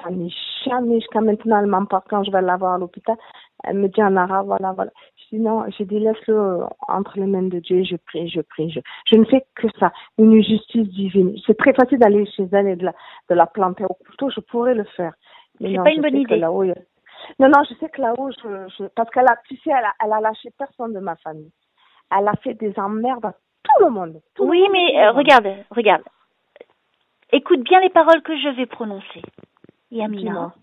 Ça m'est jamais, jusqu'à maintenant, elle m'emporte quand je vais la voir à l'hôpital. Elle me dit en arabe, voilà. Je dis non, j'ai dit laisse-le entre les mains de Dieu, je prie. Je ne fais que ça, une justice divine. C'est très facile d'aller chez elle et de la planter au couteau, je pourrais le faire. Mais c'est non, pas une bonne idée. Là-haut, non, je sais que là-haut, parce qu'elle a, tu sais, elle a lâché personne de ma famille. Elle a fait des emmerdes à tout le monde. Oui, mais regarde. Écoute bien les paroles que je vais prononcer. Yamina,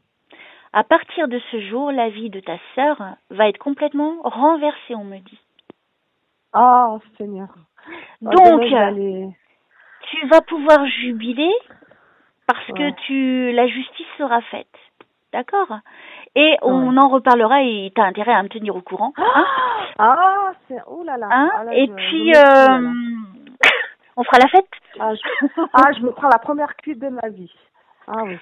à partir de ce jour, la vie de ta sœur va être complètement renversée, on me dit. Oh, Seigneur. Donc, tu vas pouvoir jubiler parce que la justice sera faite. D'accord? Et on en reparlera et tu as intérêt à me tenir au courant. Hein? Oh là là. Hein? Et puis, on fera la fête. Je me prends la première cuite de ma vie. Ah oui.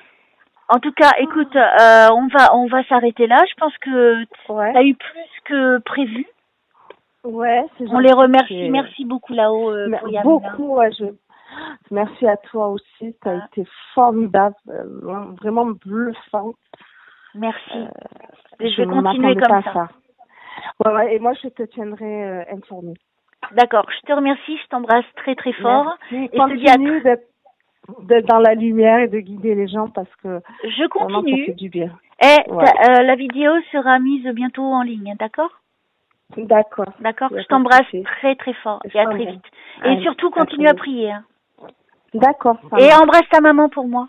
En tout cas, écoute, on va s'arrêter là. Je pense que tu as eu plus que prévu. Ouais, c'est gentil. On les remercie. Merci beaucoup là-haut pour Yamina. Beaucoup, merci à toi aussi. Tu as été formidable, vraiment bluffante. Merci. Je vais continuer comme ça. Ouais, et moi, je te tiendrai informée. D'accord, je te remercie, je t'embrasse très très fort. Merci. Et continue d'être dans la lumière et de guider les gens parce que je continue. Vraiment, ça fait du bien. Et la vidéo sera mise bientôt en ligne, d'accord? D'accord. Je t'embrasse très très fort et à très vite. Et surtout, continue à prier. Hein. D'accord. Et embrasse ta maman pour moi.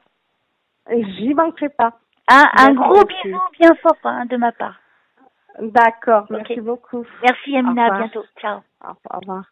J'y manquerai pas. Un gros bisou bien fort de ma part. D'accord, merci beaucoup. Merci Yamina, à bientôt. Ciao. Au revoir.